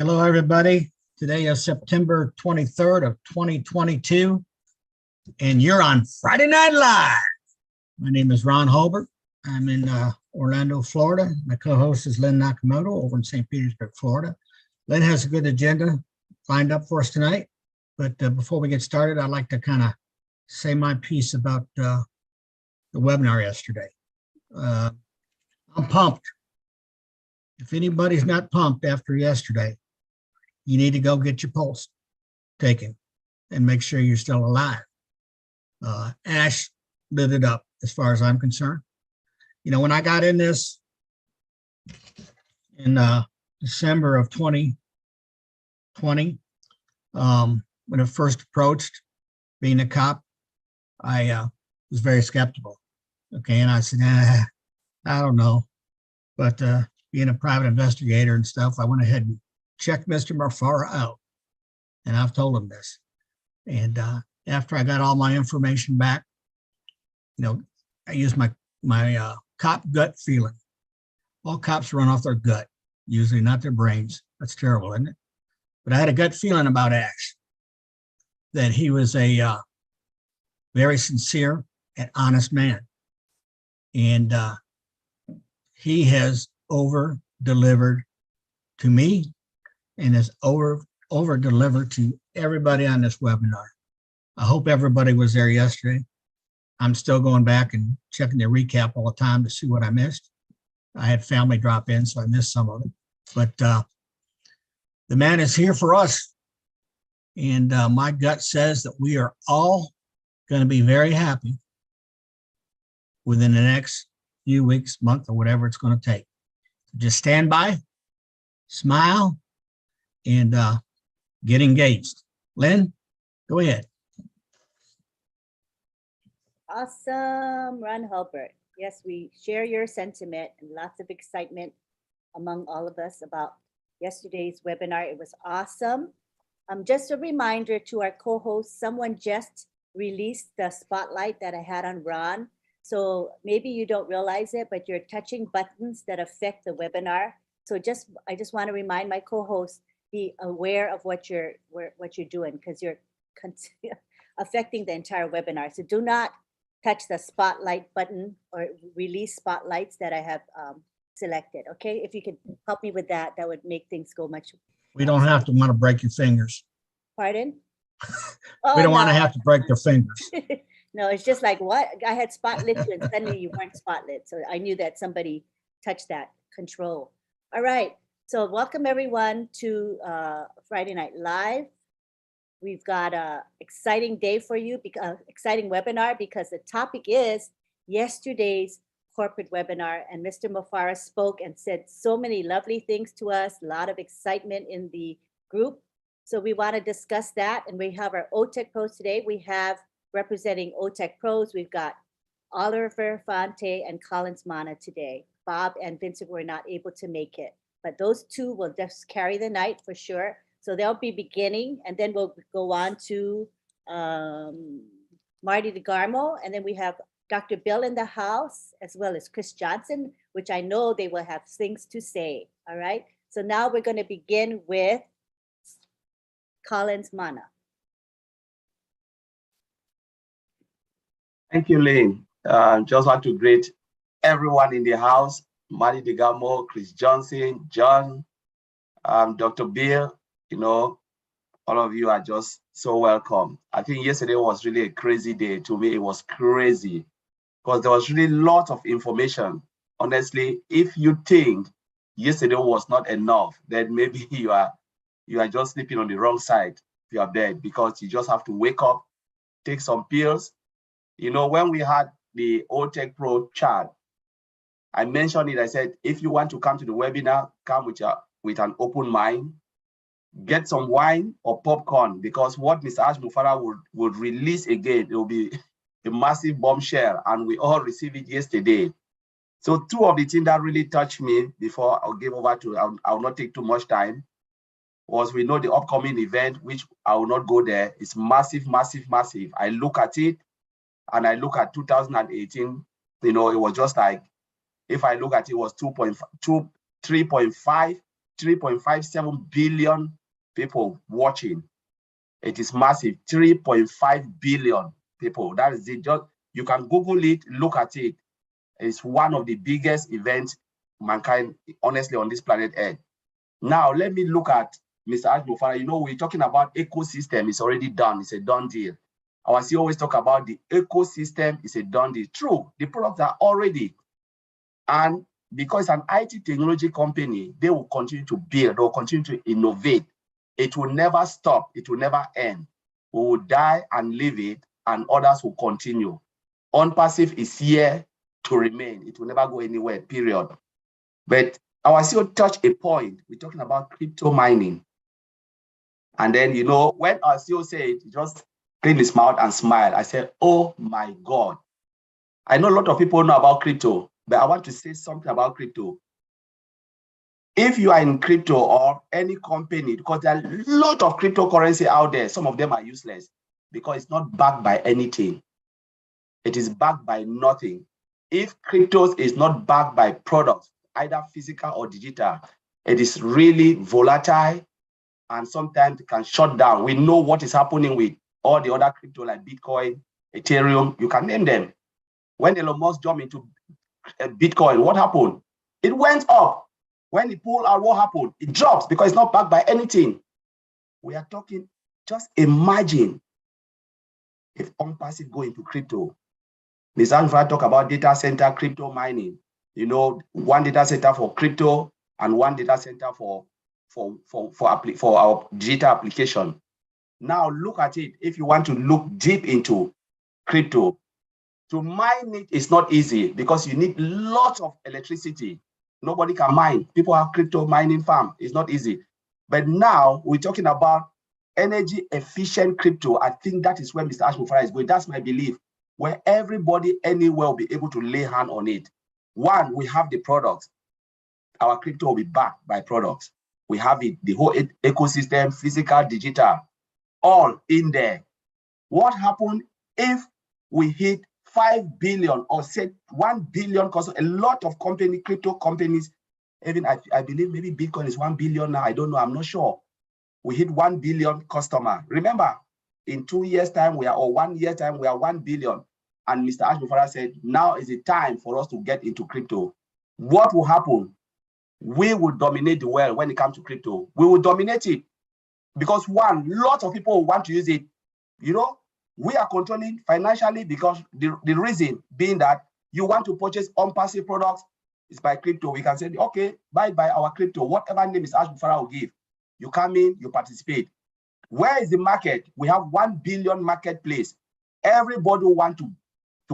Hello, everybody. Today is September 23rd of 2022, and you're on Friday Night Live. My name is Ron Holbert. I'm in Orlando, Florida. My co-host is Lynn Nakamoto over in St. Petersburg, Florida. Lynn has a good agenda lined up for us tonight, but before we get started, I'd like to kind of say my piece about the webinar yesterday. I'm pumped. If anybody's not pumped after yesterday, you need to go get your pulse taken and make sure you're still alive. Ash lit it up as far as I'm concerned. You know, when I got in this in December of 2020, when I first approached being a cop, I was very skeptical. Okay, and I said, I don't know. But being a private investigator and stuff, I went ahead and checked Mr. Mufara out. And I've told him this. And after I got all my information back, you know, I used my cop gut feeling. All cops run off their gut, usually not their brains. That's terrible, isn't it? But I had a gut feeling about Ash, that he was a very sincere and honest man. And he has over-delivered to me and has over-delivered to everybody on this webinar. I hope everybody was there yesterday. I'm still going back and checking the recap all the time to see what I missed. I had family drop in, so I missed some of it. But the man is here for us. And my gut says that we are all going to be very happy within the next few weeks, month, or whatever it's going to take. Just stand by, smile, and get engaged. Lynn, go ahead. Awesome, Ron Hulbert. Yes, we share your sentiment and lots of excitement among all of us about yesterday's webinar. It was awesome. Just a reminder to our co-hosts, someone just released the spotlight that I had on Ron. So maybe you don't realize it, but you're touching buttons that affect the webinar. So I just want to remind my co-hosts, be aware of what you're doing, because you're affecting the entire webinar. So do not touch the spotlight button or release spotlights that I have selected. Okay, if you could help me with that, that would make things go much. We don't have to want to break your fingers. Pardon? We don't want to have to break their fingers. No, it's just like, what? I had spotlit you and suddenly you weren't spotlit. So I knew that somebody touched that control. All right. So welcome everyone to Friday Night Live. We've got an exciting day for you, exciting webinar, because the topic is yesterday's corporate webinar. And Mr. Mufara spoke and said so many lovely things to us, a lot of excitement in the group. So we want to discuss that. And we have our OTEC pros today. We have representing OTEC pros, we've got Oliver Fonte and Collins Mana today. Bob and Vincent were not able to make it, but those two will just carry the night for sure. So they'll be beginning, and then we'll go on to Marty DeGarmo, and then we have Dr. Bill in the house, as well as Chris Johnson, which I know they will have things to say. All right. So now we're going to begin with Collins Mana. Thank you, Lynn. Just want to greet everyone in the house, Marty DeGarmo, Chris Johnson, John, Dr. Bill, you know, all of you are just so welcome. I think yesterday was really a crazy day. To me, it was crazy because there was really a lot of information. Honestly, if you think yesterday was not enough, then maybe you are just sleeping on the wrong side of your bed, because you just have to wake up, take some pills. You know, when we had the OTEC Pro chat, I mentioned it. I said, if you want to come to the webinar, come with an open mind, get some wine or popcorn, because what Mr. Ash Mufara would release again, it will be a massive bombshell, and we all received it yesterday. So two of the things that really touched me before I'll give over to, I'll not take too much time, was we know the upcoming event, which I will not go there. It's massive, massive, massive. I look at it, and I look at 2018, you know, it was just like, if I look at it, was 3.5 3.57 billion people watching. It is massive, 3.5 billion people. That is it. Just, you can Google it, look at it. It's one of the biggest events mankind, honestly, on this planet Earth. Now, let me look at Mr. Ashmufara. You know, we're talking about ecosystem. It's already done. It's a done deal. Our CEO always talk about the ecosystem. It's a done deal. True, the products are already. And because it's an IT technology company, they will continue to build, they will continue to innovate. It will never stop. It will never end. We will die and leave it, and others will continue. OnPassive is here to remain. It will never go anywhere, period. But our CEO touched a point. We're talking about crypto mining. And then, you know, when our CEO said it, he just cleaned his mouth and smiled. I said, oh my God. I know a lot of people know about crypto, but I want to say something about crypto. If you are in crypto or any company, because there are a lot of cryptocurrency out there, some of them are useless because it's not backed by anything. It is backed by nothing. If cryptos is not backed by products, either physical or digital, it is really volatile and sometimes it can shut down. We know what is happening with all the other crypto like Bitcoin, Ethereum, you can name them. When Elon Musk jumped into Bitcoin, what happened? It went up. When it pulled out, what happened? It drops because it's not backed by anything. We are talking, just imagine if OnPassive go into crypto. Ms. Anfra talk about data center crypto mining. You know, one data center for crypto and one data center for our digital application. Now look at it. If you want to look deep into crypto, to mine it is not easy because you need lots of electricity. Nobody can mine. People have crypto mining farm. It's not easy. But now we're talking about energy efficient crypto. I think that is where Mr. Ashmufara is going. That's my belief, where everybody anywhere will be able to lay hand on it. One, we have the products. Our crypto will be backed by products. We have it, the whole ecosystem, physical, digital, all in there. What happened if we hit 5 billion or say 1 billion? Because a lot of crypto companies, even I believe maybe Bitcoin is 1 billion now. I don't know. I'm not sure. We hit 1 billion customer. Remember, in 2 years' time, or 1 year time, we are 1 billion. And Mr. Ashmufara said, now is the time for us to get into crypto. What will happen? We will dominate the world when it comes to crypto. We will dominate it because one, lots of people want to use it. You know, we are controlling financially because the reason being that you want to purchase OnPassive products is by crypto. We can say, okay, buy our crypto, whatever name is Ashmufara will give. You come in, you participate. Where is the market? We have 1 billion marketplace. Everybody want to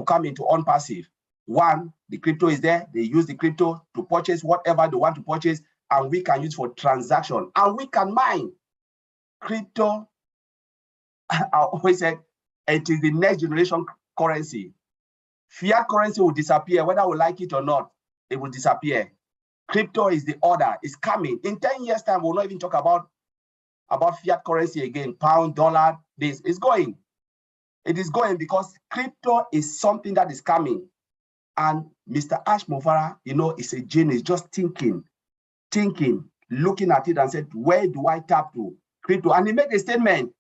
come into OnPassive. One, the crypto is there. They use the crypto to purchase whatever they want to purchase, and we can use for transaction, and we can mine. Crypto, I always said, it is the next generation currency. Fiat currency will disappear, whether we like it or not, it will disappear. Crypto is the order, it's coming. In 10 years' time, we'll not even talk about fiat currency again, pound, dollar, this. It's going. It is going because crypto is something that is coming. And Mr. Ashmufara, you know, is a genius, just thinking, looking at it and said, where do I tap to? Crypto. And he made a statement.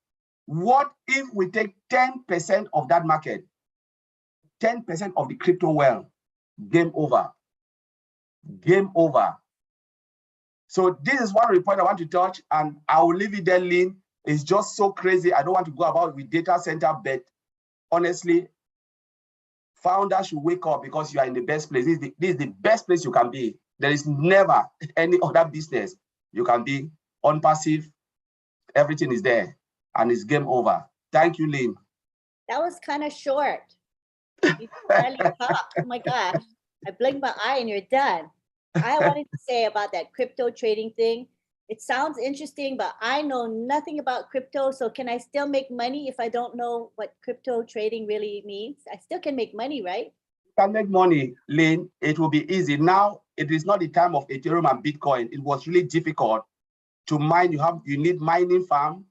What if we take 10% of that market, 10% of the crypto world? Game over. Game over. So this is one report I want to touch, and I will leave it there, Lynn. It's just so crazy. I don't want to go about with data center, but honestly, founders should wake up because you are in the best place. This is the best place you can be. There is never any other business you can be. OnPassive, everything is there, and it's game over. Thank you, Lynn. That was kind of short. You barely talk. Oh my gosh. I blink my eye and you're done. I wanted to say about that crypto trading thing. It sounds interesting, but I know nothing about crypto. So can I still make money if I don't know what crypto trading really means? I still can make money, right? You can make money, Lynn. It will be easy. Now, it is not the time of Ethereum and Bitcoin. It was really difficult to mine. You need mining farm.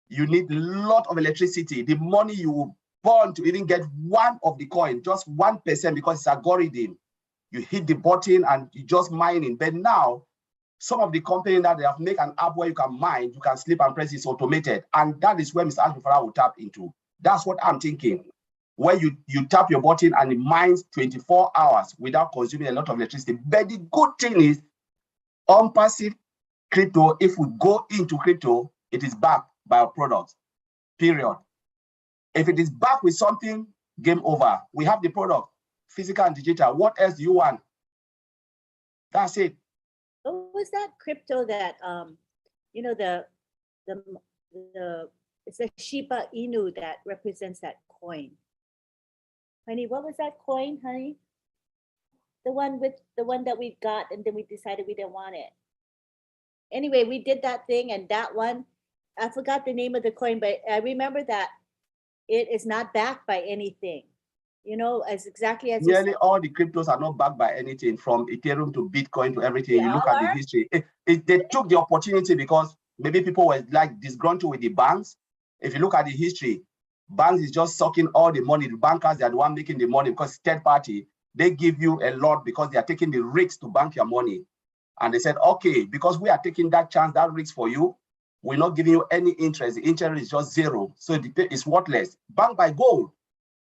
You need a lot of electricity. The money you will burn to even get one of the coin, just 1%, because it's algorithm. You hit the button and you just mining. But now, some of the companies that they have made an app where you can mine, you can sleep and press, it's automated. And that is where Mr. Ashmufara will tap into. That's what I'm thinking. Where you tap your button and it mines 24 hours without consuming a lot of electricity. But the good thing is, on passive crypto, if we go into crypto, it is backed by our products, period. If it is backed with something, game over. We have the product, physical and digital. What else do you want? That's it. What was that crypto that you know, the it's a Shiba Inu that represents that coin? Honey, what was that coin, honey? The one that we got and then we decided we didn't want it. Anyway, we did that thing, and that one, I forgot the name of the coin, but I remember that it is not backed by anything. You know, as exactly as Nearly all the cryptos are not backed by anything, from Ethereum to Bitcoin to everything. They You look all at the are? history. They took the opportunity because maybe people were like disgruntled with the banks. If you look at the history, banks is just sucking all the money. The bankers, they are the one making the money because third party, they give you a lot because they are taking the risks to bank your money. And they said, okay, because we are taking that chance, that risk for you, we're not giving you any interest. The interest is just zero. So it's worthless. Banked by gold.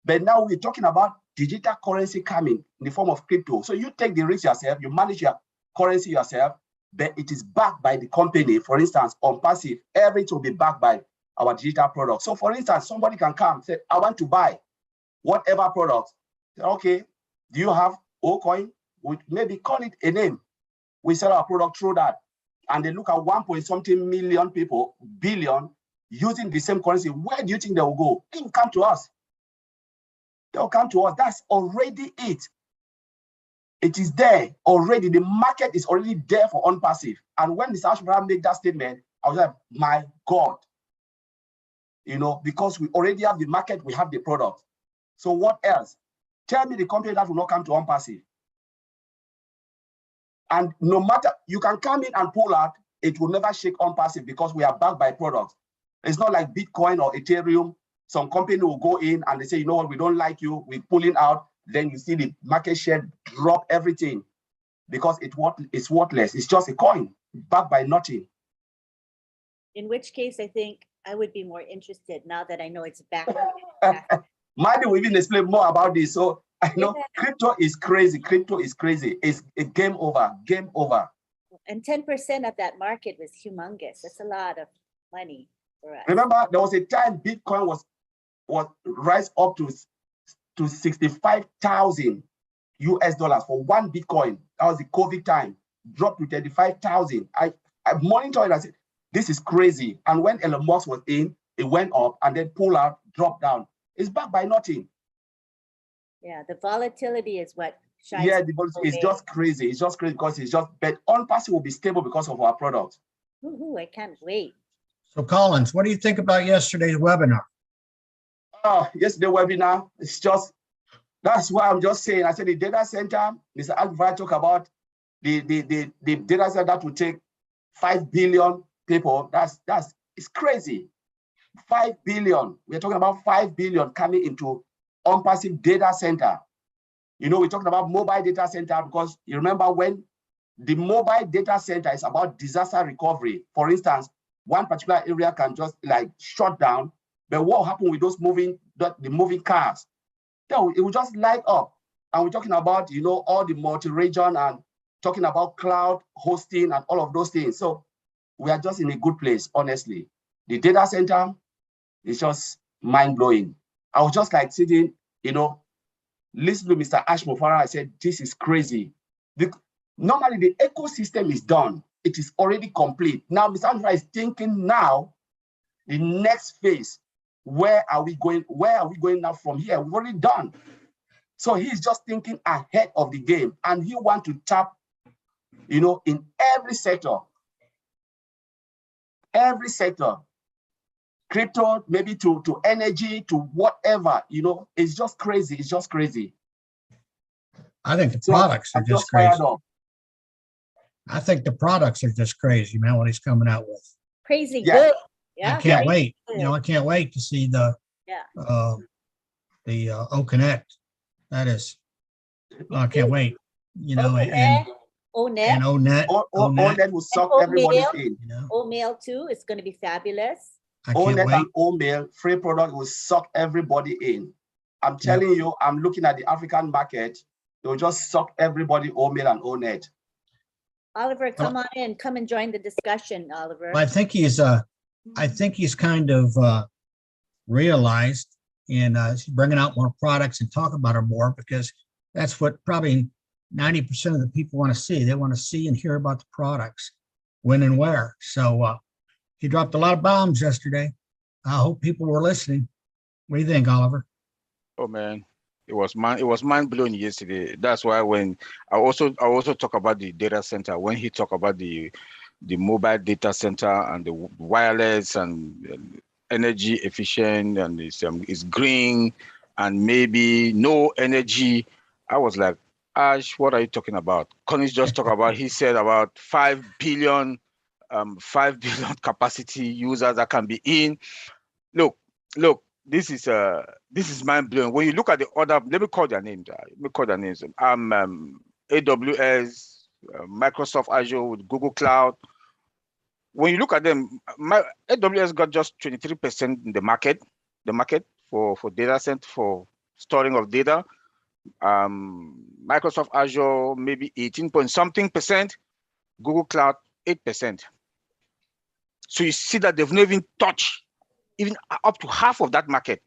But now we're talking about digital currency coming in the form of crypto. So you take the risk yourself, you manage your currency yourself, but it is backed by the company. For instance, on passive, everything will be backed by our digital product. So for instance, somebody can come and say, I want to buy whatever product. Okay, do you have Ocoin? We maybe call it a name. We sell our product through that. And they look at 1.something million people, billion, using the same currency. Where do you think they will go? They will come to us. They'll come to us. That's already it. It is there already. The market is already there for unpassive. And when Mr. Ashmufara made that statement, I was like, my God. You know, because we already have the market, we have the product. So what else? Tell me the company that will not come to unpassive. And no matter, you can come in and pull out, it will never shake unpassive because we are backed by products. It's not like Bitcoin or Ethereum. Some company will go in and they say, you know what, we don't like you, we're pulling out. Then you see the market share drop everything because it's worthless. It's just a coin backed by nothing. In which case, I think I would be more interested now that I know it's back. Maybe we even explain more about this. So I know Yeah. crypto is crazy. Crypto is crazy. It's a game over. Game over. And 10% of that market was humongous. That's a lot of money for us. Remember, there was a time Bitcoin was rise up to 65,000 US dollars for one Bitcoin. That was the COVID time. Dropped to 35,000. I monitored it. I said, this is crazy. And when Elon Musk was in, it went up and then pulled out, dropped down. It's backed by nothing. Yeah, the volatility is what shines. Yeah, it's just crazy. It's just crazy because it's just, but unpassive will be stable because of our product. Woohoo, I can't wait. So Collins, what do you think about yesterday's webinar? Oh, yesterday webinar, it's just, that's why I'm just saying, I said the data center, Mr. Ashmufara talk about the data center that will take 5 billion people. It's crazy. 5 billion. We're talking about 5 billion coming into unpassive data center. You know, we're talking about mobile data center because you remember when the mobile data center is about disaster recovery. For instance, one particular area can just like shut down, but what happened with those the moving cars? It will just light up. And we're talking about, you know, all the multi-region and talking about cloud hosting and all of those things. So we are just in a good place, honestly. The data center is just mind-blowing. I was just like sitting, you know, listening to Mr. Ashmufara. I said, this is crazy. Normally, the ecosystem is done. It is already complete. Now, Mr. Ashmufara is thinking now, the next phase, where are we going? Where are we going now from here? We've already done. So he's just thinking ahead of the game, and he wants to tap, you know, in every sector. Every sector. Crypto, maybe to energy, to whatever, you know, it's just crazy. It's just crazy. I think the products are I'm just fired crazy. up. I think the products are just crazy, man, what he's coming out with. Crazy Yeah. good. Yeah. I can't Yeah. wait. You know, I can't wait to see the O Connect. That is, I can't wait. You know, and ONET, and ONET, ONET will suck And everybody's Omail. in. you know, Omail too. It's going to be fabulous. I can't ONET wait. and Omail, free product will suck everybody in. I'm Yeah. telling you, I'm looking at the African market. They'll just suck everybody, Omail and ONET. Oliver, come on in. Come and join the discussion, Oliver. Well, I think he's kind of realized, and he's bringing out more products and talk about them more, because that's what probably 90% of the people want to see. They want to see and hear about the products, when and where. So he dropped a lot of bombs yesterday. I hope people were listening. What do you think, Oliver? Oh man, it was mind blowing yesterday. That's why when I also talk about the data center, when he talked about the mobile data center and the wireless and energy efficient and it's green and maybe no energy, I was like, Ash, what are you talking about? Connie's just talked about, he said about 5 billion capacity users that can be in. Look, this is mind blowing. When you look at the other, let me call their names. AWS, Microsoft Azure with Google Cloud. When you look at them, AWS got just 23% in the market for data center, for storing of data. Microsoft Azure maybe 18 point something percent, Google Cloud 8%. So you see that they've never even touched even up to half of that market.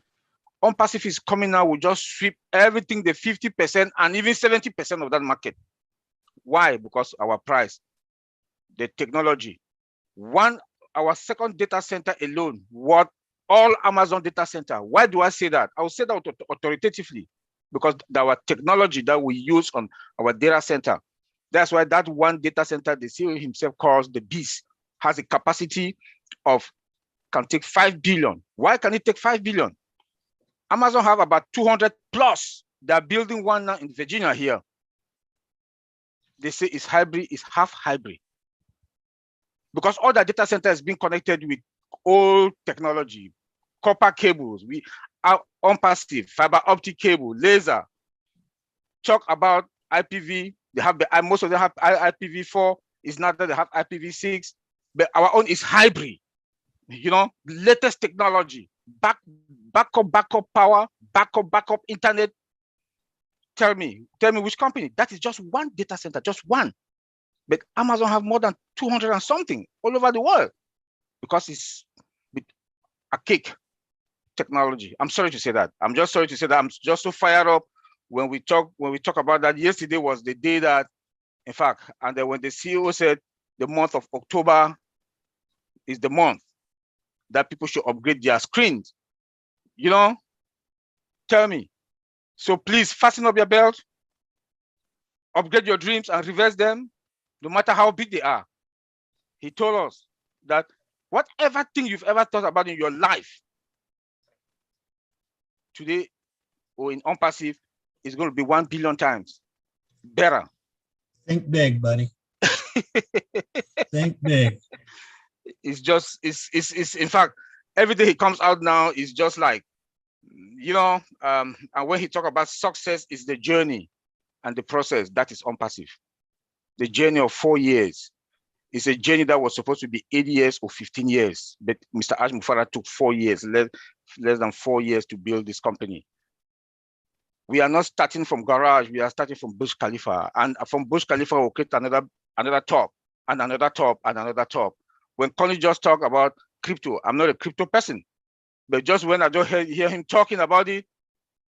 OnPassive is coming now, will just sweep everything, the 50% and even 70% of that market. Why? Because our price, the technology. Our second data center alone, what all Amazon data center. Why do I say that? I will say that authoritatively, because our technology that we use on our data center, that's why that one data center, the CEO himself calls the beast, has a capacity of, can take 5 billion. Why can it take 5 billion? Amazon have about 200 plus. They're building one now in Virginia here. They say it's hybrid, it's half hybrid. Because all the data center is being connected with old technology, copper cables, we are OnPassive, fiber optic cable, laser. Talk about IPv, they have most of them have IPv4, it's not that they have IPv6, but our own is hybrid. You know, latest technology, backup power, backup internet. Tell me which company? That is just one data center, just one. But Amazon have more than 200 and something all over the world, because it's a cake technology. I'm sorry to say that. I'm just sorry to say that. I'm just so fired up when we talk about that. Yesterday was the day that, in fact, and then when the CEO said the month of October is the month that people should upgrade their screens, you know, tell me. So please fasten up your belt, upgrade your dreams and reverse them, no matter how big they are. He told us that whatever thing you've ever thought about in your life, today or in OnPassive, is going to be 1 billion times better. Think big, buddy. Think big. It's in fact, every day he comes out now is just like, you know, and when he talk about success, is the journey and the process. That is OnPassive. The journey of 4 years is a journey that was supposed to be 8 years or 15 years, but Mr. Ash Mufara took 4 years, less than 4 years to build this company. We are not starting from garage, we are starting from Burj Khalifa, and from Burj Khalifa we'll create another top and another top and another top. When Connie just talked about crypto, I'm not a crypto person, but just when I just hear him talking about it,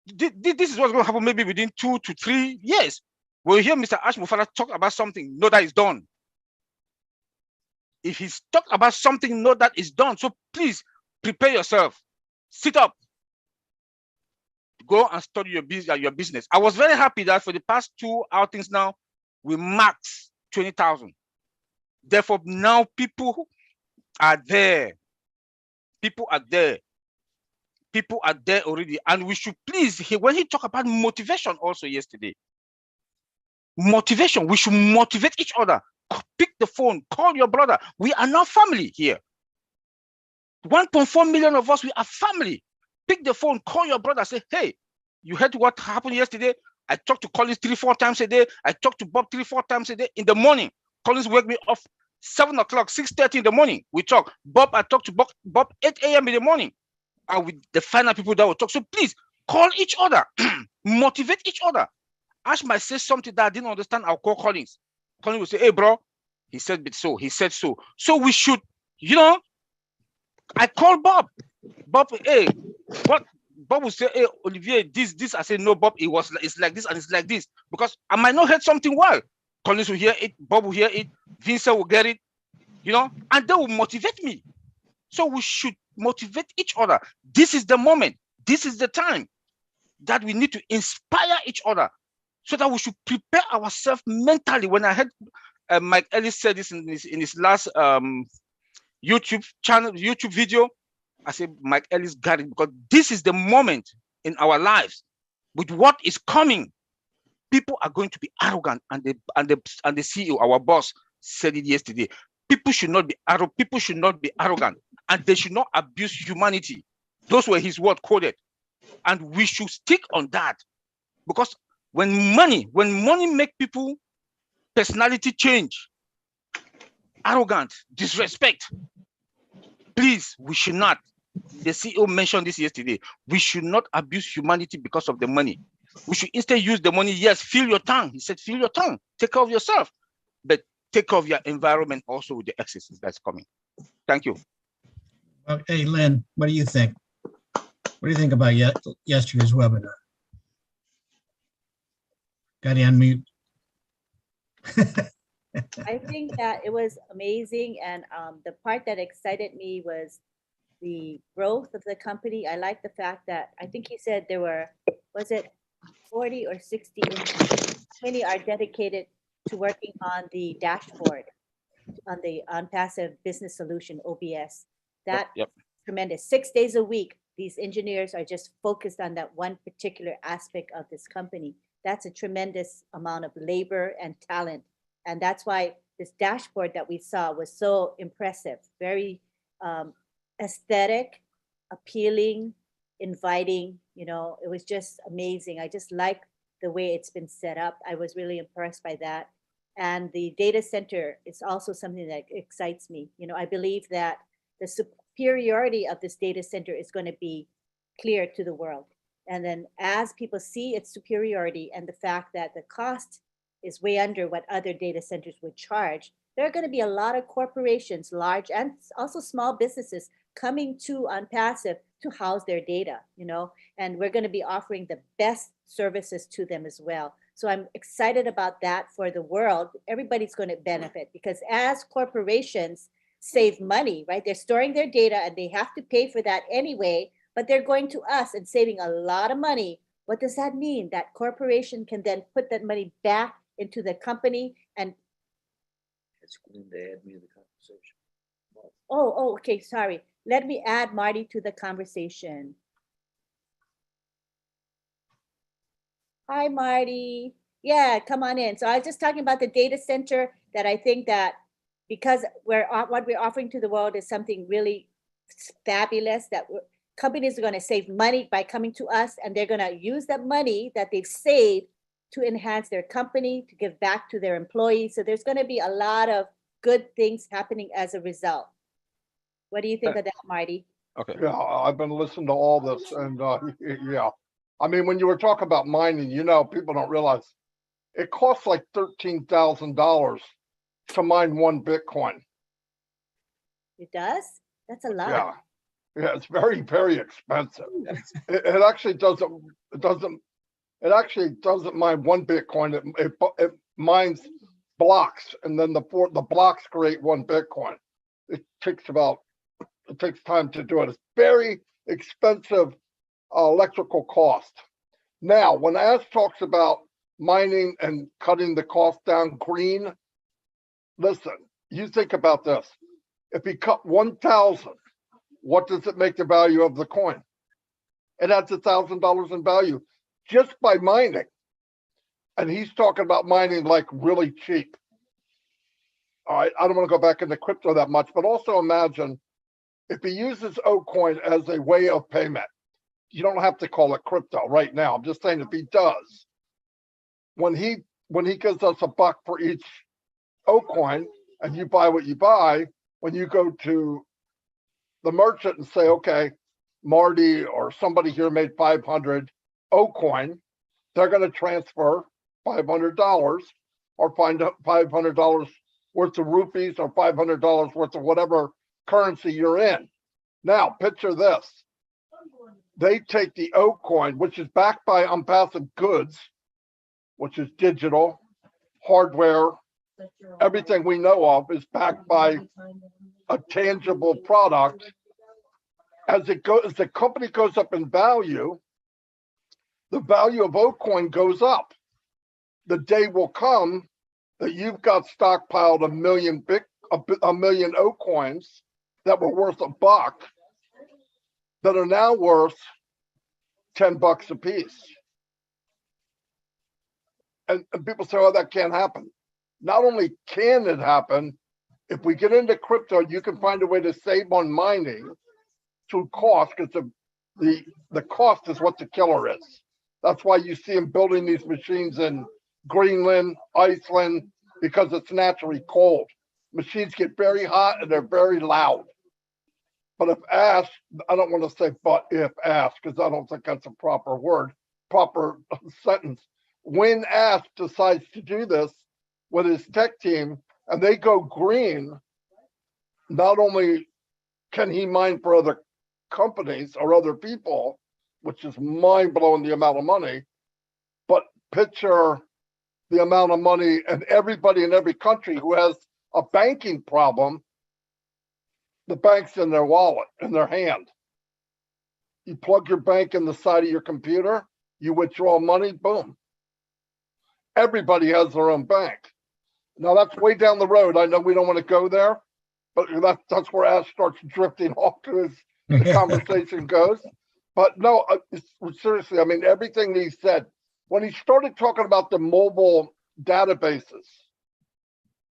this is what's going to happen maybe within 2 to 3 years. When you hear Mr. Ash Mufara talk about something, know that it's done. If he's talked about something, know that it's done. So please prepare yourself. Sit up. Go and study your business. I was very happy that for the past 2 outings now, we max 20,000. Therefore, now people are there. People are there. People are there already. And we should please, when he talked about motivation also yesterday, motivation, we should motivate each other. Pick the phone, call your brother. We are now family here. 1.4 million of us, we are family. Pick the phone, call your brother, say, hey, you heard what happened yesterday? I talk to Collins 3-4 times a day. I talk to Bob 3-4 times a day. In the morning, Collins wake me up 7 o'clock, 6:30 in the morning. We talk. Bob, I talk to Bob 8 a.m. in the morning. And with the final people that will talk. So please call each other, motivate each other. Ash might say something that I didn't understand. I'll call Collins. Collins will say, hey, bro, he said so. He said so. So we should, I call Bob. Bob, hey, what? Bob will say, hey, Olivier, this. I say, no, Bob, it's like this and it's like this. Because I might not heard something well. Collins will hear it, Bob will hear it, Vincent will get it, and they will motivate me. So we should motivate each other. This is the moment. This is the time that we need to inspire each other so that we should prepare ourselves mentally. When I heard Mike Ellis said this in his last YouTube video, I said, Mike Ellis got it, because this is the moment in our lives with what is coming. People are going to be arrogant, and the CEO, our boss, said it yesterday. People should not be arrogant. People should not be arrogant, and they should not abuse humanity. Those were his words quoted, and we should stick on that, because when money make people personality change, arrogant, disrespect, please, we should not. The CEO mentioned this yesterday. We should not abuse humanity because of the money. We should instead use the money. Yes, feel your tongue. He said, feel your tongue. Take care of yourself, but take care of your environment also with the excesses that's coming. Thank you. Hey, Lynn, what do you think? What do you think about yesterday's webinar? Got to unmute. I think that it was amazing, and the part that excited me was the growth of the company. I like the fact that I think he said there were, was it 40 or 60 engineers? Many are dedicated to working on the dashboard on the passive business solution, OBS. That Yep. Tremendous. 6 days a week, these engineers are just focused on that one particular aspect of this company. That's a tremendous amount of labor and talent. And that's why this dashboard that we saw was so impressive, very aesthetic, appealing, inviting. It was just amazing. I just like the way it's been set up. I was really impressed by that. And the data center is also something that excites me. I believe that the superiority of this data center is going to be clear to the world. And then as people see its superiority and the fact that the cost is way under what other data centers would charge, there are going to be a lot of corporations, large and also small businesses, coming to OnPassive to house their data, and we're going to be offering the best services to them as well. So I'm excited about that for the world. Everybody's going to benefit, because as corporations save money, right? They're storing their data and they have to pay for that anyway, but they're going to us and saving a lot of money. What does that mean? That corporation can then put that money back into the company and okay, sorry. Let me add Marty to the conversation. Hi, Marty. Yeah, come on in. So I was just talking about the data center, that I think that because what we're offering to the world is something really fabulous, that companies are going to save money by coming to us, and they're going to use that money that they've saved to enhance their company, to give back to their employees. So there's going to be a lot of good things happening as a result. What do you think of that, Marty? Okay. Yeah, I've been listening to all this, and yeah, I mean, when you were talking about mining, people don't realize it costs like $13,000 to mine one Bitcoin. It does? That's a lot. Yeah, it's very, very expensive. It actually doesn't mine one Bitcoin. It mines blocks, and then the blocks create one Bitcoin. It takes time to do it. It's very expensive electrical cost. Now, when Ash talks about mining and cutting the cost down green, listen, you think about this. If he cut 1,000, what does it make the value of the coin? It adds $1,000 in value just by mining. And he's talking about mining like really cheap. All right, I don't want to go back into crypto that much, but also imagine if he uses Ocoin as a way of payment. You don't have to call it crypto right now. I'm just saying if he does, when he gives us $1 for each O coin, and you buy what you buy, when you go to the merchant and say, okay, Marty or somebody here made 500 O coin, they're going to transfer $500 or find $500 worth of rupees or $500 worth of whatever currency you're in. Now, picture this. They take the O coin, which is backed by unpassive goods, which is digital, hardware, everything we know of is backed by a tangible product. As the company goes up in value, the value of O coin goes up. The day will come that you've got stockpiled a million O coins that were worth $1 that are now worth $10 a piece. And people say, oh, that can't happen. Not only can it happen, if we get into crypto, you can find a way to save on mining through cost, because the cost is what the killer is. That's why you see them building these machines in Greenland, Iceland, because it's naturally cold. Machines get very hot and they're very loud. But if asked, I don't want to say but if asked, because I don't think that's a proper word, proper sentence. When asked decides to do this with his tech team and they go green, not only can he mine for other companies or other people, which is mind-blowing the amount of money, but picture the amount of money and everybody in every country who has a banking problem, the bank's in their wallet, in their hand. You plug your bank in the side of your computer, you withdraw money, boom. Everybody has their own bank. Now that's way down the road. I know we don't want to go there, but that's where Ash starts drifting off to his the conversation goes. But no, seriously, I mean, everything he said, when he started talking about the mobile databases,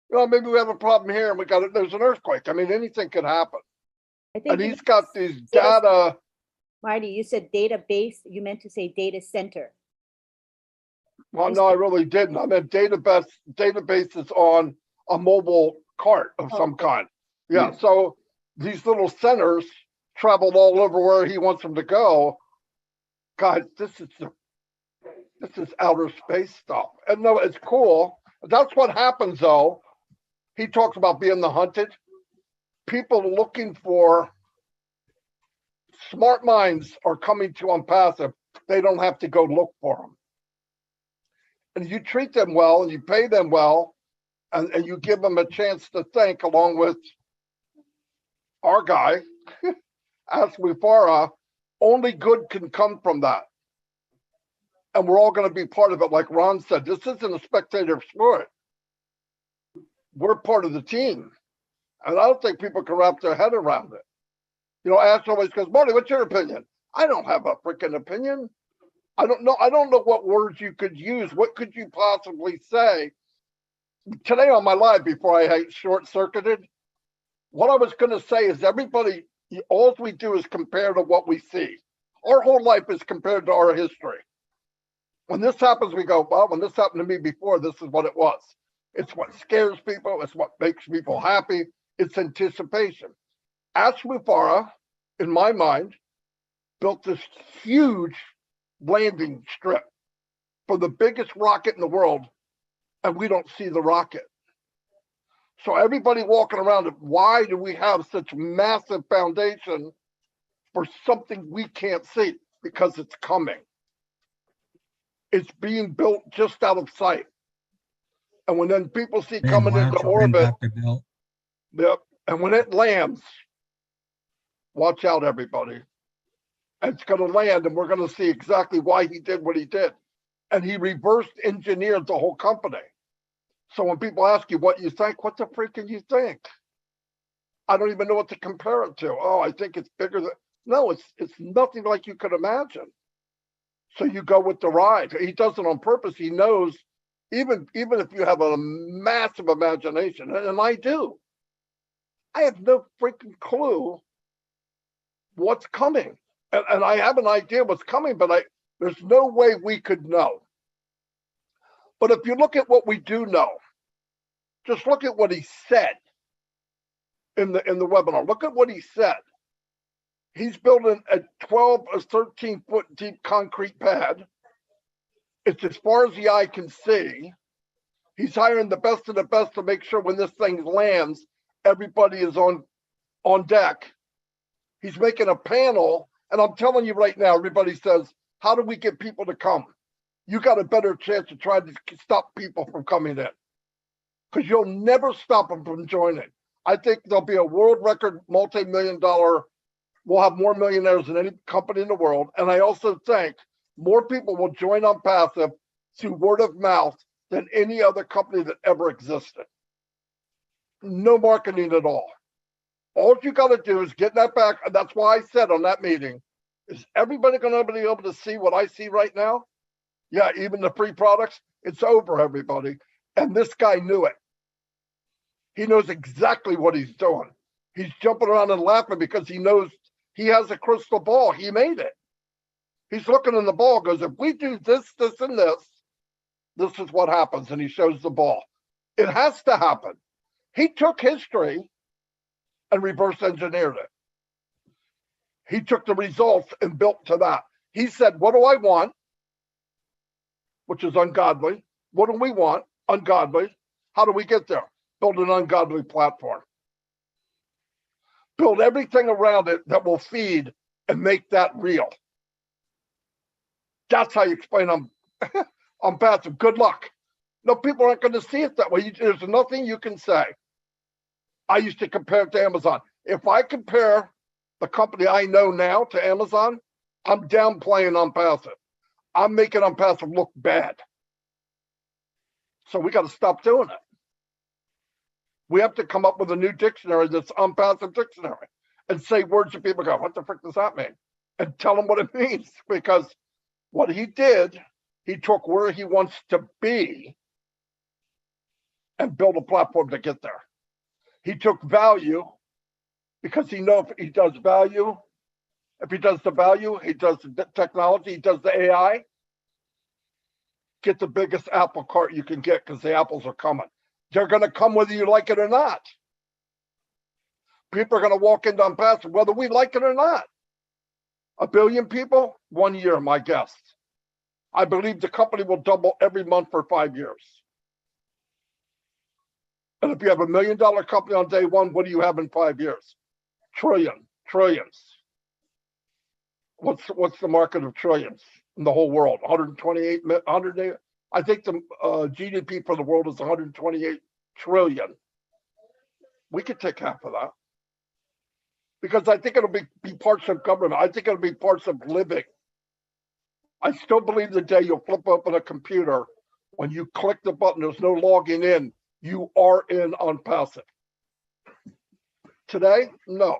you know, maybe we have a problem here and there's an earthquake. I mean, anything could happen. I think And he's got these data. Marty, you said database, you meant to say data center. Well, no, I really didn't. I meant databases on a mobile cart of some kind. Yeah, so these little centers traveled all over where he wants them to go. God, this is outer space stuff. And no, it's cool. That's what happens though. He talks about being the hunted. People looking for smart minds are coming to Unpassive. They don't have to go look for them. And you treat them well and you pay them well and you give them a chance to think along with our guy, Aswifara, only good can come from that. And we're all going to be part of it. Like Ron said, this isn't a spectator sport. We're part of the team. And I don't think people can wrap their head around it. You know, Ash always goes, Marty, what's your opinion? I don't have a freaking opinion. I don't know what words you could use. What could you possibly say? Today on my live, before I short-circuited, what I was going to say is everybody, all we do is compare to what we see. Our whole life is compared to our history. When this happens, we go, well, when this happened to me before, this is what it was. It's what scares people. It's what makes people happy. It's anticipation. Aswifara, in my mind, built this huge landing strip for the biggest rocket in the world, and we don't see the rocket. So everybody walking around, why do we have such massive foundation for something we can't see? Because it's coming. It's being built just out of sight. And when then people see coming into orbit, yep, and when it lands, watch out, everybody. It's going to land, and we're going to see exactly why he did what he did. And he reversed engineered the whole company. So when people ask you what you think, what the freak can you think? I don't even know what to compare it to. Oh, I think it's bigger than. No, it's nothing like you could imagine. So you go with the ride. He does it on purpose. He knows, even if you have a massive imagination, and I do, I have no freaking clue what's coming. And I have an idea what's coming, but there's no way we could know. But if you look at what we do know, just look at what he said in the webinar. Look at what he said. He's building a 12 or 13 foot deep concrete pad. It's as far as the eye can see. He's hiring the best of the best to make sure when this thing lands, everybody is on deck. He's making a panel, and I'm telling you right now, everybody says, how do we get people to come? You got a better chance to try to stop people from coming in, because you'll never stop them from joining. I think there'll be a world record multi-million-dollar. We'll have more millionaires than any company in the world. And I also think more people will join on Passive through word of mouth than any other company that ever existed. No marketing at all. All you got to do is get that back. And that's why I said on that meeting, is everybody going to be able to see what I see right now? Yeah, even the free products, it's over, everybody. And this guy knew it. He knows exactly what he's doing. He's jumping around and laughing because he knows he has a crystal ball. He made it. He's looking in the ball, goes, if we do this, this, and this is what happens. And he shows the ball. It has to happen. He took history and reverse engineered it. He took the results and built to that. He said, what do I want? Which is ungodly. What do we want? Ungodly. How do we get there? Build an ungodly platform. Build everything around it that will feed and make that real. That's how you explain on Passive. Good luck. No, people aren't going to see it that way. There's nothing you can say. I used to compare it to Amazon. If I compare the company I know now to Amazon, I'm downplaying on Passive. I'm making on Passive look bad. So we got to stop doing it. We have to come up with a new dictionary that's on Passive dictionary and say words that people go, what the frick does that mean? And tell them what it means. Because what he did, he took where he wants to be and built a platform to get there. He took value because he knows if he does value, if he does the value, he does the technology, he does the AI, get the biggest apple cart you can get because the apples are coming. They're going to come whether you like it or not. People are going to walk into on Passive whether we like it or not. 1 billion people, 1 year, my guess. I believe the company will double every month for 5 years. And if you have $1 million company on day one, what do you have in 5 years? Trillions. What's the market of trillions in the whole world? 100. I think the GDP for the world is 128 trillion. We could take half of that. Because I think it'll be parts of government. I think it'll be parts of living. I still believe the day you'll flip open a computer, when you click the button, there's no logging in. You are in on Passive. Today, no.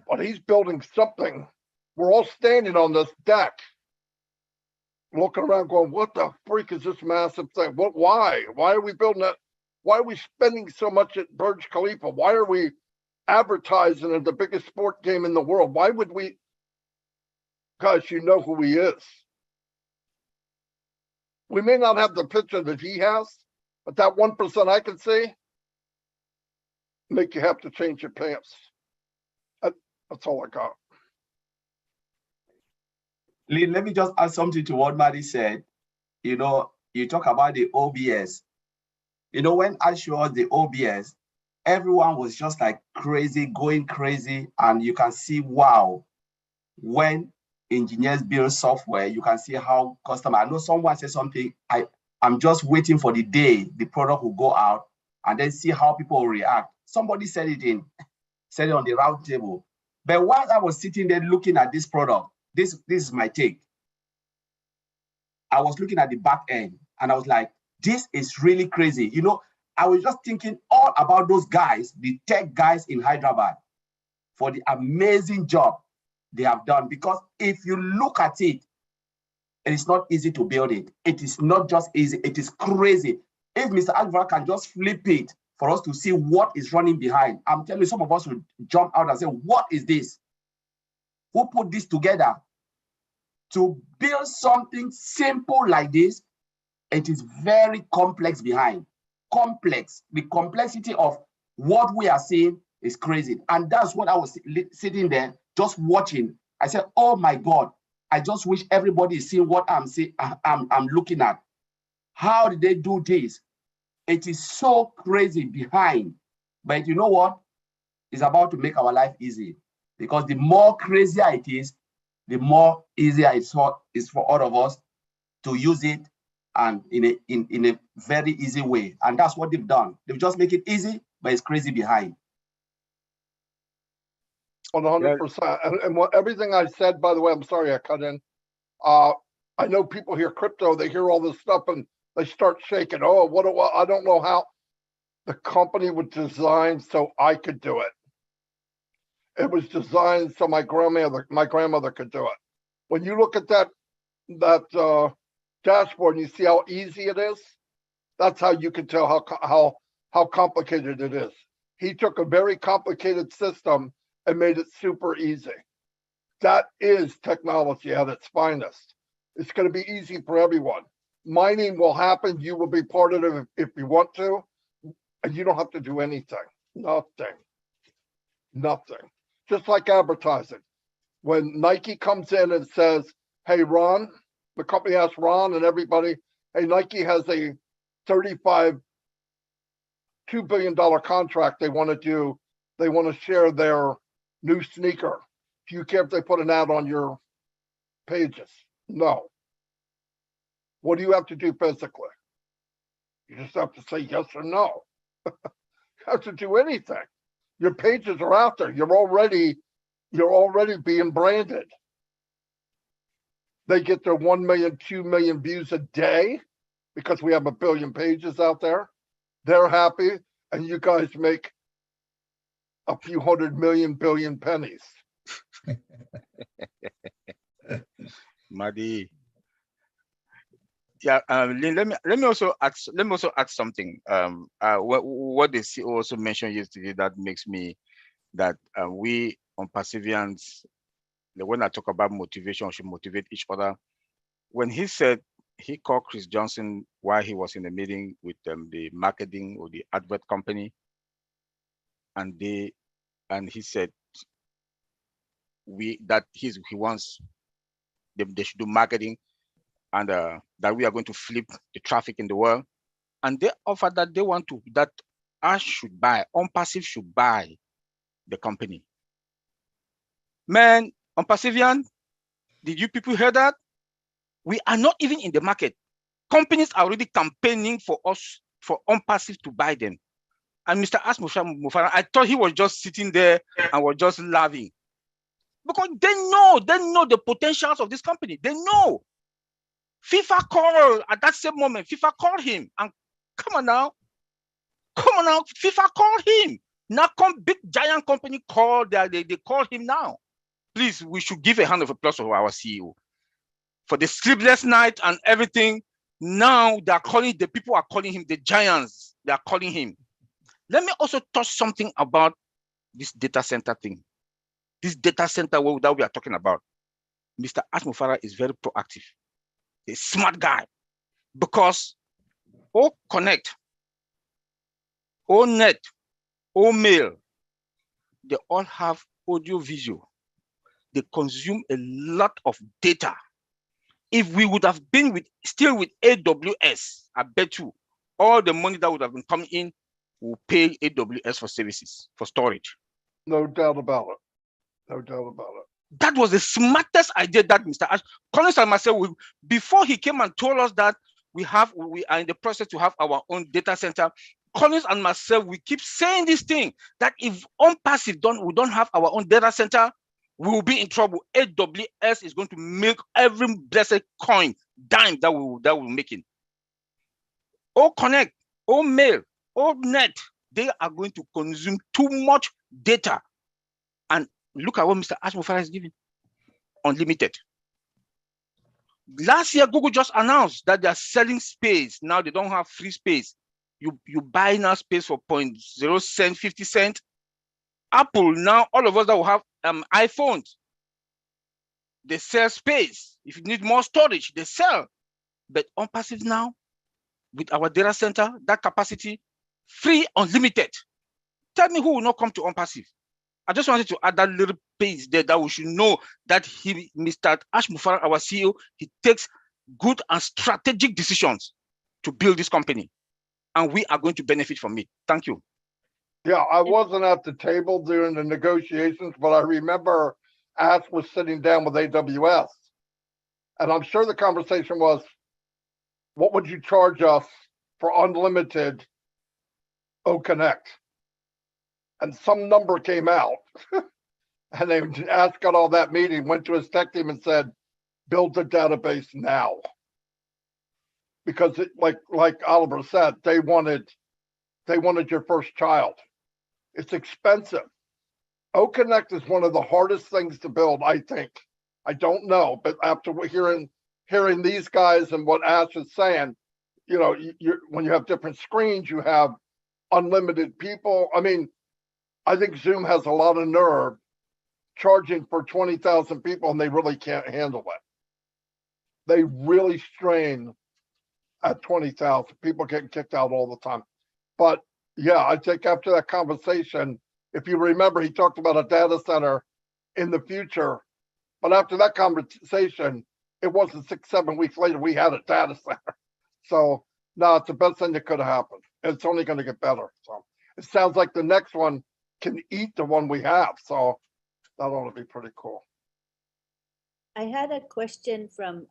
But he's building something. We're all standing on this deck, looking around going, what the freak is this massive thing? Why? Why are we building that? Why are we spending so much at Burj Khalifa? Why are we advertising at the biggest sport game in the world? Why would we? Guys, you know who he is. We may not have the picture that he has, but that 1% I can see make you have to change your pants. That's all I got. Lynn, let me just add something to what Maddie said. You know, you talk about the OBS. You know, when I showed us the OBS, everyone was just like crazy, going crazy. And you can see, wow, when engineers build software, you can see how customer, I know someone said something, I'm just waiting for the day the product will go out and then see how people will react. Somebody said it on the round table. But while I was sitting there looking at this product, this is my take. I was looking at the back end and I was like, this is really crazy. You know, I was just thinking all about those guys, the tech guys in Hyderabad, for the amazing job they have done. Because if you look at it, it is not easy to build it. It is not just easy, it is crazy. If Mr. Alvaro can just flip it for us to see what is running behind, I'm telling you, some of us will jump out and say, what is this? Who put this together? To build something simple like this, It is very complex behind. Complex. The complexity of what we are seeing is crazy. And that's what I was sitting there just watching. I said, oh my God, I just wish everybody is seeing what I'm seeing, I'm looking at. How did they do this? It is so crazy behind. But you know what? It's about to make our life easy. Because the more crazier it is, the more easier it's for all of us to use it and in a very easy way. And that's what they've done. They've just make it easy, but it's crazy behind. 100%. And what everything I said, by the way, I'm sorry I cut in. I know people hear crypto, they hear all this stuff and they start shaking. Oh, I don't know how. The company was designed so I could do it. It was designed so my grandmother could do it. When you look at that dashboard and you see how easy it is, that's how you can tell how complicated it is. He took a very complicated system and made it super easy. That is technology at its finest. It's going to be easy for everyone. Mining will happen. You will be part of it if you want to, and you don't have to do anything. Nothing. Just like advertising. When Nike comes in and says, hey, Ron, the company asks Ron and everybody, hey, Nike has a $2 billion contract they want to do. They want to share their new sneaker. Do you care if they put an ad on your pages? No. What do you have to do physically? You just have to say yes or no. You have to do anything. Your pages are out there. You're already being branded. They get their 1 million, 2 million views a day because we have 1 billion pages out there. They're happy, and you guys make a few 100 million billion pennies. Madi. Yeah, Lynn, let me also add something. What the CEO also mentioned yesterday that makes me that we on Perseverance, when I talk about motivation, we should motivate each other. When he said he called Chris Johnson while he was in a meeting with the marketing or the advert company, and he said he wants they should do marketing, and that we are going to flip the traffic in the world. And they offered that that us should buy, OnPassive should buy the company. Man, OnPassivian, did you people hear that? We are not even in the market. Companies are already campaigning for us, for OnPassive to buy them. And Mr. Mufara, I thought he was just sitting there and was just laughing. Because they know the potentials of this company. They know. FIFA called at that same moment. FIFA called him and come on now. FIFA called him. Now big giant company called. They called him now. Please, we should give a hand of applause to our CEO for the sleepless night and everything. Now they are calling, the people are calling him the giants. They are calling him. Let me also touch something about this data center thing. This data center that we are talking about. Mr. Asmufara is very proactive. A smart guy, because all connect, all net, all mail, they all have audio visual. They consume a lot of data. If we would have been still with AWS, I bet you all the money that would have been coming in will pay AWS for services, for storage. No doubt about it. That was the smartest idea that Mr. Collins and myself, before he came and told us that we are in the process to have our own data center. Collins and myself, we keep saying this thing that if OnPassive we don't have our own data center, we will be in trouble. AWS is going to make every blessed coin, dime that we're making. All connect, all mail, all net, they are going to consume too much data. And look at what Mr. Ashmofara is giving. Unlimited. Last year, Google just announced that they are selling space. Now they don't have free space. You buy now space for 0.0 cent, 50 cents. Apple, now all of us that will have iPhones, they sell space. If you need more storage, they sell. But OnPassive now, with our data center, that capacity, free, unlimited. Tell me who will not come to OnPassive. I just wanted to add that little piece there that we should know that Mr. Ash Mufarag, our CEO, he takes good and strategic decisions to build this company, and we are going to benefit from it. Thank you. Yeah, I wasn't at the table during the negotiations, but I remember Ash was sitting down with AWS. And I'm sure the conversation was, what would you charge us for unlimited O-Connect? And some number came out. And then Ash got all that meeting, went to his tech team and said, build the database now. Because it, like Oliver said, they wanted your first child. It's expensive. O-Connect is one of the hardest things to build, I think. I don't know, but after hearing these guys and what Ash is saying, you know, when you have different screens, you have unlimited people. I mean, I think Zoom has a lot of nerve charging for 20,000 people, and they really can't handle it. They really strain at 20,000. People getting kicked out all the time. But yeah, I think after that conversation, if you remember, he talked about a data center in the future. But after that conversation, it wasn't 6-7 weeks later, we had a data center. So no, it's the best thing that could have happened. It's only going to get better. So it sounds like the next one can eat the one we have. So that ought to be pretty cool. I had a question from,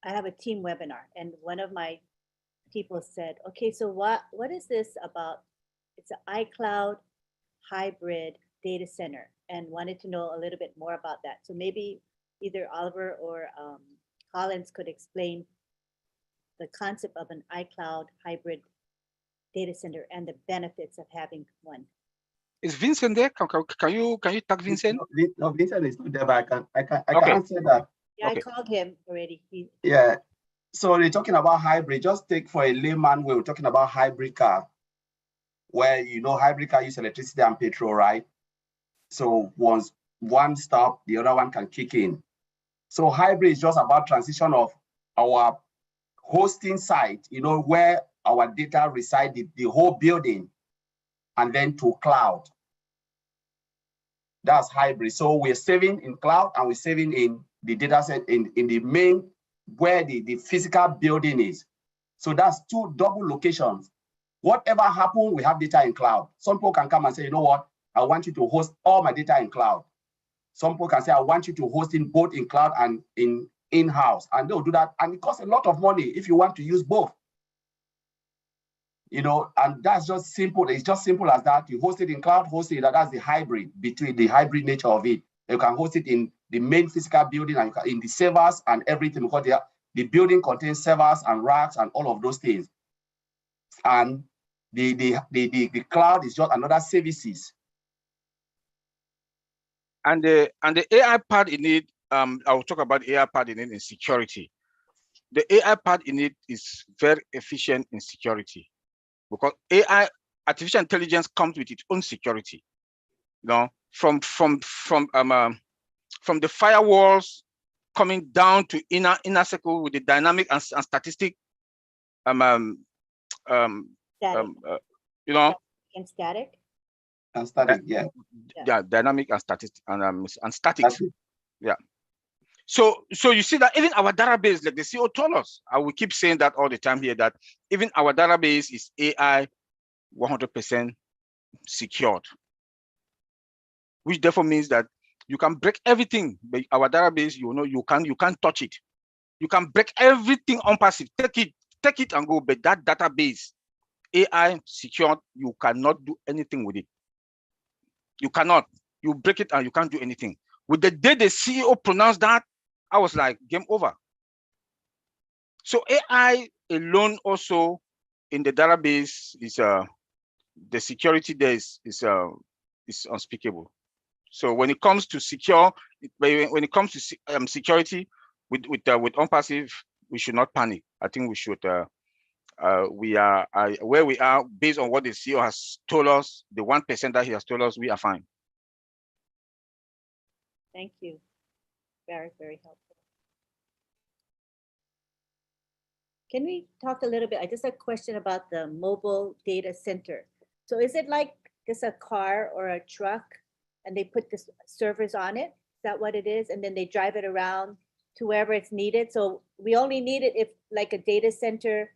I have a team webinar, and one of my people said, okay, so what is this about? It's an iCloud hybrid data center, and wanted to know a little bit more about that. So maybe either Oliver or Collins could explain the concept of an iCloud hybrid data center and the benefits of having one. Is Vincent there? Can you tag Vincent? No, Vincent is not there, but I can Okay. answer that. Yeah, Okay. I called him already. Yeah. So they're talking about hybrid. Just take for a layman, we're talking about hybrid car, where hybrid car use electricity and petrol, right? So once one stop, the other one can kick in. So hybrid is just about transition of our hosting site, where our data reside, the whole building, and then to cloud. That's hybrid. So we're saving in cloud and we're saving in the data set in the main where the physical building is. So that's two double locations. Whatever happens, we have data in cloud. Some people can come and say, you know what? I want you to host all my data in cloud. Some people can say, I want you to host in both in cloud and in-house. And they'll do that. And it costs a lot of money if you want to use both. And that's just simple. It's just simple as that. You host it in cloud, host it. That's the hybrid, between the hybrid nature of it. You can host it in the main physical building and in the servers and everything, because the building contains servers and racks and all of those things. And the cloud is just another services. And the AI part in it, I will talk about the AI part in it in security. The AI part in it is very efficient in security, because AI, artificial intelligence, comes with its own security. From the firewalls coming down to inner circle with the dynamic and statistic, Static. And static. And static, yeah. Yeah, dynamic and statistic and statics. Yeah. So you see that even our database, like the CEO told us, I will keep saying that all the time here, that even our database is AI 100% secured, which therefore means that you can break everything. But our database, you can't touch it. You can break everything OnPassive. Take it and go. But that database, AI secured, you cannot do anything with it. You cannot. You break it and you can't do anything. With the day the CEO pronounced that, I was like, game over. So AI alone also in the database is the security there is unspeakable. So when it comes to security with OnPassive, we should not panic. I think we should. We are where we are based on what the CEO has told us. The 1% that he has told us, we are fine. Thank you. Very, very helpful. Can we talk a little bit? I just have a question about the mobile data center. So is it like just a car or a truck and they put the servers on it? Is that what it is? And then they drive it around to wherever it's needed. So we only need it if like a data center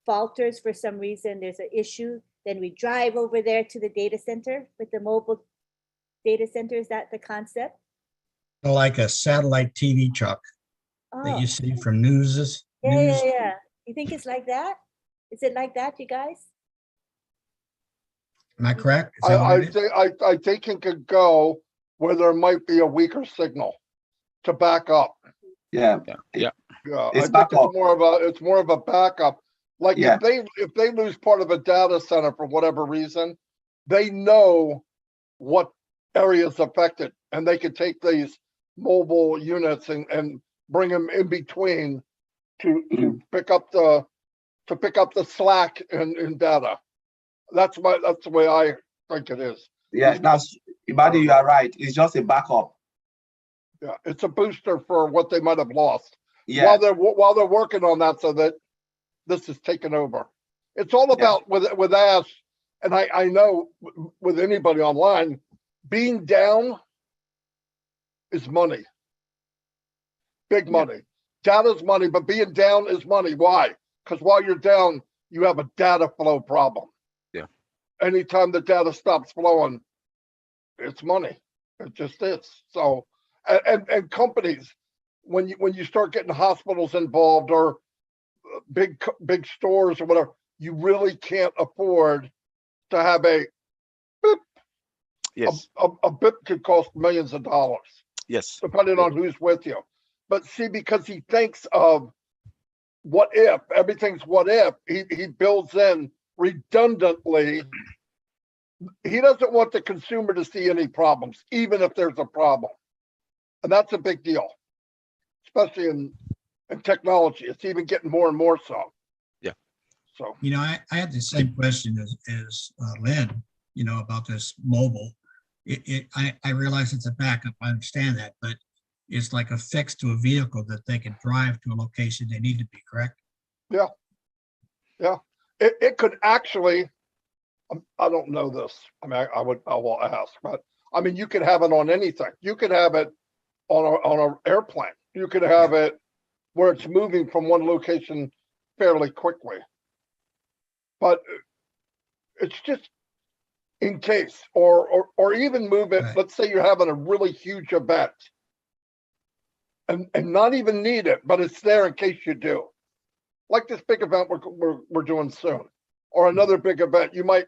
falters for some reason, there's an issue, then we drive over there to the data center with the mobile data center. Is that the concept? Like a satellite TV truck that Oh, you see from news. yeah. You think it's like that? Is it like that, you guys? Am I correct? Is that what I it is? I think it could go where there might be a weaker signal to back up. Yeah. Yeah. Yeah, It's I think backup. it's more of a backup. Like Yeah. if they lose part of a data center for whatever reason, they know what areas affected, and they could take these mobile units and bring them in between to pick up the slack in data. That's the way I think it is. Yeah, that's Ibadi, you are right. It's just a backup. Yeah, it's a booster for what they might have lost Yeah. while they're working on that, so that this is taken over. It's all about with us, and I know with anybody online, being down is money, big money. Data's money, but being down is money. Why? Because while you're down, you have a data flow problem. Yeah. Anytime the data stops flowing, it's money. It just is. So, and companies, when you start getting hospitals involved or big stores or whatever, you really can't afford to have a bip. Yes. A bip could cost millions of dollars, Yes. depending on who's with you. But see, because he thinks of what if, everything's what if, he builds in redundantly. He doesn't want the consumer to see any problems, even if there's a problem. And that's a big deal, especially in technology. It's even getting more and more so. Yeah. So, I had the same question as Lynn, about this mobile. I realize it's a backup. I understand that, but it's like affixed to a vehicle that they can drive to a location they need to be, correct? yeah. It could actually, I don't know this. I mean, I will ask, but I mean, you could have it on anything. You could have it on an airplane. You could have it where it's moving from one location fairly quickly. But it's just in case, or even move it. Right. Let's say you're having a really huge event, and not even need it, but it's there in case you do. Like this big event we're doing soon, or another big event. You might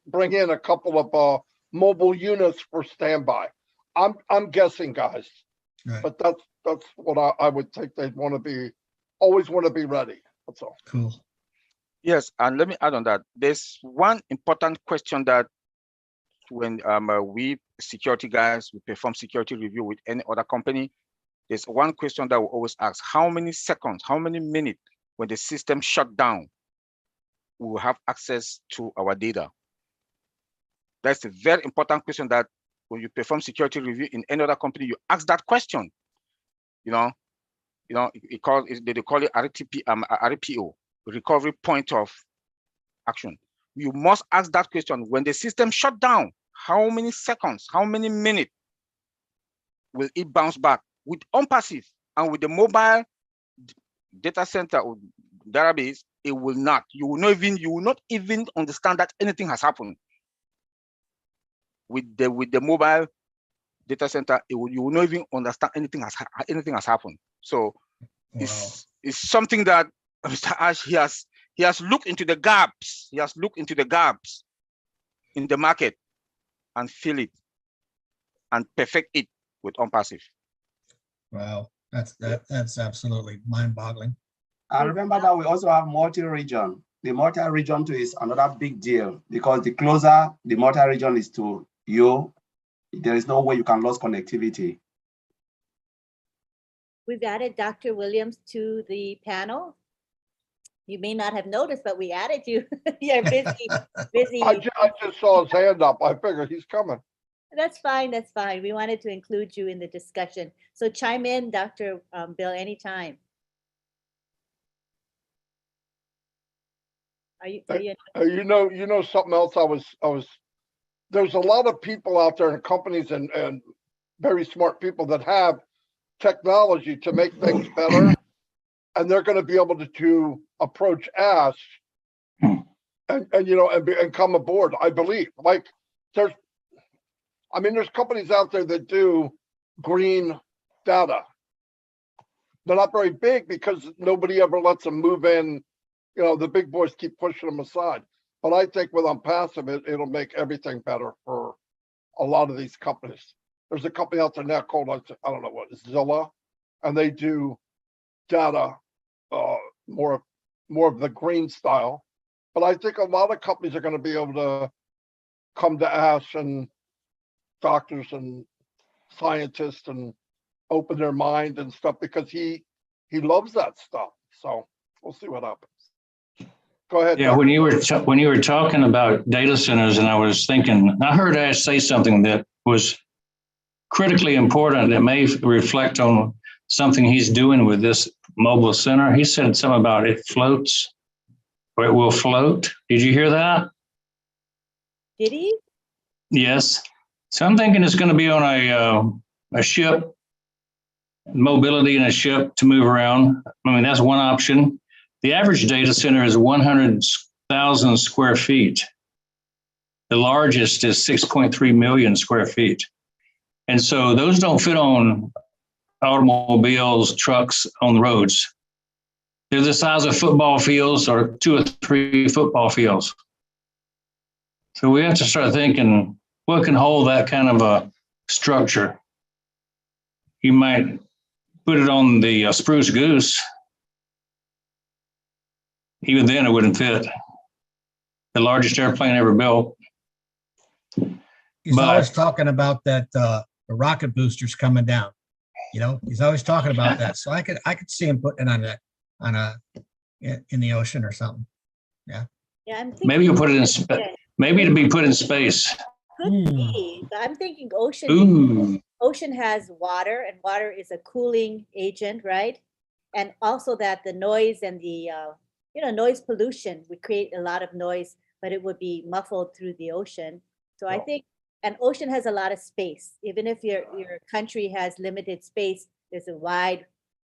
bring in a couple of mobile units for standby. I'm guessing, guys, Right. but that's what I would think they'd always want to be ready. That's all. Cool. Yes, and let me add on that. There's one important question that when we security guys, we perform security review with any other company, there's one question that we always ask: how many seconds, how many minutes when the system shut down, we will have access to our data? That's a very important question that when you perform security review in any other company, you ask that question. They call it RPO, recovery point of action. You must ask that question when the system shut down. How many seconds, how many minutes will it bounce back? With OnPassive and with the mobile data center or database, it will not. You will not even understand that anything has happened. With the mobile data center, you will not even understand anything has happened. So Wow. it's something that Mr. Ash, he has looked into the gaps. He has looked into the gaps in the market and fill it and perfect it with OnPassive. Wow. That's absolutely mind-boggling. And remember that we also have multi-region. The multi-region too is another big deal, because the closer the multi-region is to you, there is no way you can lose connectivity. We've added Dr. Williams to the panel. You may not have noticed, but we added you. You're busy. I just saw his hand up. I figured he's coming. That's fine. That's fine. We wanted to include you in the discussion. So chime in, Dr. Bill, anytime. Are you, You know something else there's a lot of people out there in companies and very smart people that have technology to make things better, and they're going to be able to approach Ash and come aboard, I believe. Like there's companies out there that do green data. They're not very big because nobody ever lets them move in. The big boys keep pushing them aside. But I think with Unpassive, it'll make everything better for a lot of these companies. There's a company out there now called, I don't know what, Zilla, and they do data, more of the green style. But I think a lot of companies are going to be able to come to Ash, and doctors and scientists, and open their mind and stuff, because he loves that stuff. So we'll see what happens. Go ahead. Yeah, when you were talking about data centers, and I was thinking, I heard Ash say something that was critically important that may reflect on something he's doing with this mobile center. He said something about it floats, or it will float. Did you hear that? did he? Yes. So I'm thinking it's going to be on a ship, mobility in a ship to move around. I mean, that's one option. The average data center is 100,000 square feet. The largest is 6.3 million square feet. And so those don't fit on automobiles, trucks on the roads. They're the size of football fields, or 2 or 3 football fields. So we have to start thinking, what can hold that kind of a structure? You might put it on the Spruce Goose. Even then, it wouldn't fit. The largest airplane ever built. He's But- always talking about that, the rocket boosters coming down. He's always talking about that. So I could see him putting it in the ocean or something. Yeah, I'm thinking. Maybe you'll put it in space. Maybe it'll be put in space. Could be, but I'm thinking ocean. Ooh. Ocean has water, and water is a cooling agent, right? And also that the noise and the noise pollution would create a lot of noise, but it would be muffled through the ocean. So I think an ocean has a lot of space. Even if your country has limited space, there's a wide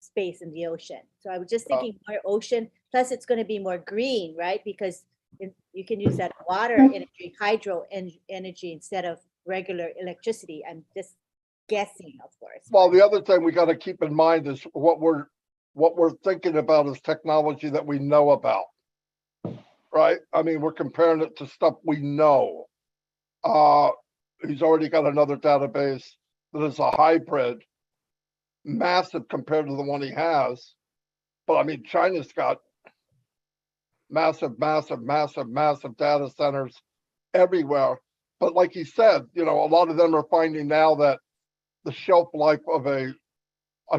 space in the ocean. So I was just thinking more ocean, plus it's going to be more green, right? Because you can use that water energy, hydro energy, instead of regular electricity. I'm just guessing, of course. Well, the other thing we got to keep in mind is what we're thinking about is technology that we know about, right? I mean, we're comparing it to stuff we know. He's already got another database that is a hybrid, massive compared to the one he has. But I mean, China's got massive data centers everywhere. But like he said, a lot of them are finding now that the shelf life of a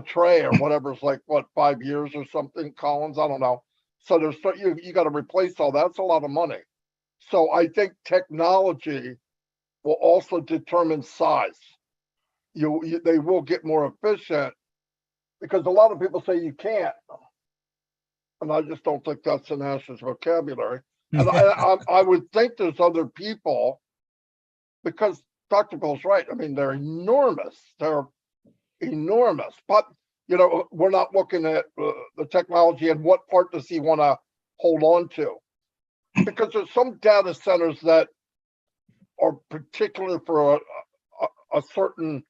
tray or whatever is like, 5 years or something, Collins? I don't know. So you got to replace all that. That's a lot of money. So I think technology will also determine size. They will get more efficient, because a lot of people say you can't. And I just don't think that's in Ash's vocabulary. And I would think there's other people, because Dr. Bill's right. I mean, they're enormous. They're enormous. But, we're not looking at the technology and what part does he want to hold on to. Because there's some data centers that are particular for a certain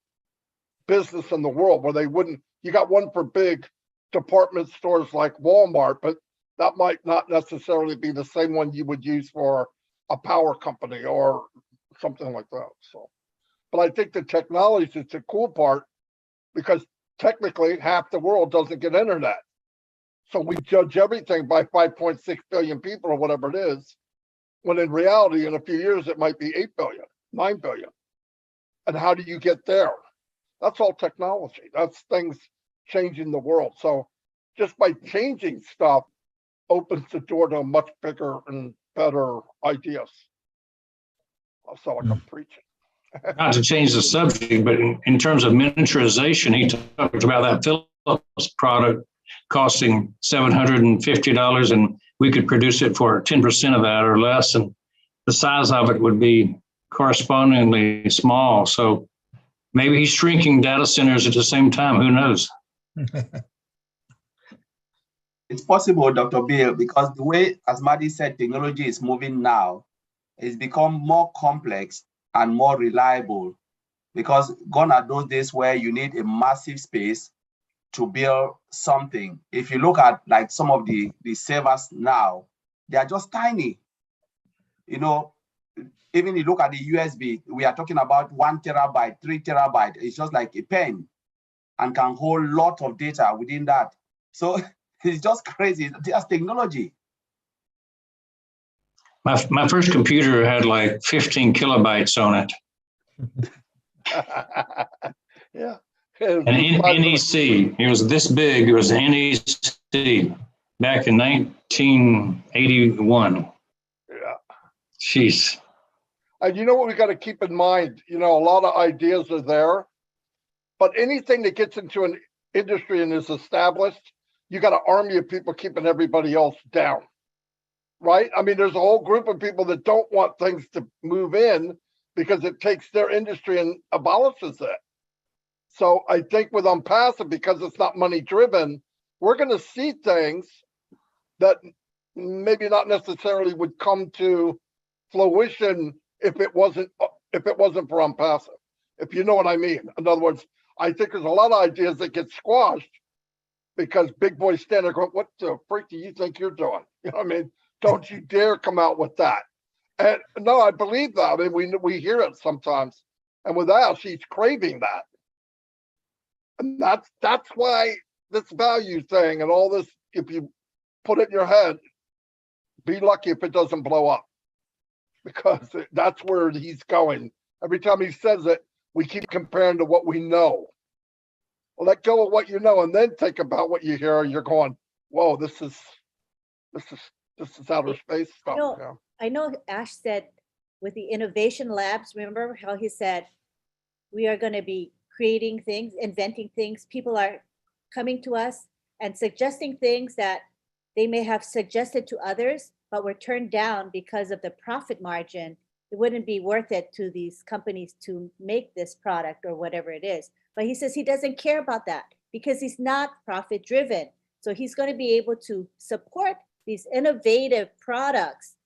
business in the world, where you got one for big department stores like Walmart, but that might not necessarily be the same one you would use for a power company or something like that. So, but I think the technology is the cool part, because technically half the world doesn't get internet. So we judge everything by 5.6 billion people or whatever it is, when in reality, in a few years, it might be 8 billion, 9 billion. And how do you get there? That's all technology. That's things changing the world. So just by changing stuff opens the door to a much bigger and better ideas. I sound like I'm preaching. Not to change the subject, but in terms of miniaturization, he talked about that Philips product costing $750, and we could produce it for 10% of that or less, and the size of it would be correspondingly small. So maybe he's shrinking data centers at the same time. Who knows? It's possible, Dr. Bill, because the way, as Maddie said, technology is moving now, it's become more complex and more reliable, because gone are those days where you need a massive space to build something. If you look at like some of the servers now, they are just tiny. You know, even you look at the USB, we are talking about 1 terabyte, 3 terabyte. It's just like a pen and can hold a lot of data within that. So it's just crazy. Just technology. My first computer had like 15 kilobytes on it. Yeah. An NEC. It was this big. It was an NEC back in 1981. Yeah. Jeez. And you know what we got to keep in mind? You know, a lot of ideas are there, but anything that gets into an industry and is established, you got an army of people keeping everybody else down, right? I mean, there's a whole group of people that don't want things to move in because it takes their industry and abolishes it. So I think with Unpassive, because it's not money driven, we're going to see things that maybe not necessarily would come to fruition if it wasn't for Unpassive. If you know what I mean. In other words, I think there's a lot of ideas that get squashed because big boys stand there going, "What the freak do you think you're doing?" You know what I mean? Don't you dare come out with that. And no, I believe that. I mean, we hear it sometimes, and with Al, she's craving that. And that's why this value thing and all this, if you put it in your head, be lucky if it doesn't blow up, because that's where he's going. Every time he says it, we keep comparing to what we know. Well, let go of what you know and then think about what you hear. You're going, whoa, this is outer space stuff. No. Yeah. I know Ash said with the innovation labs, remember how he said, we are going to be creating things, inventing things. People are coming to us and suggesting things that they may have suggested to others, but were turned down because of the profit margin. It wouldn't be worth it to these companies to make this product or whatever it is. But he says he doesn't care about that because he's not profit driven. So he's going to be able to support these innovative products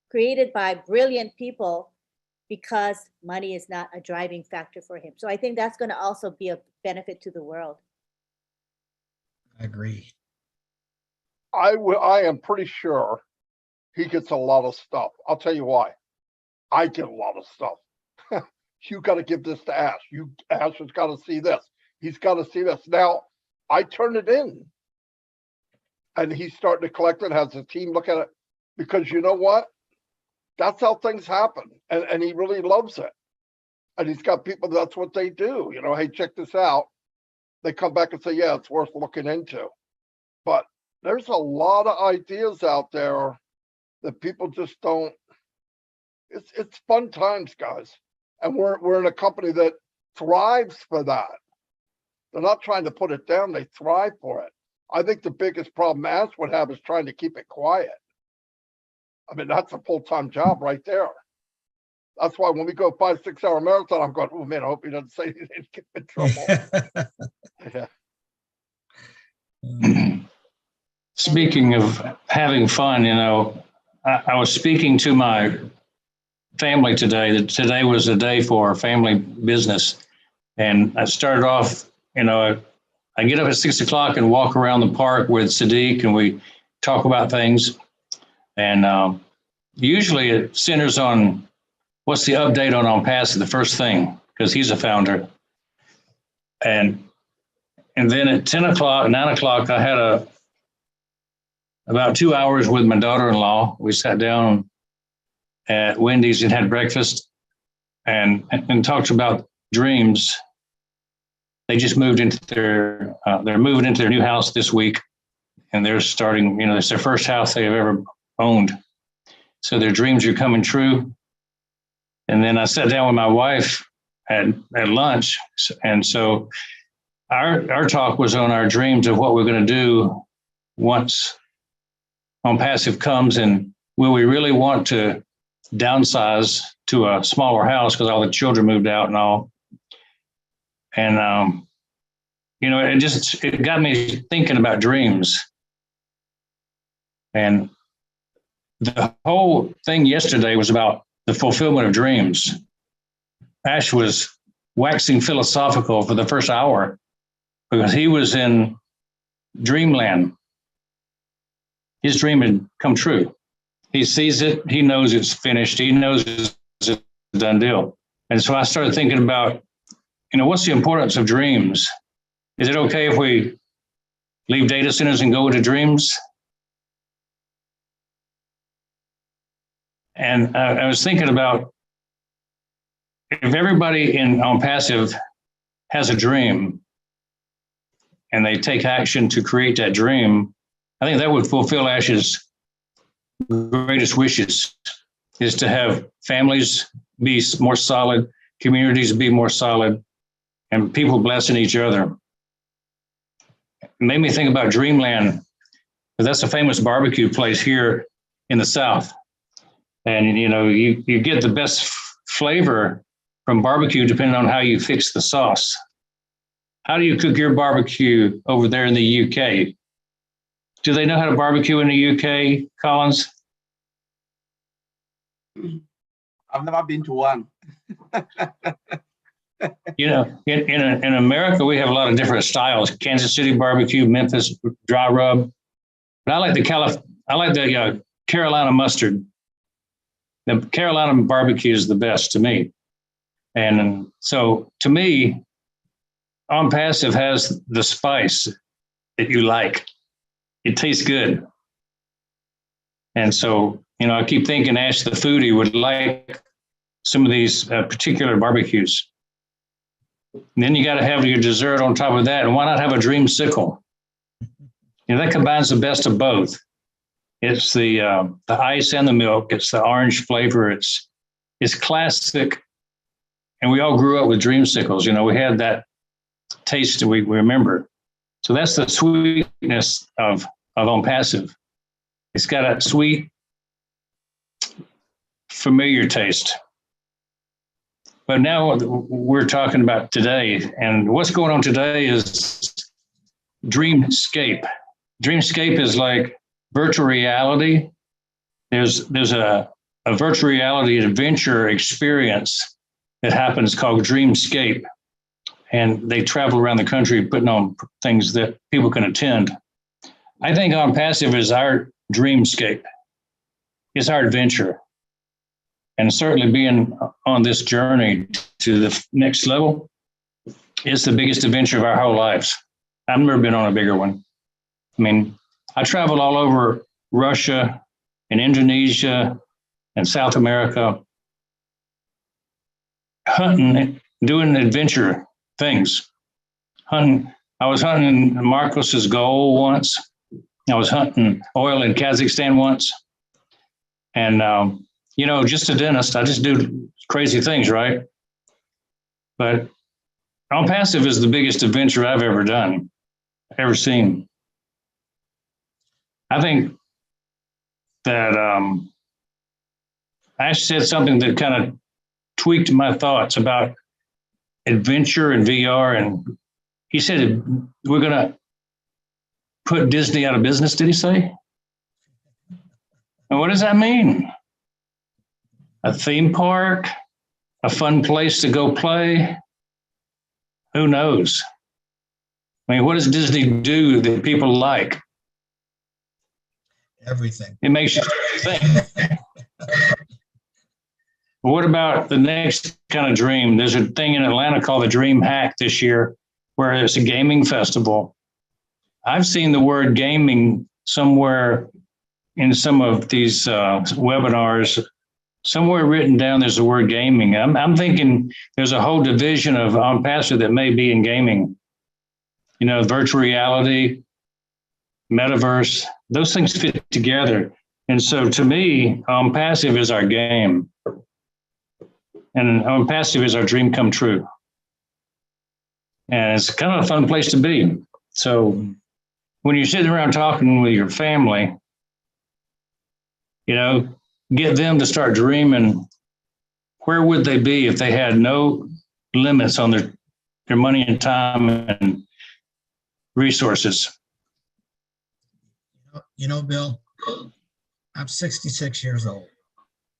created by brilliant people because money is not a driving factor for him. So I think that's going to also be a benefit to the world. I agree. I am pretty sure he gets a lot of stuff. I'll tell you why. I get a lot of stuff. You got to give this to Ash. Ash has got to see this. He's got to see this. Now, I turn it in. And he's starting to collect it, has a team look at it. Because you know what? That's how things happen. And he really loves it. And he's got people, that's what they do. You know, hey, check this out. They come back and say, yeah, it's worth looking into. But there's a lot of ideas out there that people just don't. It's fun times, guys. And we're in a company that thrives for that. They're not trying to put it down, they thrive for it. I think the biggest problem Ash would have is trying to keep it quiet. I mean, that's a full-time job right there. That's why when we go 5-6 hour marathon, I'm going, oh man, I hope he doesn't say anything to get in trouble. Yeah. Speaking of having fun, you know, I was speaking to my family today that today was a day for family business. And I started off, you know, I get up at 6 o'clock and walk around the park with Sadiq and we talk about things. And usually it centers on what's the update on Unpassive, the first thing, because he's a founder. And then at 10 o'clock, 9 o'clock, I had about 2 hours with my daughter-in-law. We sat down at Wendy's and had breakfast and talked about dreams. They just moved into they're moving into their new house this week, and they're starting, you know, it's their first house they've ever owned. So their dreams are coming true. And then I sat down with my wife at lunch. And so our talk was on our dreams of what we're going to do once on passive comes, and will we really want to downsize to a smaller house because all the children moved out and all? And it got me thinking about dreams. And the whole thing yesterday was about the fulfillment of dreams. Ash was waxing philosophical for the first hour because he was in dreamland. His dream had come true. He sees it. He knows it's finished. He knows it's a done deal. And so I started thinking about, what's the importance of dreams? Is it okay if we leave data centers and go into dreams? And I was thinking about, if everybody on passive has a dream and they take action to create that dream, I think that would fulfill Ash's greatest wishes, is to have families be more solid, communities be more solid, and people blessing each other. It made me think about Dreamland, because that's a famous barbecue place here in the South. And, you get the best flavor from barbecue depending on how you fix the sauce. How do you cook your barbecue over there in the UK? Do they know how to barbecue in the UK, Collins? I've never been to one. In America, we have a lot of different styles. Kansas City barbecue, Memphis dry rub. But I like the Carolina mustard. The Carolina barbecue is the best to me. And so to me, On Passive has the spice that you like. It tastes good. And so, I keep thinking Ash the foodie would like some of these particular barbecues. And then you got to have your dessert on top of that. And why not have a dreamsicle? That combines the best of both. It's the ice and the milk. It's the orange flavor. It's classic. And we all grew up with dreamsicles. We had that taste that we remember. So that's the sweetness of On Passive. It's got a sweet, familiar taste. But now we're talking about today, and what's going on today is dreamscape. Dreamscape is like virtual reality. There's a virtual reality adventure experience that happens called Dreamscape, and they travel around the country putting on things that people can attend. I think On Passive is our dreamscape. It's our adventure. And certainly being on this journey to the next level is the biggest adventure of our whole lives. I've never been on a bigger one. I traveled all over Russia and Indonesia and South America, hunting, doing adventure things. Hunting. I was hunting Marcos's gold once. I was hunting oil in Kazakhstan once. And, just a dentist, I just do crazy things, right? But On Passive is the biggest adventure I've ever done, ever seen. I think that Ash said something that kind of tweaked my thoughts about adventure and VR. And he said, we're going to put Disney out of business, did he say? And what does that mean? A theme park, a fun place to go play? Who knows? What does Disney do that people like? Everything. It makes you think. What about the next kind of dream? There's a thing in Atlanta called the Dream Hack this year, where it's a gaming festival. I've seen the word gaming somewhere in some of these webinars. Somewhere written down, there's the word gaming. I'm thinking there's a whole division of On Passive that may be in gaming. Virtual reality, metaverse, those things fit together. And so to me, On Passive is our game. And On Passive is our dream come true. And it's kind of a fun place to be. So when you're sitting around talking with your family, you know, get them to start dreaming. Where would they be if they had no limits on their money and time and resources? Bill, I'm 66 years old,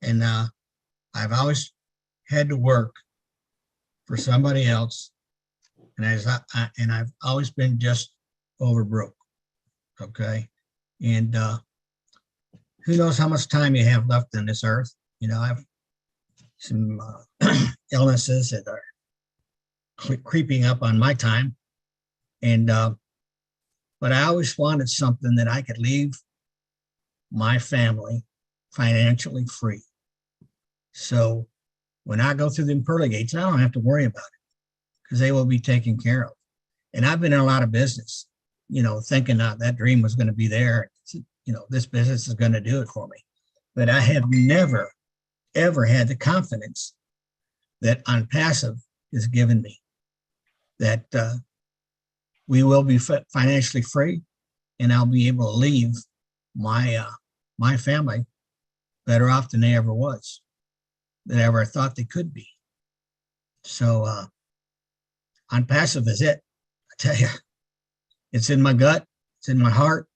and I've always had to work for somebody else, and I've always been just over broke. Okay, and who knows how much time you have left on this earth? I've some illnesses that are creeping up on my time, and but I always wanted something that I could leave my family financially free. So when I go through the pearly gates, I don't have to worry about it because they will be taken care of. And I've been in a lot of business, thinking that dream was going to be there. This business is going to do it for me. But I have never, ever had the confidence that on passive is given me, that we will be financially free, and I'll be able to leave my family better off than they ever was, than I ever thought they could be. So on passive is it. I tell you, it's in my gut, it's in my heart.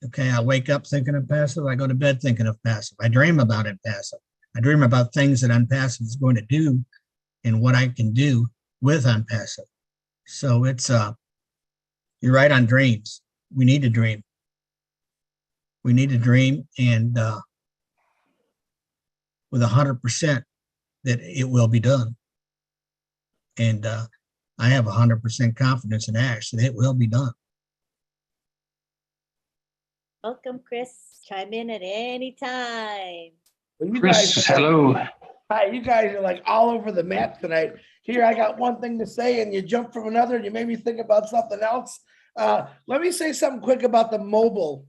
Okay, I wake up thinking of passive, I go to bed thinking of passive. I dream about it passive. I dream about things that Unpassive is going to do and what I can do with Unpassive. So it's you're right on dreams. We need to dream. We need to dream, and with 100% that it will be done. And I have 100% confidence in Ash that it will be done. Welcome, Chris. Chime in at any time. Well, you Chris, guys, hello. hi, you guys are like all over the map tonight. Here, I got one thing to say, and you jump from another, and you made me think about something else. Let me say something quick about the mobile.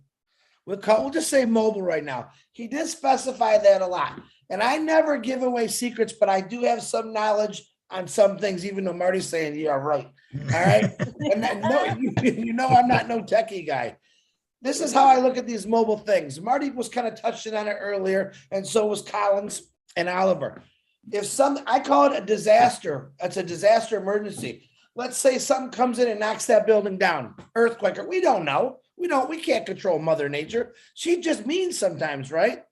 We'll just say mobile right now. He did specify that a lot. And I never give away secrets, but I do have some knowledge on some things, even though Marty's saying, yeah, right. All right. And I'm not no techie guy. This is how I look at these mobile things. Marty was kind of touching on it earlier, and so was Collins and Oliver. I call it a disaster. It's a disaster emergency. Let's say something comes in and knocks that building down, earthquake. We don't know. We can't control Mother Nature. She just means sometimes, right?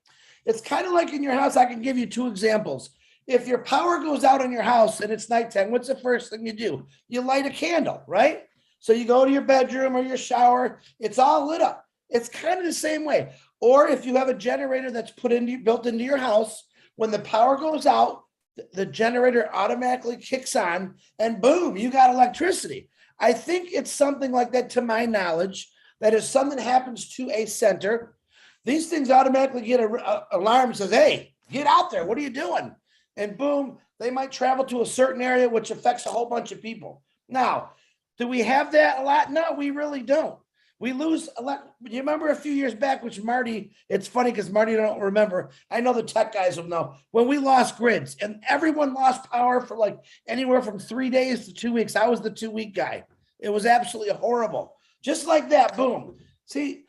It's kind of like in your house. I can give you two examples. If your power goes out in your house and it's nighttime, what's the first thing you do? You light a candle, right? So you go to your bedroom or your shower, it's all lit up. It's kind of the same way. Or if you have a generator that's built into your house, when the power goes out, the generator automatically kicks on and boom, you got electricity. I think it's something like that, to my knowledge, that if something happens to a center, these things automatically get an alarm that says, hey, get out there. What are you doing? And boom, they might travel to a certain area, which affects a whole bunch of people. Now, do we have that a lot? No, we really don't. We lose a lot. You remember a few years back, which Marty, it's funny because Marty don't remember. I know the tech guys will know. When we lost grids and everyone lost power for like anywhere from 3 days to 2 weeks. I was the 2-week guy. It was absolutely horrible. Just like that, boom. See,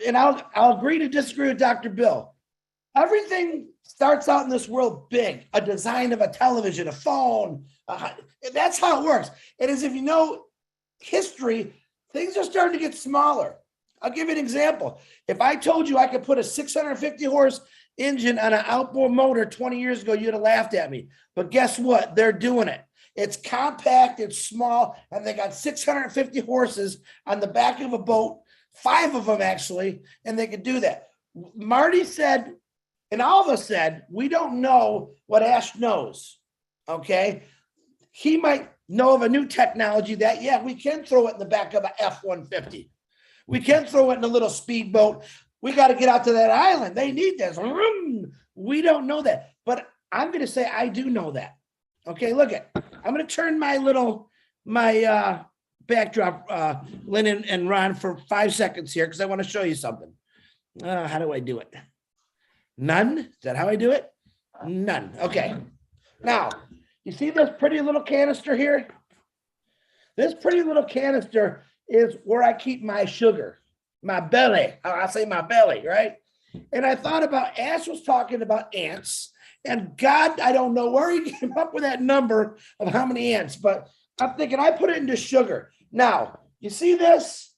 and I'll agree to disagree with Dr. Bill. Everything starts out in this world big, a design of a television, a phone. That's how it works. And as if you know history, things are starting to get smaller. I'll give you an example. If I told you I could put a 650 horse engine on an outboard motor 20 years ago, you'd have laughed at me. But guess what? They're doing it. It's compact, it's small, and they got 650 horses on the back of a boat, 5 of them actually, and they could do that. Marty said, and all of us said, we don't know what Ash knows, okay? He might know of a new technology that, yeah, we can throw it in the back of an F-150. We can throw it in a little speedboat. We got to get out to that island. They need this. We don't know that, but I'm going to say I do know that. Okay, look at, I'm going to turn my backdrop, Lynn and Ron, for 5 seconds here because I want to show you something. How do I do it? None? Is that how I do it? None. Okay. Now, you see this pretty little canister here? This pretty little canister is where I keep my sugar, my belly. I say my belly, right? And I thought about Ash was talking about ants, and God, I don't know where he came up with that number of how many ants, but I'm thinking I put it into sugar. Now, you see this?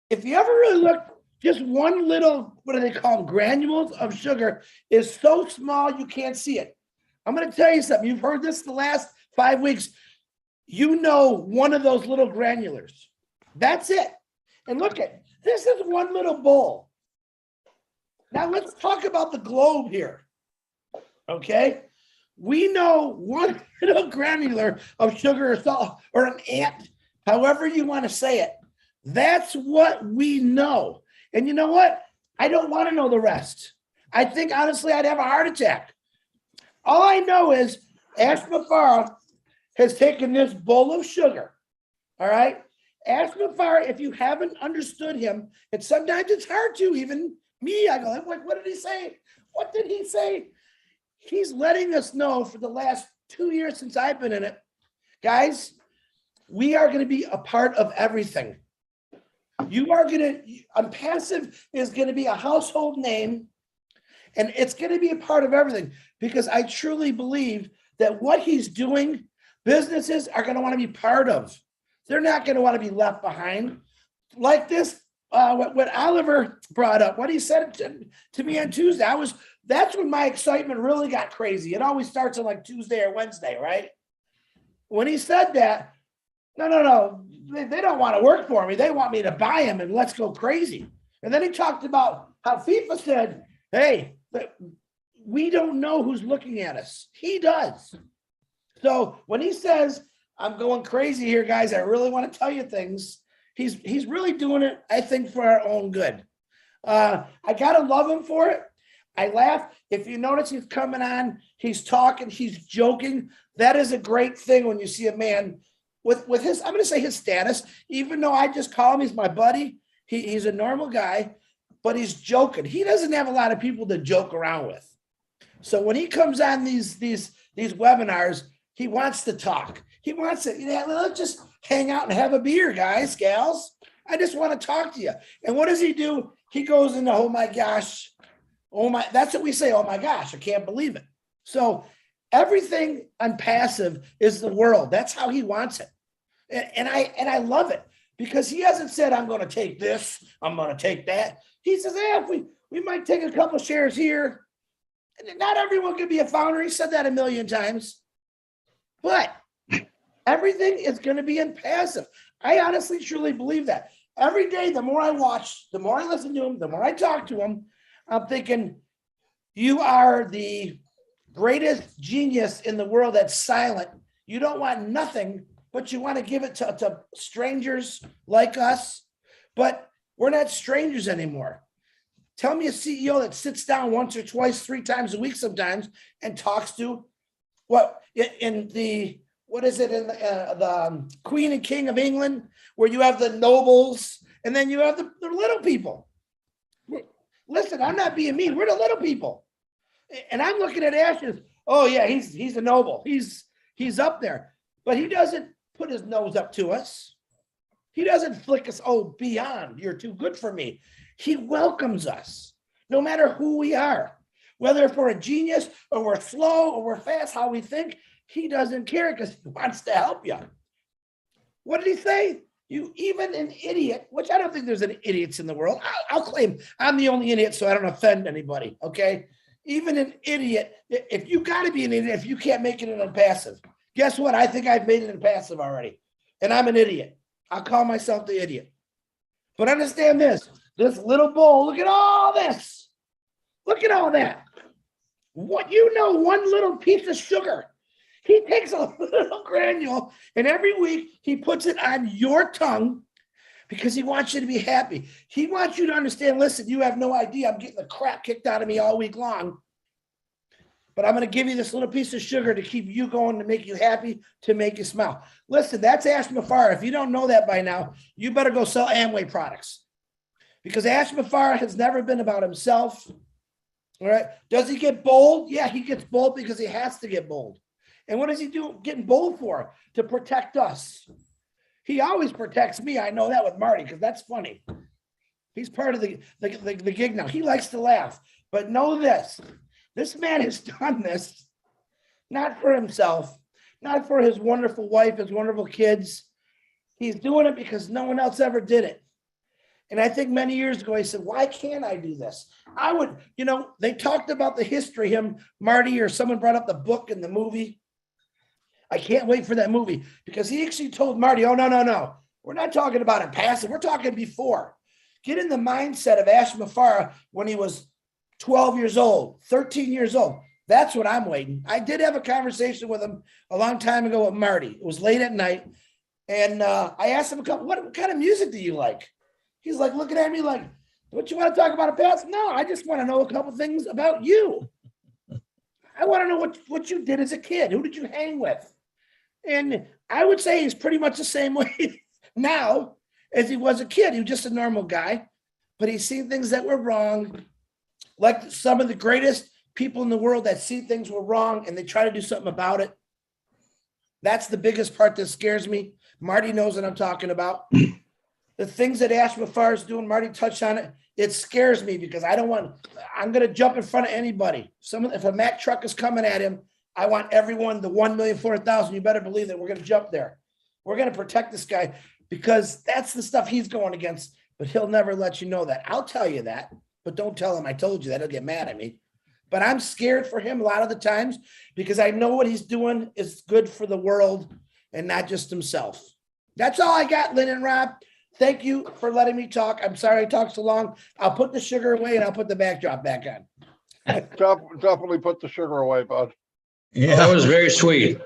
If you ever really look, just one little, what do they call them, granules of sugar is so small you can't see it. I'm going to tell you something. You've heard this the last 5 weeks. You know one of those little granulars. That's it. And look at, this is one little bowl. Now let's talk about the globe here. Okay? We know one little granular of sugar or salt or an ant, however you want to say it. That's what we know. And you know what? I don't want to know the rest. I think honestly I'd have a heart attack. All I know is Ash Mafara has taken this bowl of sugar. All right? Ash Mafara, if you haven't understood him, and sometimes it's hard to, even me, I go, like, what did he say? What did he say? He's letting us know for the last 2 years since I've been in it, guys, we are going to be a part of everything. You are going to, Unpassive is going to be a household name, and it's going to be a part of everything, because I truly believe that what he's doing, businesses are going to want to be part of. They're not going to want to be left behind. Like this, what Oliver brought up, what he said to me on Tuesday, that's when my excitement really got crazy. It always starts on like Tuesday or Wednesday, right? When he said that, no, they don't want to work for me. They want me to buy them and let's go crazy. And then he talked about how FIFA said, hey, we don't know who's looking at us. He does. So when he says, I'm going crazy here, guys, I really want to tell you things, he's really doing it, I think, for our own good. I got to love him for it. I laugh. If you notice, he's coming on, he's talking, he's joking. That is a great thing when you see a man with his, I'm going to say his status, even though I just call him, he's my buddy. He's a normal guy, but he's joking. He doesn't have a lot of people to joke around with. So when he comes on these webinars, he wants to talk. He wants to, let's just hang out and have a beer, guys, gals. I just want to talk to you. And what does he do? He goes into, oh my gosh, that's what we say, oh my gosh, I can't believe it. So everything on Passive is the world. That's how he wants it. And I love it, because he hasn't said, I'm going to take this, I'm going to take that. He says, if we might take a couple shares here. And not everyone can be a founder. He said that a million times. But everything is going to be in Passive. I honestly, truly believe that. Every day, the more I watch, the more I listen to him, the more I talk to him, I'm thinking, you are the greatest genius in the world that's silent. You don't want nothing, but you want to give it to strangers like us. But we're not strangers anymore. Tell me a CEO that sits down once or twice, 3 times a week sometimes and talks to what in the Queen and King of England, where you have the nobles and then you have the little people. Listen, I'm not being mean. We're the little people. And I'm looking at Ashes. Oh yeah, he's a noble. He's up there, but he doesn't put his nose up to us. He doesn't flick us, oh, beyond, you're too good for me. He welcomes us, no matter who we are, whether if we're a genius or we're slow or we're fast, how we think, he doesn't care, because he wants to help you. What did he say? You, even an idiot, which I don't think there's any idiots in the world. I'll claim I'm the only idiot so I don't offend anybody, okay? Even an idiot, if you got to be an idiot, if you can't make it in a Passive, guess what? I think I've made it in Passive already, and I'm an idiot. I'll call myself the idiot. But understand this little bowl, look at all this. Look at all that. What, one little piece of sugar. He takes a little granule, and every week he puts it on your tongue, because he wants you to be happy. He wants you to understand, listen, you have no idea. I'm getting the crap kicked out of me all week long, but I'm going to give you this little piece of sugar to keep you going, to make you happy, to make you smile. Listen, that's Ash Mafara. If you don't know that by now, you better go sell Amway products, because Ash Mafara has never been about himself. All right. Does he get bold? Yeah, he gets bold because he has to get bold. And what does he do getting bold for? To protect us. He always protects me. I know that with Marty, because that's funny. He's part of the gig now. He likes to laugh, but know this man has done this not for himself, not for his wonderful wife, his wonderful kids. He's doing it because no one else ever did it. And I think many years ago, he said, why can't I do this? I would, they talked about the history, him, Marty, or someone brought up the book and the movie. I can't wait for that movie because he actually told Marty, oh, no. We're not talking about it passive. We're talking before. Get in the mindset of Ash Mafara when he was 12 years old, 13 years old. That's what I'm waiting. I did have a conversation with him a long time ago with Marty. It was late at night. And I asked him what kind of music do you like? He's like looking at me like, what you want to talk about a past? No, I just want to know a couple things about you. I want to know what you did as a kid. Who did you hang with? And I would say he's pretty much the same way now as he was a kid. He was just a normal guy, but he's seen things that were wrong. Like some of the greatest people in the world that see things were wrong and they try to do something about it. That's the biggest part that scares me. Marty knows what I'm talking about. The things that Ash Mafar is doing, Marty touched on it. It scares me because I'm going to jump in front of anybody. If a Mack truck is coming at him, I want everyone, the 1,400,000, you better believe that we're going to jump there. We're going to protect this guy because that's the stuff he's going against, but he'll never let you know that. I'll tell you that, but don't tell him I told you that. He'll get mad at me. But I'm scared for him a lot of the times because I know what he's doing is good for the world and not just himself. That's all I got, Lynn and Rob. Thank you for letting me talk. I'm sorry I talked so long. I'll put the sugar away and I'll put the backdrop back on. Definitely put the sugar away, bud. Yeah. That was very sweet.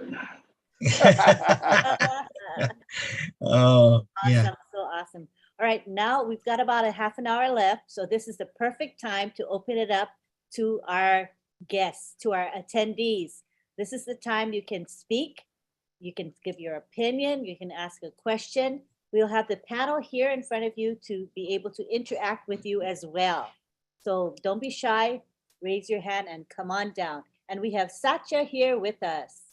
Oh, yeah. Awesome. So awesome. All right. Now we've got about a half an hour left. So this is the perfect time to open it up to our guests, to our attendees. This is the time you can speak. You can give your opinion. You can ask a question. We'll have the panel here in front of you to be able to interact with you as well. So don't be shy. Raise your hand and come on down. And we have Satya here with us.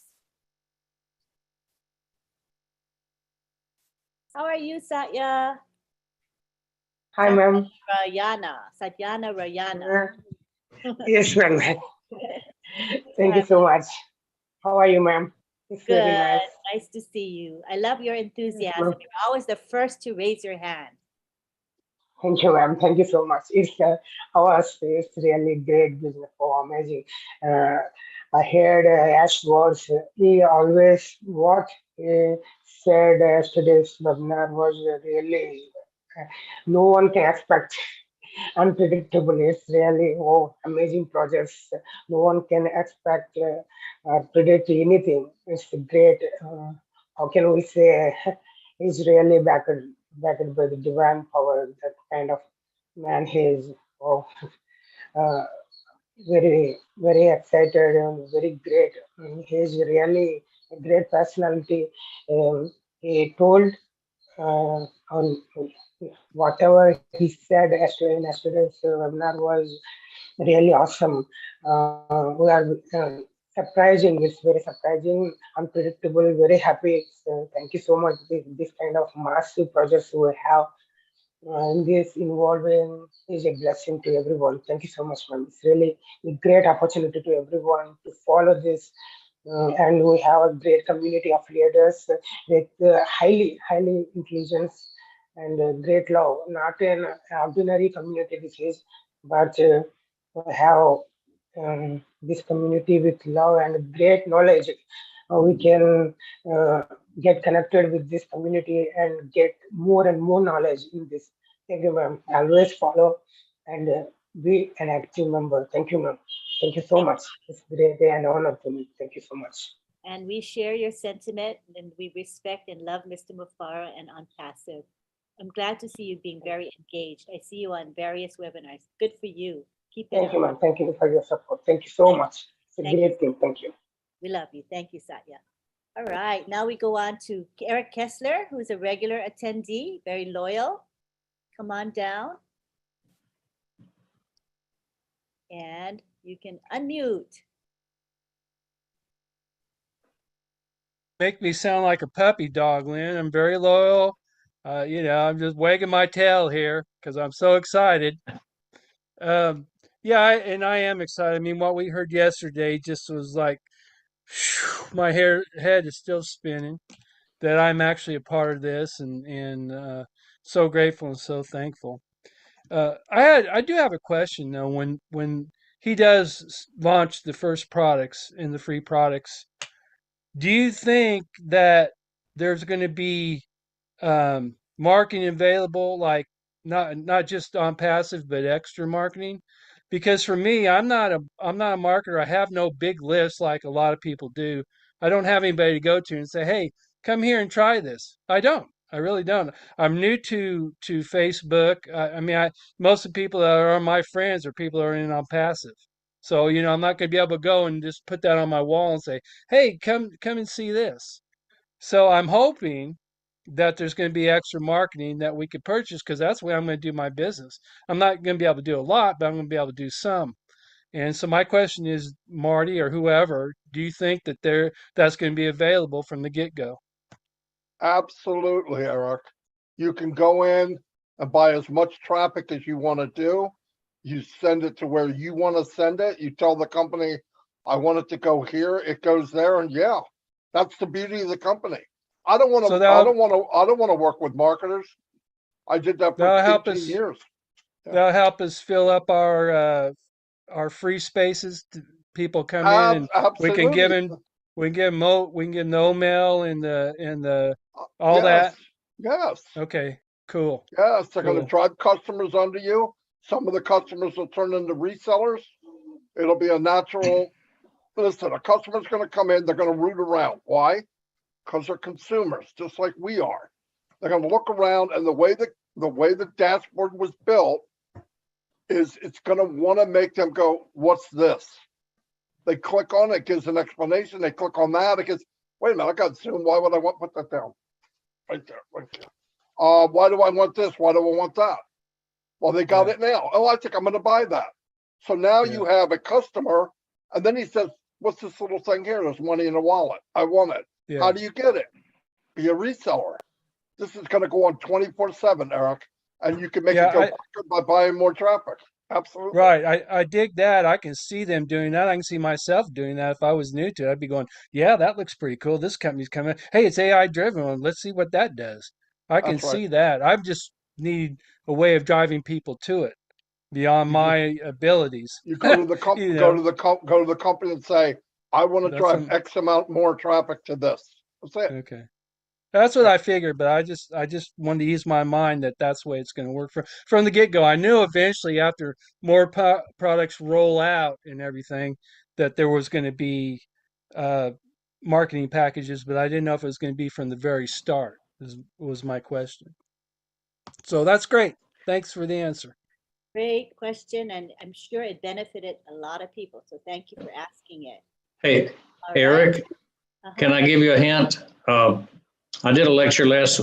How are you, Satya? Hi, ma'am. Satyana Rayana. Yes, ma'am. Thank you so much. How are you, ma'am? It's Good. very nice. Nice to see you. I love your enthusiasm. ma'am. You're always the first to raise your hand. Thank you, ma'am. Thank you so much. It's it's really great business. Oh, amazing. I heard Ash words. He always what he said yesterday's webinar was really no one can expect. Unpredictable. It's really amazing projects. No one can expect or predict anything. It's great. How can we say? He's really backed by the divine power. That kind of man he is. Oh, uh, very excited and very great. He's really a great personality. He told on whatever he said yesterday in yesterday's webinar was really awesome. We are surprising. It's very surprising, unpredictable, very happy. So thank you so much. This kind of massive projects we have in this involving is a blessing to everyone. Thank you so much, ma'am. It's really a great opportunity to everyone to follow this. And we have a great community of leaders with highly intelligence and great love. Not an ordinary community this is, but we have this community with love and great knowledge. We can get connected with this community and get more and more knowledge in this. Thank you, ma'am. Always follow and be an active member. Thank you, ma'am. Thank you so much. It's a great day and honor to me. Thank you so much. And we share your sentiment and we respect and love Mr. Mufara and on passive. I'm glad to see you being very engaged. I see you on various webinars. Good for you. Keep it Thank up. you, ma'am. Thank you for your support. Thank you so much. It's a Thank great thing. Thank you. We love you. Thank you, Satya. All right, now we go on to Eric Kessler, who is a regular attendee, very loyal. Come on down. And you can unmute. Make me sound like a puppy dog, Lynn. I'm very loyal. I'm just wagging my tail here. because I'm so excited. Yeah, and I am excited. I mean, what we heard yesterday just was like, my head is still spinning that I'm actually a part of this, and so grateful and so thankful. I do have a question though. When he does launch the first products in the free products, do you think that there's going to be marketing available, like not just on passive but extra marketing? Because for me, I'm not a marketer. I have no big list like a lot of people do. I don't have anybody to go to and say, "Hey, come here and try this." I don't. I really don't. I'm new to Facebook. I mean, most of the people that are my friends are people that are in on passive. So, I'm not going to be able to go and just put that on my wall and say, "Hey, come and see this." So I'm hoping that there's going to be extra marketing that we could purchase, because that's the way I'm going to do my business. I'm not going to be able to do a lot, but I'm going to be able to do some. And so my question is, Marty or whoever, do you think that that's going to be available from the get-go? Absolutely, Eric. You can go in and buy as much traffic as you want to do. You send it to where you want to send it. You tell the company, I want it to go here. It goes there. And yeah, that's the beauty of the company. I don't want to, So I don't want to, I don't want to work with marketers. I did that for that'll help 18 us. years. That'll help us fill up our free spaces. People come in and we can give Absolutely. them we can give them we can give them the mail and the all Yes. that. Yes. Okay, cool. Yes. They're going Cool. to drive customers under you. Some of the customers will turn into resellers. It'll be a natural. Listen, a customer's going to come in. They're going to root around. Why? Because they're consumers, just like we are. They're going to look around, and the way the dashboard was built is it's going to want to make them go, "What's this?" They click on it, gives an explanation. They click on that, it gets, wait a minute, I got Zoom. Why would I want to put that down? Right there, right there. Why do I want this? Why do I want that? Well, they got it now. Oh, I think I'm going to buy that. So now Yeah. you have a customer, and then he says, "What's this little thing here? There's money in a wallet. I want it." Yeah. How do you get it? Be a reseller. This is going to go on 24/7, Eric, and you can make Yeah, it go quicker by buying more traffic. Absolutely. Right. I dig that. I can see them doing that. I can see myself doing that if I was new to it. I'd be going, yeah, that looks pretty cool. This company's coming. Hey, it's AI driven. Let's see what that does. I can That's right. see that. I just need a way of driving people to it beyond You just- my abilities. You go to the You go know, to the go to the company and say, "I want to that's drive X amount more traffic to this." That's it. okay. That's what I figured, but I just wanted to ease my mind that that's the way it's going to work from the get go. I knew eventually after more products roll out and everything that there was going to be uh, marketing packages, but I didn't know if it was going to be from the very start. Was my question. So that's great. Thanks for the answer. Great question, and I'm sure it benefited a lot of people. So thank you for asking it. Hey, All right. Eric, can I give you a hint? I did a lecture last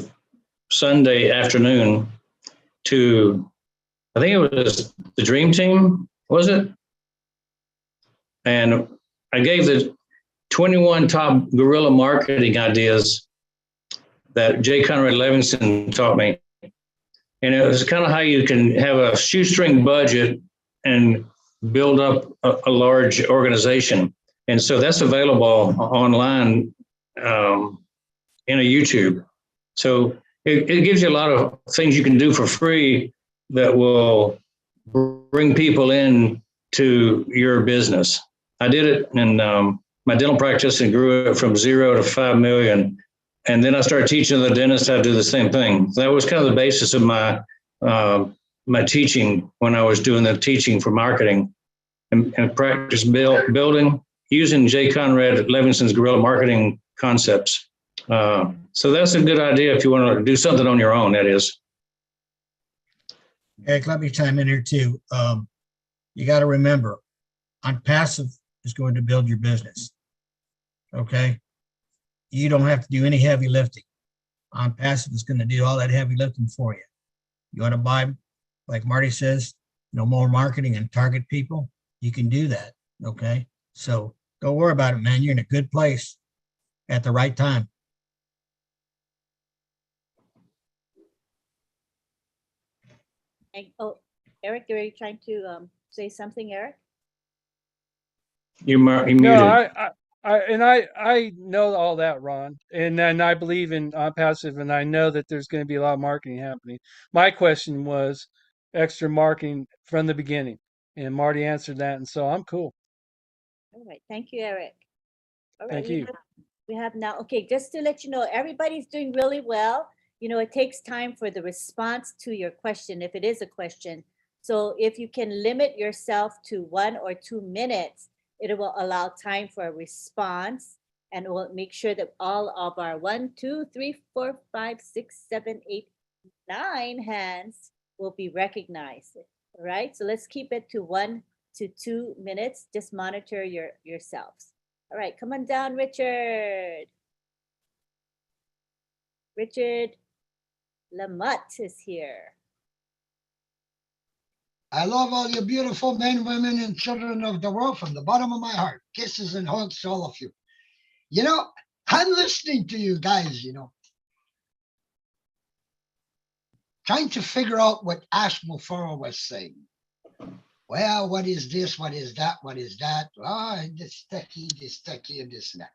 Sunday afternoon to, I think it was the Dream Team, was it? And I gave the 21 top guerrilla marketing ideas that Jay Conrad Levinson taught me. And it was kind of how you can have a shoestring budget and build up a large organization. And so that's available online in a YouTube. So it gives you a lot of things you can do for free that will bring people in to your business. I did it in my dental practice and grew it from 0 to 5 million. And then I started teaching the dentist how to do the same thing. That was kind of the basis of my my teaching when I was doing the teaching for marketing and practice building using Jay Conrad Levinson's guerrilla marketing concepts. So that's a good idea if you want to do something on your own, that is. Eric, let me chime in here too. You got to remember, on passive is going to build your business. Okay. You don't have to do any heavy lifting. On passive is going to do all that heavy lifting for you. You want to buy, like Marty says, more marketing and target people, you can do that. Okay. So don't worry about it, man. You're in a good place at the right time. Oh, Eric, are you trying to say something, Eric? You No, muted. I know all that, Ron, and then I believe in passive, and I know that there's going to be a lot of marketing happening. My question was extra marketing from the beginning, and Marty answered that, and so I'm cool. All right, thank you, Eric. All right, Thank you. we have now, okay, just to let you know, everybody's doing really well. You know, it takes time for the response to your question, if it is a question. So if you can limit yourself to 1 or 2 minutes, it will allow time for a response, and we'll make sure that all of our 1, 2, 3, 4, 5, 6, 7, 8, 9 hands will be recognized. All right, so let's keep it to 1 to 2 minutes. Just monitor yourselves. All right, come on down, Richard. Richard Lamotte is here. I love all you beautiful men, women, and children of the world from the bottom of my heart. Kisses and hugs to all of you. You know, I'm listening to you guys, trying to figure out what Ash Mufara was saying. Well, what is this? What is that? What is that? This techie, and this and that.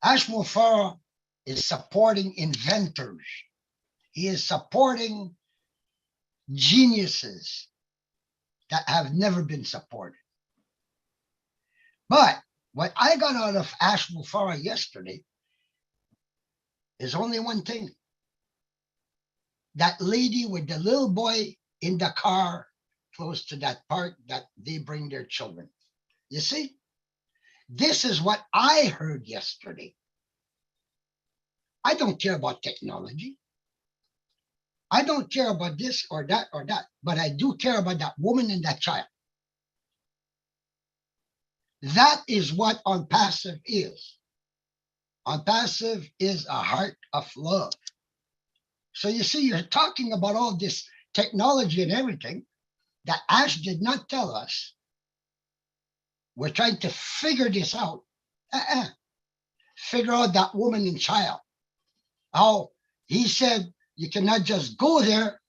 Ash Mufara is supporting inventors. He is supporting geniuses that have never been supported. But what I got out of Ash Mufara yesterday is only one thing. That lady with the little boy in the car close to that park that they bring their children. You see, this is what I heard yesterday. I don't care about technology. I don't care about this or that, but I do care about that woman and that child. That is what On Passive is. On Passive is a heart of love. So you see, you're talking about all this technology and everything that Ash did not tell us. We're trying to figure this out. Figure out that woman and child. How he said you cannot just go there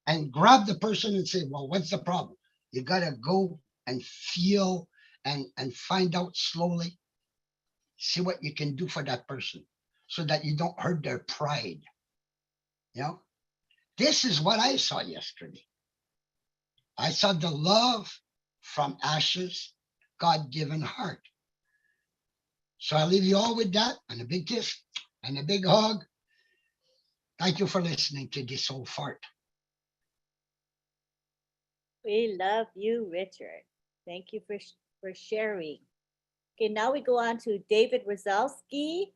and grab the person and say, well, what's the problem? You got to go and feel and find out slowly. See what you can do for that person so that you don't hurt their pride. This is what I saw yesterday. I saw the love from Ash's God-given heart. So I leave you all with that, and a big kiss and a big hug. Thank you for listening to this old fart. We love you, Richard. Thank you for sharing. Okay, now we go on to David Rozalski.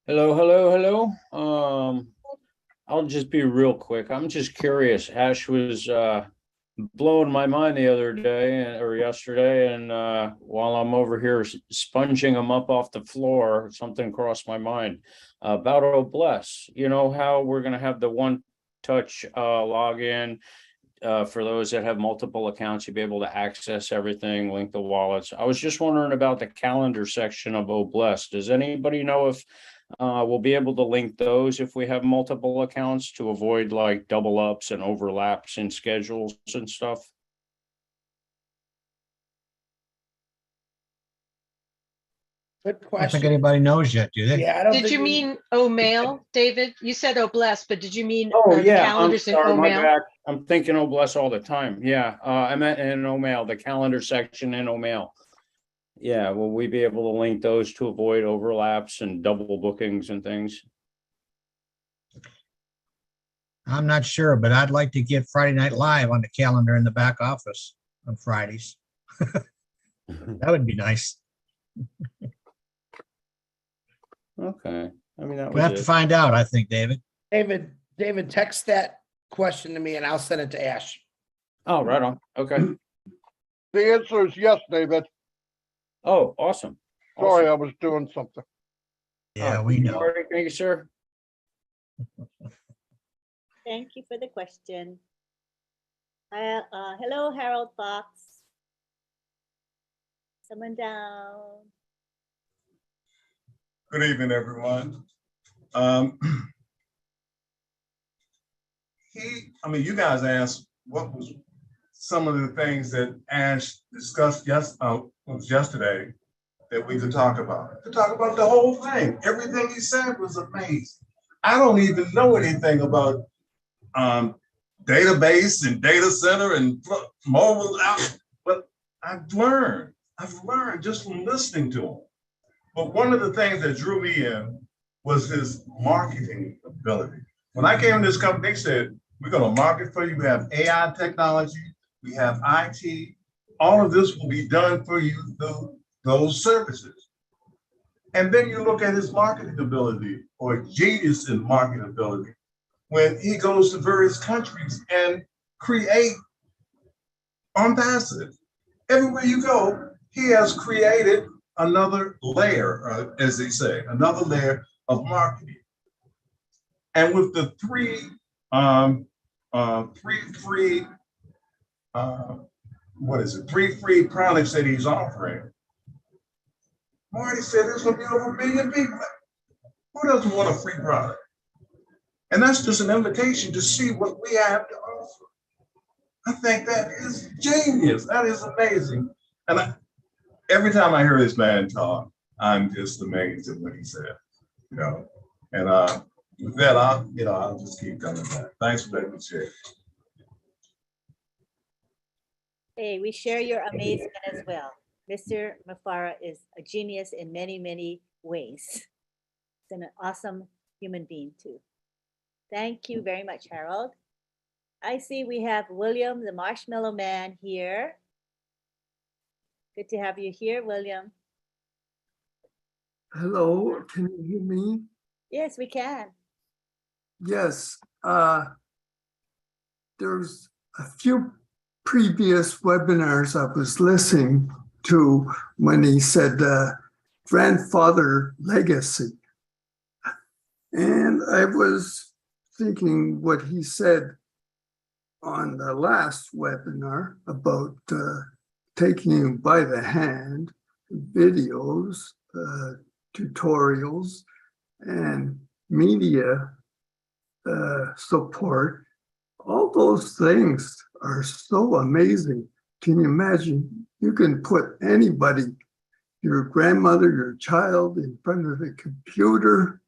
Hello. I'll just be real quick. I'm just curious. Ash was blowing my mind the other day or yesterday, and while I'm over here sponging them up off the floor, something crossed my mind about Obless. You know how we're going to have the one-touch login for those that have multiple accounts. You'll be able to access everything, link the wallets. I was just wondering about the calendar section of Obless. Does anybody know if we'll be able to link those if we have multiple accounts to avoid like double ups and overlaps in schedules and stuff? Good I don't question. think anybody knows yet, do they? Yeah, I don't Did think you mean Omail, David? You said Obless, but did you mean Oh the yeah, I'm calendars in sorry, my Omail? bad. I'm thinking Obless all the time. Yeah, I meant in Omail, the calendar section in Omail. Yeah, will we be able to link those to avoid overlaps and double bookings and things? I'm not sure, but I'd like to get Friday Night Live on the calendar in the back office on Fridays. That would be nice. Okay, I mean, that We'll was have to it. find out, I think, David. David, text that question to me and I'll send it to Ash. Oh, right on. Okay. The answer is yes, David. Oh, awesome. Sorry, Awesome. I was doing something. Yeah, Oh, we know. Marty, thank you, sir. Thank you for the question. Hello, Harold Fox. Someone down. Good evening, everyone. I mean, you guys asked what was some of the things that Ash discussed yesterday that we could talk about. To talk about the whole thing. Everything he said was amazing. I don't even know anything about database and data center and mobile app, but I've learned just from listening to him. But one of the things that drew me in was his marketing ability. When I came in this company, they said, we're going to market for you. We have AI technology, we have IT. All of this will be done for you through those services. And then you look at his marketing ability or genius in marketing ability when he goes to various countries and create ambassadors. Everywhere you go, he has created another layer, as they say, another layer of marketing. And with the three free products that he's offering, Marty said there's gonna be over 1 million people. Who doesn't want a free product? And that's just an invitation to see what we have to offer. I think that is genius. That is amazing. And every time I hear this man talk, I'm just amazed at what he said. You know, and with that, I'll just keep coming back. Thanks for letting me share. Hey, we share your amazement as well. Mr. Mufara is a genius in many, many ways. He's an awesome human being too. Thank you very much, Harold. I see we have William, the Marshmallow Man here. Good to have you here, William. Hello, can you hear me? Yes, we can. Yes, there's a few previous webinars I was listening to when he said grandfather legacy. And I was thinking what he said on the last webinar about taking you by the hand, videos, tutorials, and media support. All those things are so amazing. Can you imagine? You can put anybody, your grandmother, your child, in front of the computer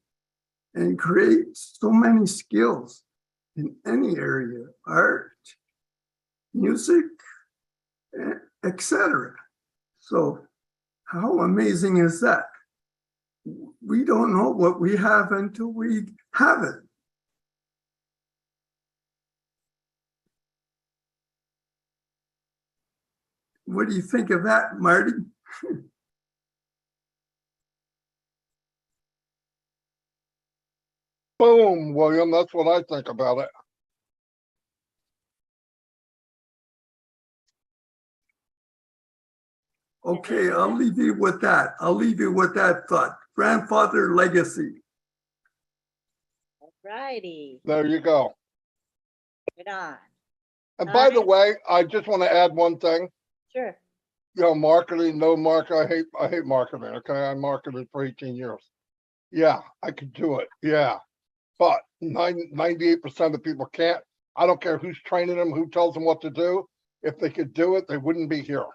and create so many skills in any area, art, music, etc. So how amazing is that? We don't know what we have until we have it. What do you think of that, Marty? Boom, William, that's what I think about it. Okay, I'll leave you with that. I'll leave you with that thought. Grandfather legacy. Righty, There you go. right on. And by the way, I just want to add one thing. Sure. You know, marketing, no market. I hate marketing. Okay, I marketed for 18 years. Yeah, I could do it. Yeah, but 98% of people can't. I don't care who's training them, who tells them what to do. If they could do it, they wouldn't be here.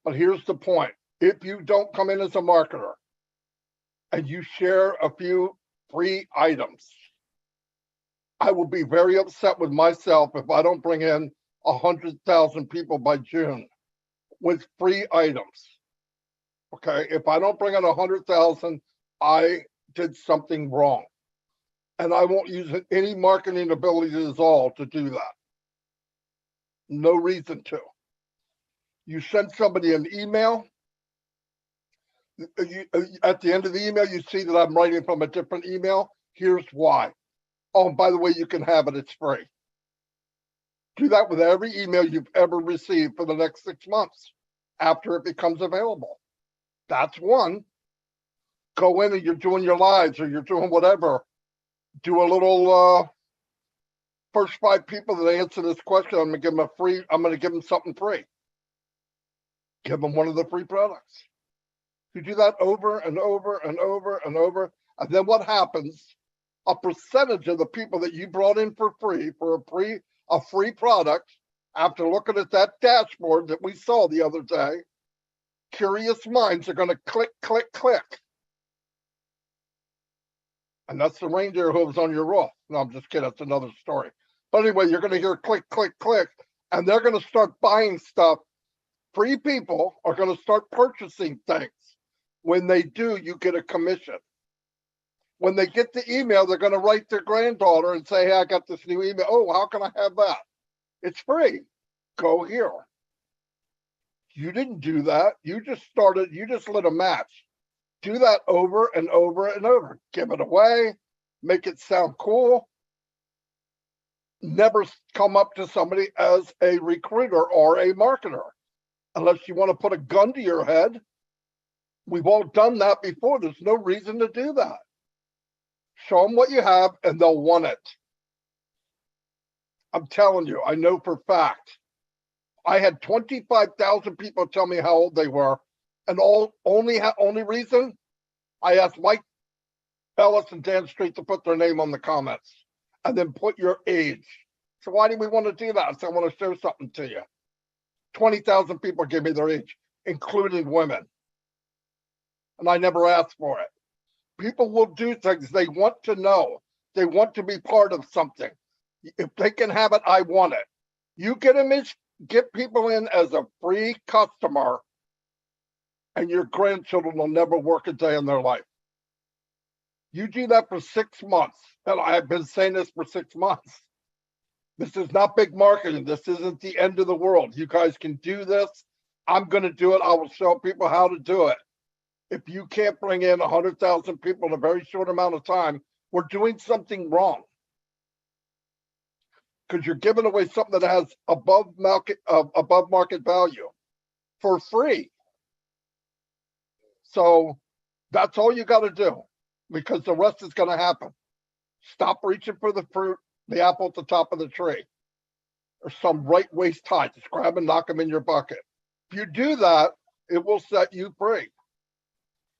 But here's the point. If you don't come in as a marketer and you share a few free items, I will be very upset with myself if I don't bring in 100,000 people by June with free items. Okay, if I don't bring in 100,000, I did something wrong. And I won't use any marketing abilities at all to do that. No reason to. You send somebody an email. At the end of the email, you see that I'm writing from a different email. Here's why. Oh, and by the way, you can have it. It's free. Do that with every email you've ever received for the next 6 months after it becomes available. That's one. Go in and you're doing your lives or you're doing whatever. Do a little first 5 people that answer this question. I'm gonna give them something free. Give them one of the free products. You do that over and over and over and over. And then what happens a percentage of the people that you brought in for free for a free product, after looking at that dashboard that we saw the other day, curious minds are going to click, click, click. And that's the reindeer hooves on your roof. No, I'm just kidding. That's another story. But anyway, you're going to hear click, click, click, and they're going to start buying stuff. Free people are going to start purchasing things. When they do, you get a commission. When they get the email, they're going to write their granddaughter and say, hey, I got this new email. Oh, how can I have that? It's free. Go here. You didn't do that. You just lit a match. Do that over and over and over. Give it away. Make it sound cool. Never come up to somebody as a recruiter or a marketer unless you want to put a gun to your head. We've all done that before. There's no reason to do that. Show them what you have and they'll want it. I'm telling you, I know for fact. I had 25,000 people tell me how old they were, and only reason I asked Mike Ellis and Dan Street to put their name on the comments and then put your age. So why do we want to do that? So I want to show something to you. 20,000 people gave me their age, including women. And I never asked for it. People will do things they want to know. They want to be part of something. If they can have it, I want it. You get people in as a free customer, and your grandchildren will never work a day in their life. You do that for 6 months, and I've been saying this for 6 months. This is not big marketing. This isn't the end of the world. You guys can do this. I'm going to do it. I will show people how to do it. If you can't bring in 100,000 people in a very short amount of time, we're doing something wrong. Because you're giving away something that has above market value for free. So that's all you got to do, because the rest is going to happen. Stop reaching for the fruit, the apple at the top of the tree, or some right waist high. Just grab and knock them in your bucket. If you do that, it will set you free.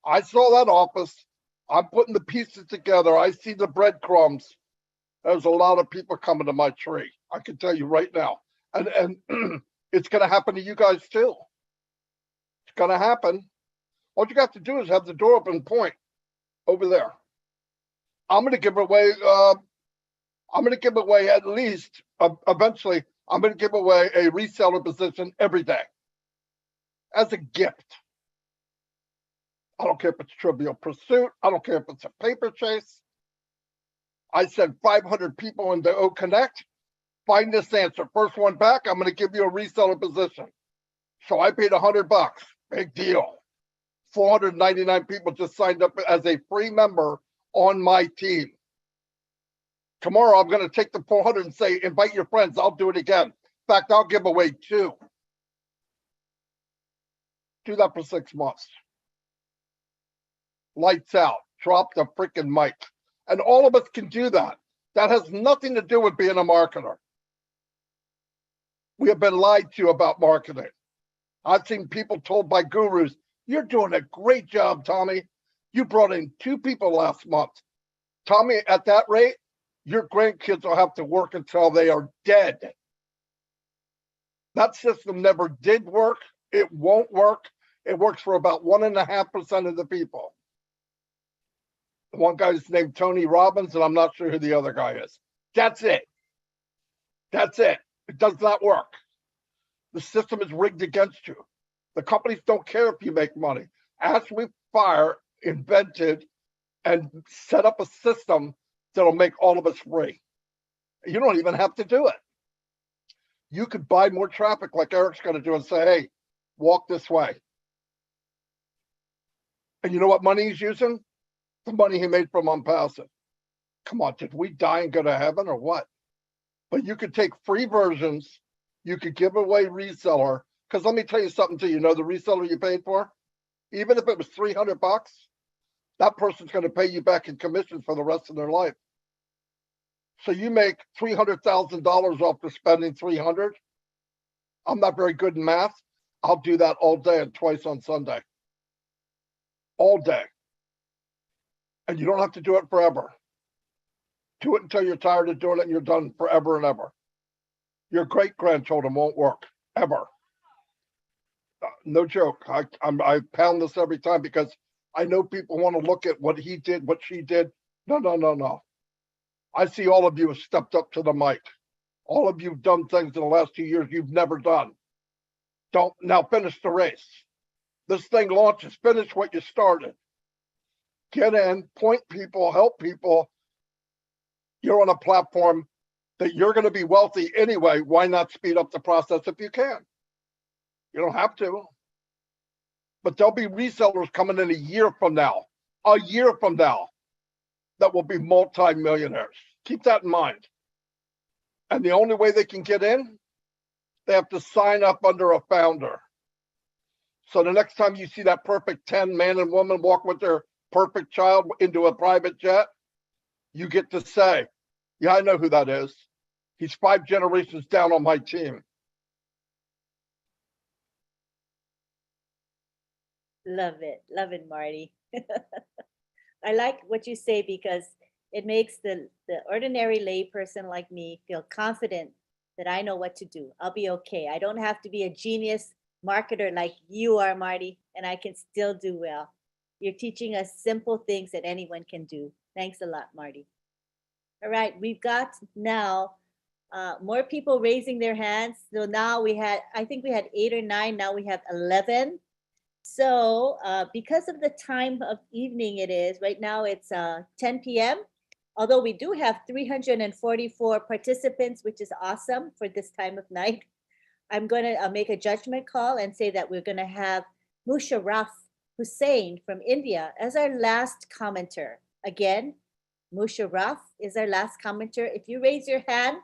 I saw that office. I'm putting the pieces together. I see the breadcrumbs. There's a lot of people coming to my tree. I can tell you right now. And it's going to happen to you guys too. It's going to happen. All you got to do is have the door open, point over there. I'm going to give away. At least eventually. I'm going to give away a reseller position every day as a gift. I don't care if it's Trivial Pursuit. I don't care if it's a paper chase. I sent 500 people into O Connect. Find this answer. First one back, I'm going to give you a reseller position. So I paid $100. Big deal. 499 people just signed up as a free member on my team. Tomorrow, I'm going to take the 400 and say, invite your friends. I'll do it again. In fact, I'll give away 2. Do that for 6 months. Lights out. Drop the freaking mic. And all of us can do that. That has nothing to do with being a marketer. We have been lied to about marketing. I've seen people told by gurus, you're doing a great job, Tommy. You brought in 2 people last month. Tommy, at that rate, your grandkids will have to work until they are dead. That system never did work. It won't work. It works for about 1.5% of the people. One guy's named Tony Robbins, and I'm not sure who the other guy is. That's it. That's it. It does not work. The system is rigged against you. The companies don't care if you make money. Ashley Fire invented and set up a system that'll make all of us free. You don't even have to do it. You could buy more traffic like Eric's going to do and say, hey, walk this way. And you know what money he's using? The money he made from Unpassive. Come on, did we die and go to heaven or what? But you could take free versions. You could give away reseller. Because let me tell you something too. You know the reseller you paid for? Even if it was $300, that person's going to pay you back in commission for the rest of their life. So you make $300,000 off for spending $300. I'm not very good in math. I'll do that all day and twice on Sunday. All day. And you don't have to do it forever. Do it until you're tired of doing it and you're done forever and ever. Your great grandchildren won't work ever. No joke. I pound this every time because I know people want to look at what he did, what she did. No. I see all of you have stepped up to the mic. All of you have done things in the last 2 years you've never done. Don't now finish the race. This thing launches. Finish what you started. Get in, point people, help people. You're on a platform that you're going to be wealthy anyway. Why not speed up the process if you can? You don't have to. But there'll be resellers coming in a year from now, that will be multi-millionaires. Keep that in mind. And the only way they can get in, they have to sign up under a founder. So the next time you see that perfect 10 man and woman walk with their perfect child into a private jet, you get to say, yeah, I know who that is. He's 5 generations down on my team. Love it, Marty. I like what you say because it makes the ordinary lay person like me feel confident that I know what to do. I'll be okay. I don't have to be a genius marketer like you are, Marty, and I can still do well. You're teaching us simple things that anyone can do. Thanks a lot, Marty. All right, we've got now more people raising their hands. So now I think we had 8 or 9, now we have 11. So because of the time of evening it is, right now it's 10 p.m. Although we do have 344 participants, which is awesome for this time of night. I'm going to make a judgment call and say that we're going to have Musharraf Hussain from India as our last commenter. Again, Musharraf is our last commenter. If you raise your hand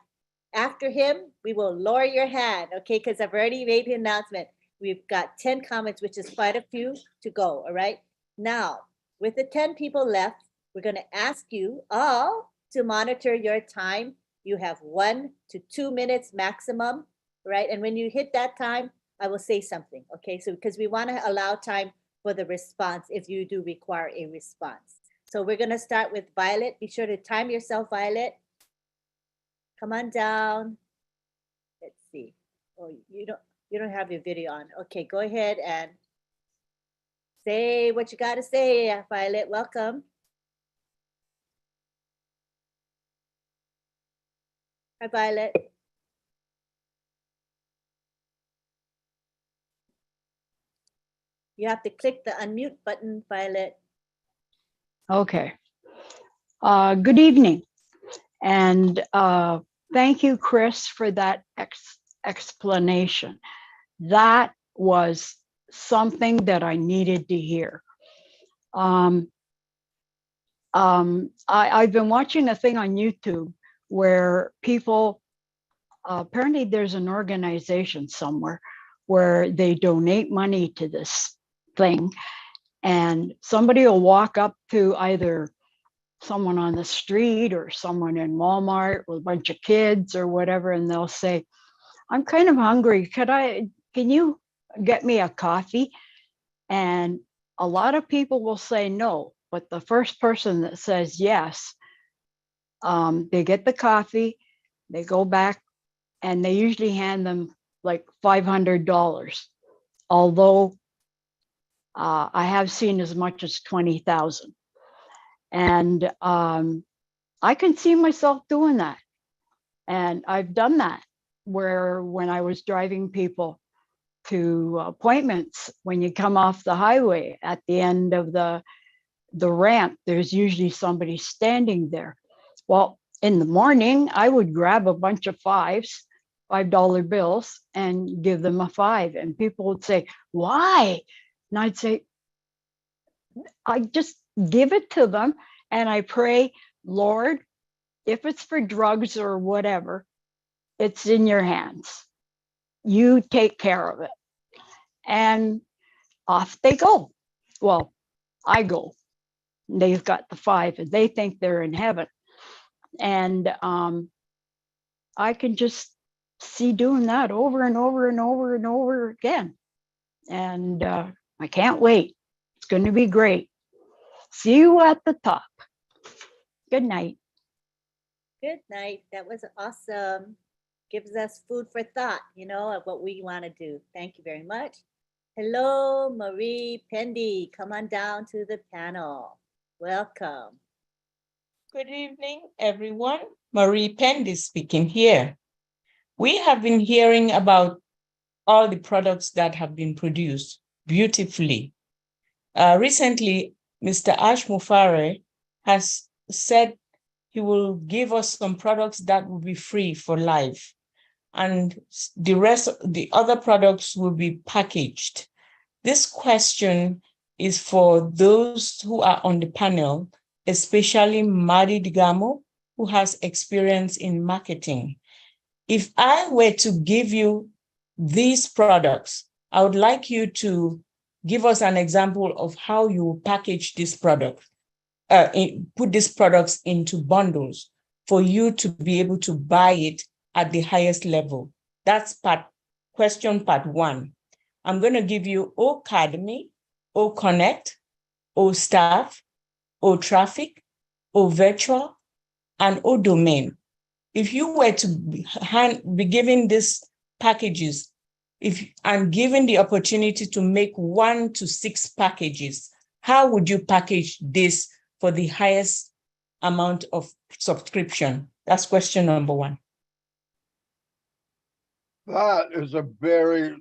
after him, we will lower your hand, okay? Because I've already made the announcement. We've got 10 comments, which is quite a few to go, all right? Now, with the 10 people left, we're going to ask you all to monitor your time. You have 1 to 2 minutes maximum, right? And when you hit that time, I will say something, okay? So because we want to allow time for the response if you do require a response. So we're going to start with Violet. Be sure to time yourself, Violet. Come on down. Let's see. Oh, you don't have your video on. Okay, go ahead and say what you got to say, Violet. Welcome. Hi, Violet. You have to click the unmute button, Violet. Okay. Good evening. And thank you, Chris, for that explanation. That was something that I needed to hear. I've been watching a thing on YouTube where people, apparently there's an organization somewhere where they donate money to this thing, and somebody will walk up to either someone on the street or someone in Walmart with a bunch of kids or whatever, and they'll say, I'm kind of hungry. Can you get me a coffee? And a lot of people will say no, but the first person that says yes, they get the coffee, they go back, and they usually hand them like $500. Although I have seen as much as 20,000. And I can see myself doing that. And I've done that where when I was driving people to appointments, when you come off the highway at the end of the ramp, there's usually somebody standing there. Well, in the morning, I would grab a bunch of $5 bills and give them a 5. And people would say, why? And I'd say, I just give it to them. And I pray, Lord, if it's for drugs or whatever, it's in your hands. You take care of it. And off they go. Well, I go. They've got the 5 and they think they're in heaven. And I can just see doing that over and over and over and over again. And I can't wait. It's going to be great. See you at the top. Good night. Good night. That was awesome. Gives us food for thought, of what we want to do. Thank you very much. Hello, Marie Pendy. Come on down to the panel. Welcome. Good evening, everyone. Marie Pendy speaking here. We have been hearing about all the products that have been produced beautifully. Recently, Mr. Ash Mufare has said he will give us some products that will be free for life, and the rest, the other products will be packaged. This question is for those who are on the panel, especially Madi Digamo, who has experience in marketing. If I were to give you these products, I would like you to give us an example of how you package this product, put these products into bundles for you to be able to buy it at the highest level. That's question part one. I'm going to give you O Academy, O Connect, O Staff, O Traffic, O Virtual, and O Domain. If you were to be given these packages, and given the opportunity to make 1 to 6 packages, how would you package this for the highest amount of subscription? That's question number one. That is a very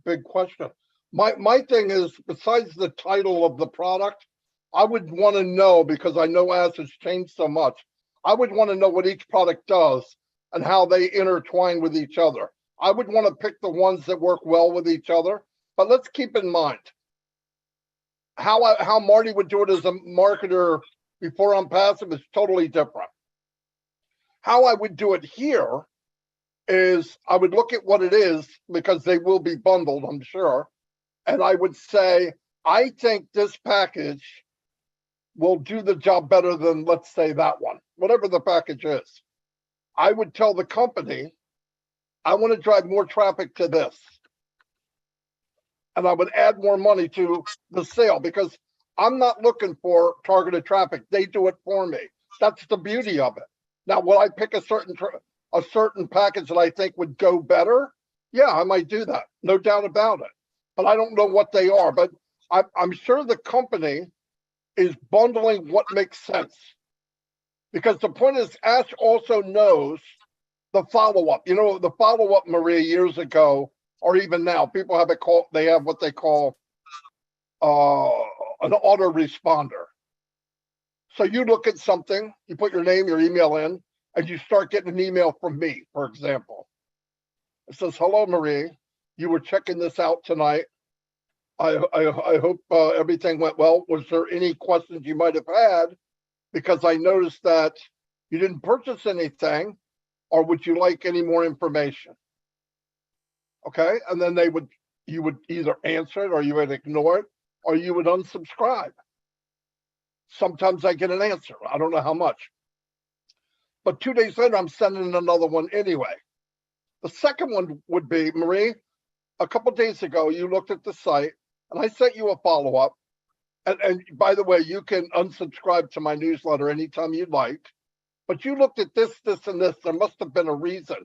big question. My thing is, besides the title of the product, I would want to know, because I know as has changed so much, I would want to know what each product does and how they intertwine with each other. I would want to pick the ones that work well with each other. But let's keep in mind how Marty would do it as a marketer before I'm passive is totally different. How I would do it here is I would look at what it is, because they will be bundled, I'm sure. And I would say, I think this package will do the job better than, let's say, that one, whatever the package is. I would tell the company, I want to drive more traffic to this. And I would add more money to the sale, because I'm not looking for targeted traffic. They do it for me. That's the beauty of it. Now, will I pick a certain package that I think would go better? Yeah, I might do that. No doubt about it. But I don't know what they are. But I'm sure the company is bundling what makes sense. Because the point is, Ash also knows the follow-up. The follow-up, Maria, years ago, or even now, people have they have what they call an autoresponder. So you look at something, you put your name, your email in, and you start getting an email from me, for example. It says, hello, Marie, you were checking this out tonight. I hope everything went well. Was there any questions you might have had? Because I noticed that you didn't purchase anything, or would you like any more information? Okay, and then you would either answer it, or you would ignore it, or you would unsubscribe. Sometimes I get an answer. I don't know how much. But 2 days later, I'm sending another one anyway. The second one would be, Marie, a couple of days ago, you looked at the site, and I sent you a follow-up. And by the way, you can unsubscribe to my newsletter anytime you'd like. But you looked at this, this, and this. There must have been a reason.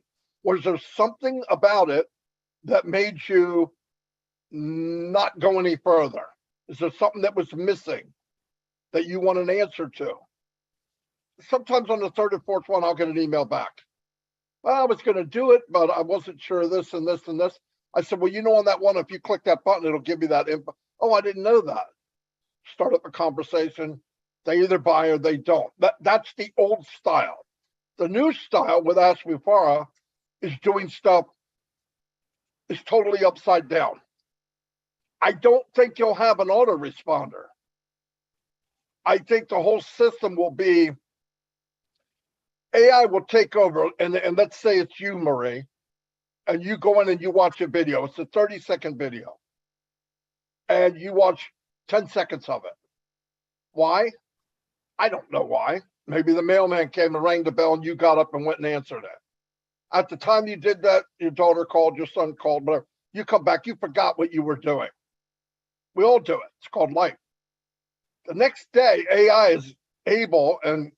Was there something about it that made you not go any further? Is there something that was missing that you want an answer to? Sometimes on the third or fourth one, I'll get an email back. Well, I was going to do it, but I wasn't sure this and this and this. I said, well, on that one, if you click that button, it'll give you that info. Oh, I didn't know that. Start up a conversation. They either buy or they don't. That's the old style. The new style with Ash Mufara is doing stuff is totally upside down. I don't think you'll have an autoresponder. I think the whole system will be, AI will take over, and let's say it's you, Marie, and you go in and you watch a video. It's a 30-second video. And you watch 10 seconds of it. Why? I don't know why. Maybe the mailman came and rang the bell and you got up and went and answered it. At the time you did that, your daughter called, your son called, whatever. You come back, you forgot what you were doing. We all do it. It's called life. The next day, AI is able and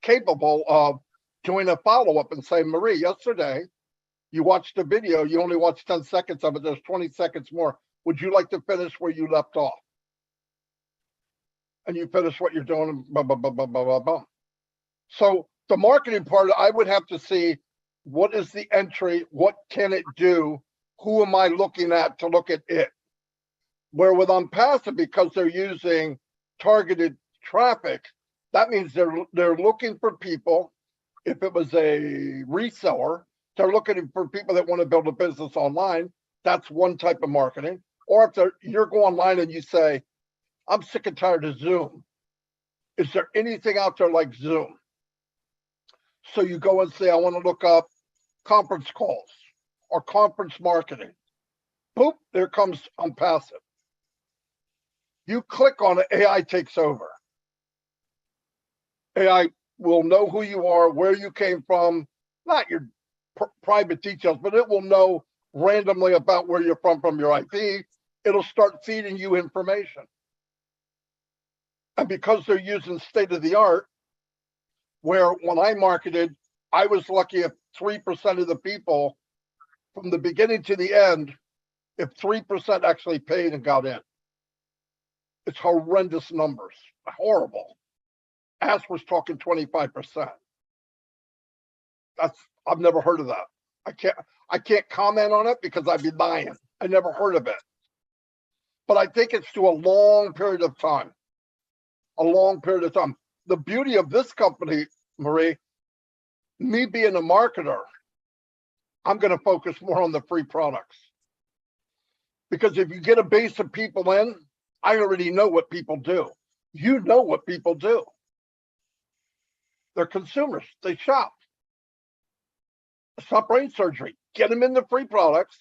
capable of doing a follow-up and say, Marie, yesterday, you watched the video, you only watched 10 seconds of it, there's 20 seconds more. Would you like to finish where you left off? And you finish what you're doing, blah, blah, blah, blah, blah, blah, blah. So the marketing part, I would have to see what is the entry, what can it do, who am I looking at to look at it? Where with Unpassive, because they're using targeted traffic, that means they're looking for people. If it was a reseller, they're looking for people that want to build a business online. That's one type of marketing. Or if you're going online and you say, I'm sick and tired of Zoom. Is there anything out there like Zoom? So you go and say, I want to look up conference calls or conference marketing. Boop, there comes Unpassive. You click on it, AI takes over. AI will know who you are, where you came from, not your private details, but it will know randomly about where you're from your IP. It'll start feeding you information. And because they're using state of the art, where when I marketed, I was lucky if 3% of the people from the beginning to the end, if 3% actually paid and got in. It's horrendous numbers, horrible. Ash was talking 25%. I've never heard of that. I can't comment on it because I'd be lying. I never heard of it. But I think it's to a long period of time. A long period of time. The beauty of this company, Marie, me being a marketer, I'm going to focus more on the free products. Because if you get a base of people in, I already know what people do. You know what people do. They're consumers. They shop. Stop brain surgery. Get them in the free products.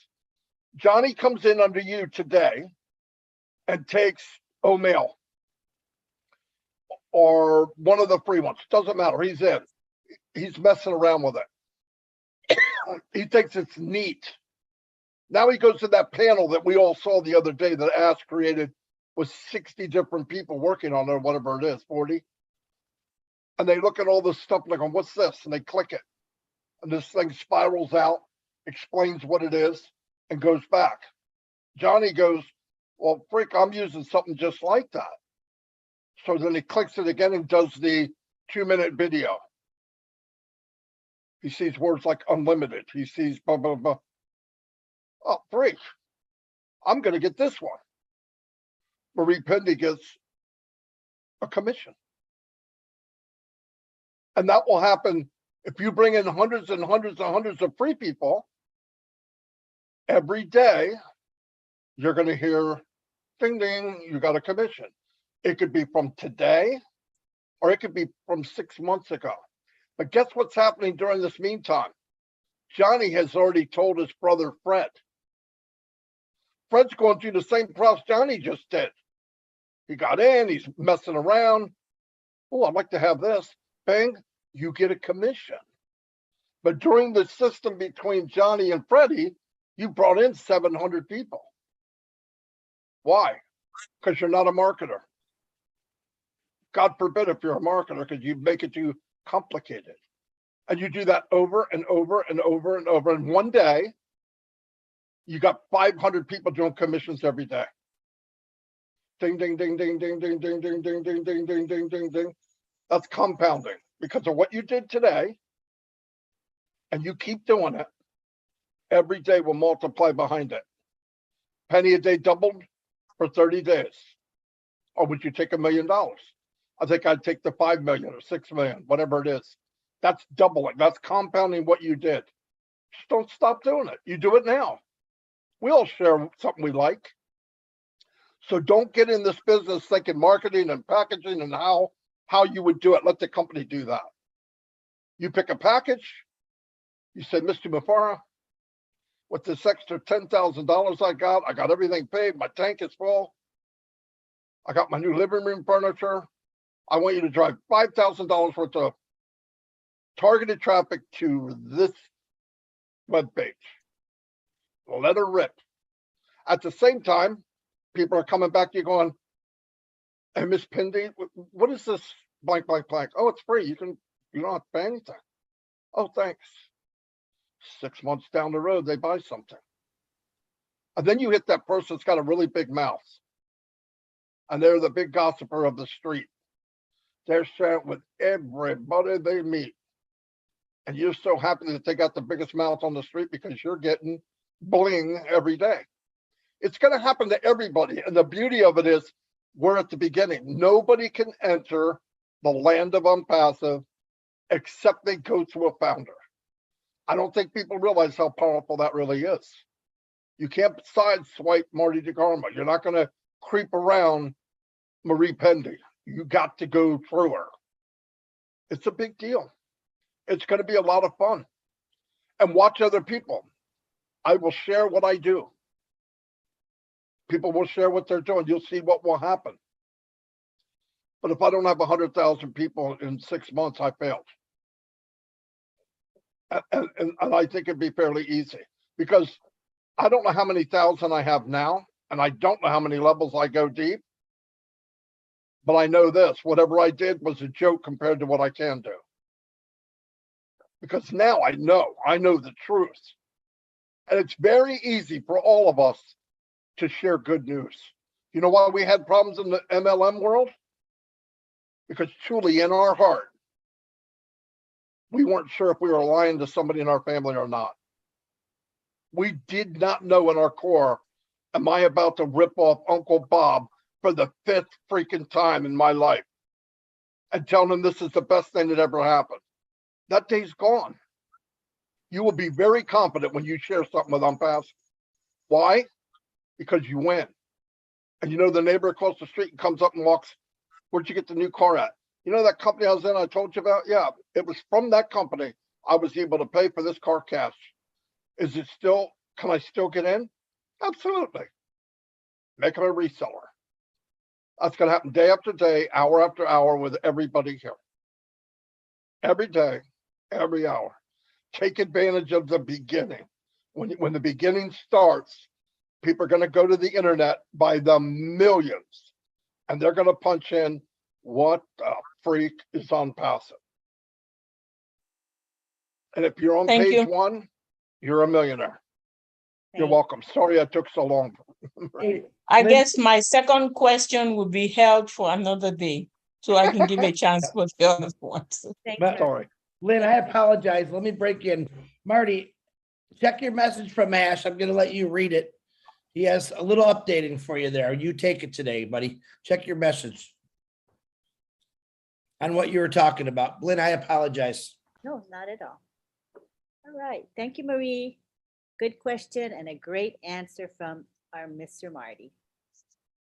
Johnny comes in under you today and takes O'Mail or one of the free ones. Doesn't matter. He's in. He's messing around with it. He thinks it's neat. Now he goes to that panel that we all saw the other day that Ash created with 60 different people working on it, whatever it is, 40. And they look at all this stuff like, what's this? And they click it. And this thing spirals out, explains what it is, and goes back. Johnny goes, well, freak, I'm using something just like that. So then he clicks it again and does the 2-minute video. He sees words like unlimited. He sees blah, blah, blah. Oh, freak. I'm going to get this one. Marie Pendy gets a commission. And that will happen if you bring in hundreds and hundreds and hundreds of free people. Every day, you're going to hear, ding, ding, you got a commission. It could be from today, or it could be from 6 months ago. But guess what's happening during this meantime? Johnny has already told his brother, Fred. Fred's going through the same process Johnny just did. He got in, he's messing around. Oh, I'd like to have this. Bang, you get a commission. But during the system between Johnny and Freddie, you brought in 700 people. Why? Because you're not a marketer. God forbid if you're a marketer, because you make it too complicated. And you do that over and over and over and over. And one day, you got 500 people doing commissions every day. Ding, ding, ding, ding, ding, ding, ding, ding, ding, ding, ding, ding, ding, ding, ding. That's compounding because of what you did today. And you keep doing it. Every day will multiply behind it. Penny a day doubled for 30 days. Or would you take $1 million? I think I'd take the 5 million or 6 million, whatever it is. That's doubling. That's compounding what you did. Just don't stop doing it. You do it now. We all share something we like. So don't get in this business thinking marketing and packaging and how you would do it. Let the company do that. You pick a package. You say, Mr. Mufara, with this extra $10,000 I got everything paid. My tank is full. I got my new living room furniture. I want you to drive $5,000 worth of targeted traffic to this webpage. Let her rip. At the same time, people are coming back to you going, hey, Miss Pindy, what is this blank, blank, blank? Oh, it's free. You don't have to pay anything. Oh, thanks. 6 months down the road, they buy something. And then you hit that person that's got a really big mouth. And they're the big gossiper of the street. They're sharing with everybody they meet. And you're so happy that they got the biggest mouth on the street because you're getting bling every day. It's going to happen to everybody. And the beauty of it is we're at the beginning. Nobody can enter the land of unpassive except they go through a founder. I don't think people realize how powerful that really is. You can't sideswipe Marty DeGarmo. You're not going to creep around Marie Pendy. You got to go through her. It's a big deal. It's going to be a lot of fun. And watch other people. I will share what I do. People will share what they're doing. You'll see what will happen. But if I don't have 100,000 people in 6 months, I failed. And I think it'd be fairly easy because I don't know how many thousand I have now, and I don't know how many levels I go deep. But I know this, whatever I did was a joke compared to what I can do. Because now I know the truth. And it's very easy for all of us to share good news. You know why we had problems in the MLM world? Because truly in our heart, we weren't sure if we were lying to somebody in our family or not. We did not know in our core, am I about to rip off Uncle Bob for the 5th freaking time in my life and tell him this is the best thing that ever happened? That day's gone. You will be very confident when you share something with Unpass. Why? Because you win. And you know the neighbor across the street comes up and walks, where'd you get the new car at? You know that company I was in, I told you about? Yeah, it was from that company I was able to pay for this car cash. Is it still, can I still get in? Absolutely. Make them a reseller. That's going to happen day after day, hour after hour with everybody here. Every day, every hour. Take advantage of the beginning. When the beginning starts, people are going to go to the internet by the millions, and they're going to punch in, what the freak is Unpassive? And if you're on Thank page you. 1, you're a millionaire. You're welcome. Sorry I took so long. I guess my second question would be held for another day, so I can give a chance for the other ones. But- Sorry. Lynn, I apologize. Let me break in. Marty, check your message from Ash. I'm going to let you read it. He has a little updating for you there. You take it today, buddy. Check your message on what you were talking about. Lynn, I apologize. No, not at all. All right. Thank you, Marie. Good question and a great answer from our Mr. Marty.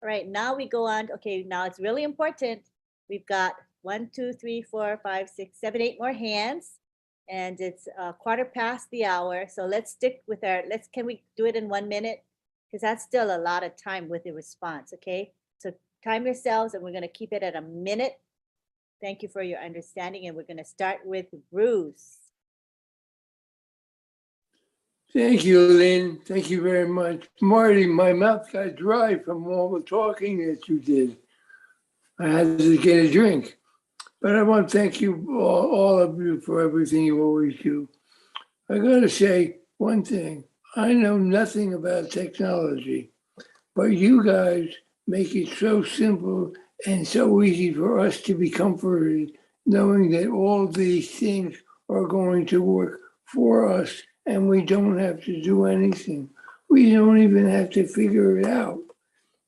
All right, now we go on. Okay, now it's really important. We've got 1, 2, 3, 4, 5, 6, 7, 8 more hands, and it's 1/4 the hour. So let's stick with our, can we do it in 1 minute? Because that's still a lot of time with the response, okay? So time yourselves, and we're gonna keep it at a minute. Thank you for your understanding, and we're gonna start with Bruce. Thank you, Lynn. Thank you very much. Marty, my mouth got dry from all the talking that you did. I had to get a drink. But I want to thank you, all of you, for everything you always do. I got to say one thing. I know nothing about technology, but you guys make it so simple and so easy for us to be comforted, knowing that all these things are going to work for us and we don't have to do anything. We don't even have to figure it out.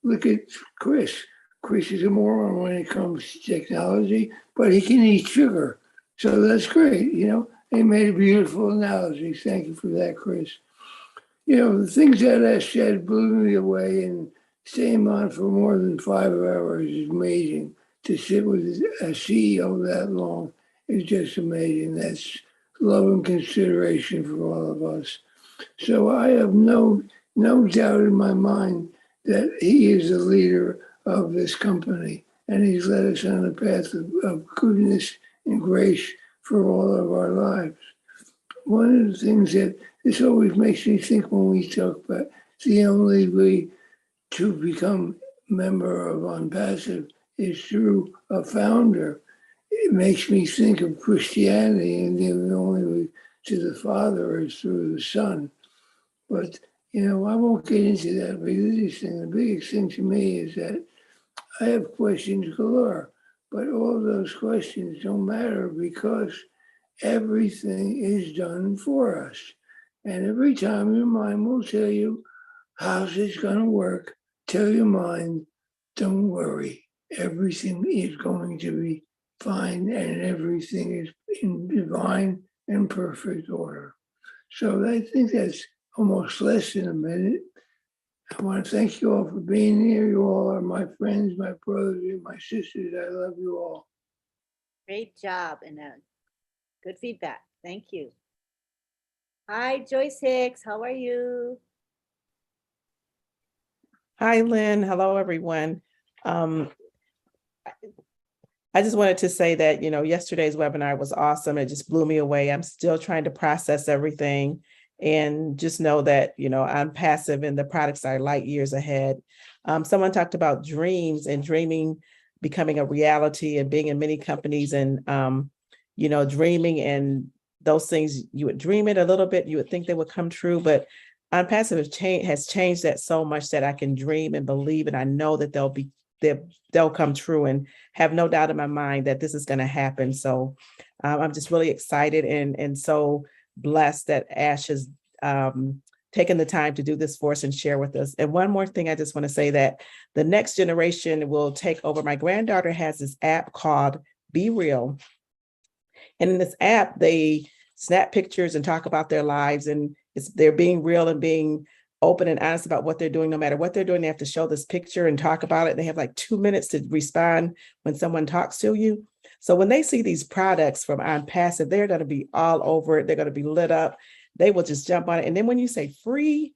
Look at Chris. Chris is a moron when it comes to technology, but he can eat sugar. So that's great. You know, he made a beautiful analogy. Thank you for that, Chris. You know, the things that I said blew me away, and staying on for more than 5 hours is amazing. To sit with a CEO that long is just amazing. That's love and consideration for all of us. So I have no doubt in my mind that he is the leader of this company, and he's led us on a path of goodness and grace for all of our lives. One of the things that this always makes me think when we talk about the only way to become member of Unpassive is through a founder. it makes me think of Christianity, and the only way to the Father is through the Son. But, you know, I won't get into that religious thing. The biggest thing to me is that I have questions galore, but all those questions don't matter because everything is done for us. And every time your mind will tell you, how's this going to work? Tell your mind, don't worry. Everything is going to be fine and everything is in divine and perfect order. So I think that's almost less than a minute. I want to thank you all for being here. You all are my friends, my brothers, and my sisters. I love you all. Great job and good feedback. Thank you. Hi, Joyce Hicks. How are you? Hi, Lynn. Hello, everyone. I just wanted to say that, you know, yesterday's webinar was awesome. It just blew me away. I'm still trying to process everything and just know that, you know, I'm passive and the products are light years ahead. Someone talked about dreams and dreaming becoming a reality and being in many companies and, you know, dreaming and those things, you would dream it a little bit, you would think they would come true, but Unpassive has changed that so much that I can dream and believe, and I know that they'll come true and have no doubt in my mind that this is going to happen. So I'm just really excited and so blessed that Ash has taken the time to do this for us and share with us. And one more thing, I just want to say that the next generation will take over. My granddaughter has this app called Be Real. And in this app, they snap pictures and talk about their lives, and they're being real and being open and honest about what they're doing. No matter what they're doing, they have to show this picture and talk about it. They have like 2 minutes to respond when someone talks to you. So when they see these products from OnPassive, they're going to be all over it. They're going to be lit up. They will just jump on it. And then when you say free,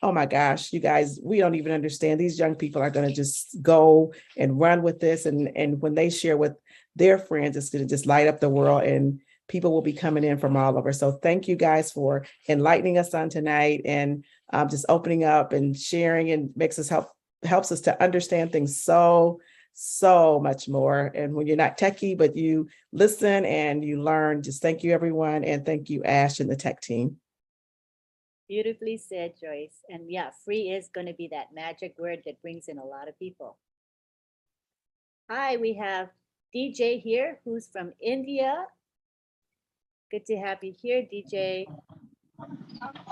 oh my gosh, you guys, we don't even understand. These young people are going to just go and run with this. And when they share with their friends, it's going to just light up the world, and people will be coming in from all over. So thank you guys for enlightening us on tonight and just opening up and sharing, and helps us to understand things so much more. And when you're not techie, but you listen and you learn, just thank you, everyone. And thank you, Ash and the tech team. Beautifully said, Joyce. And yeah, free is going to be that magic word that brings in a lot of people. Hi, we have DJ here, who's from India. Good to have you here, DJ.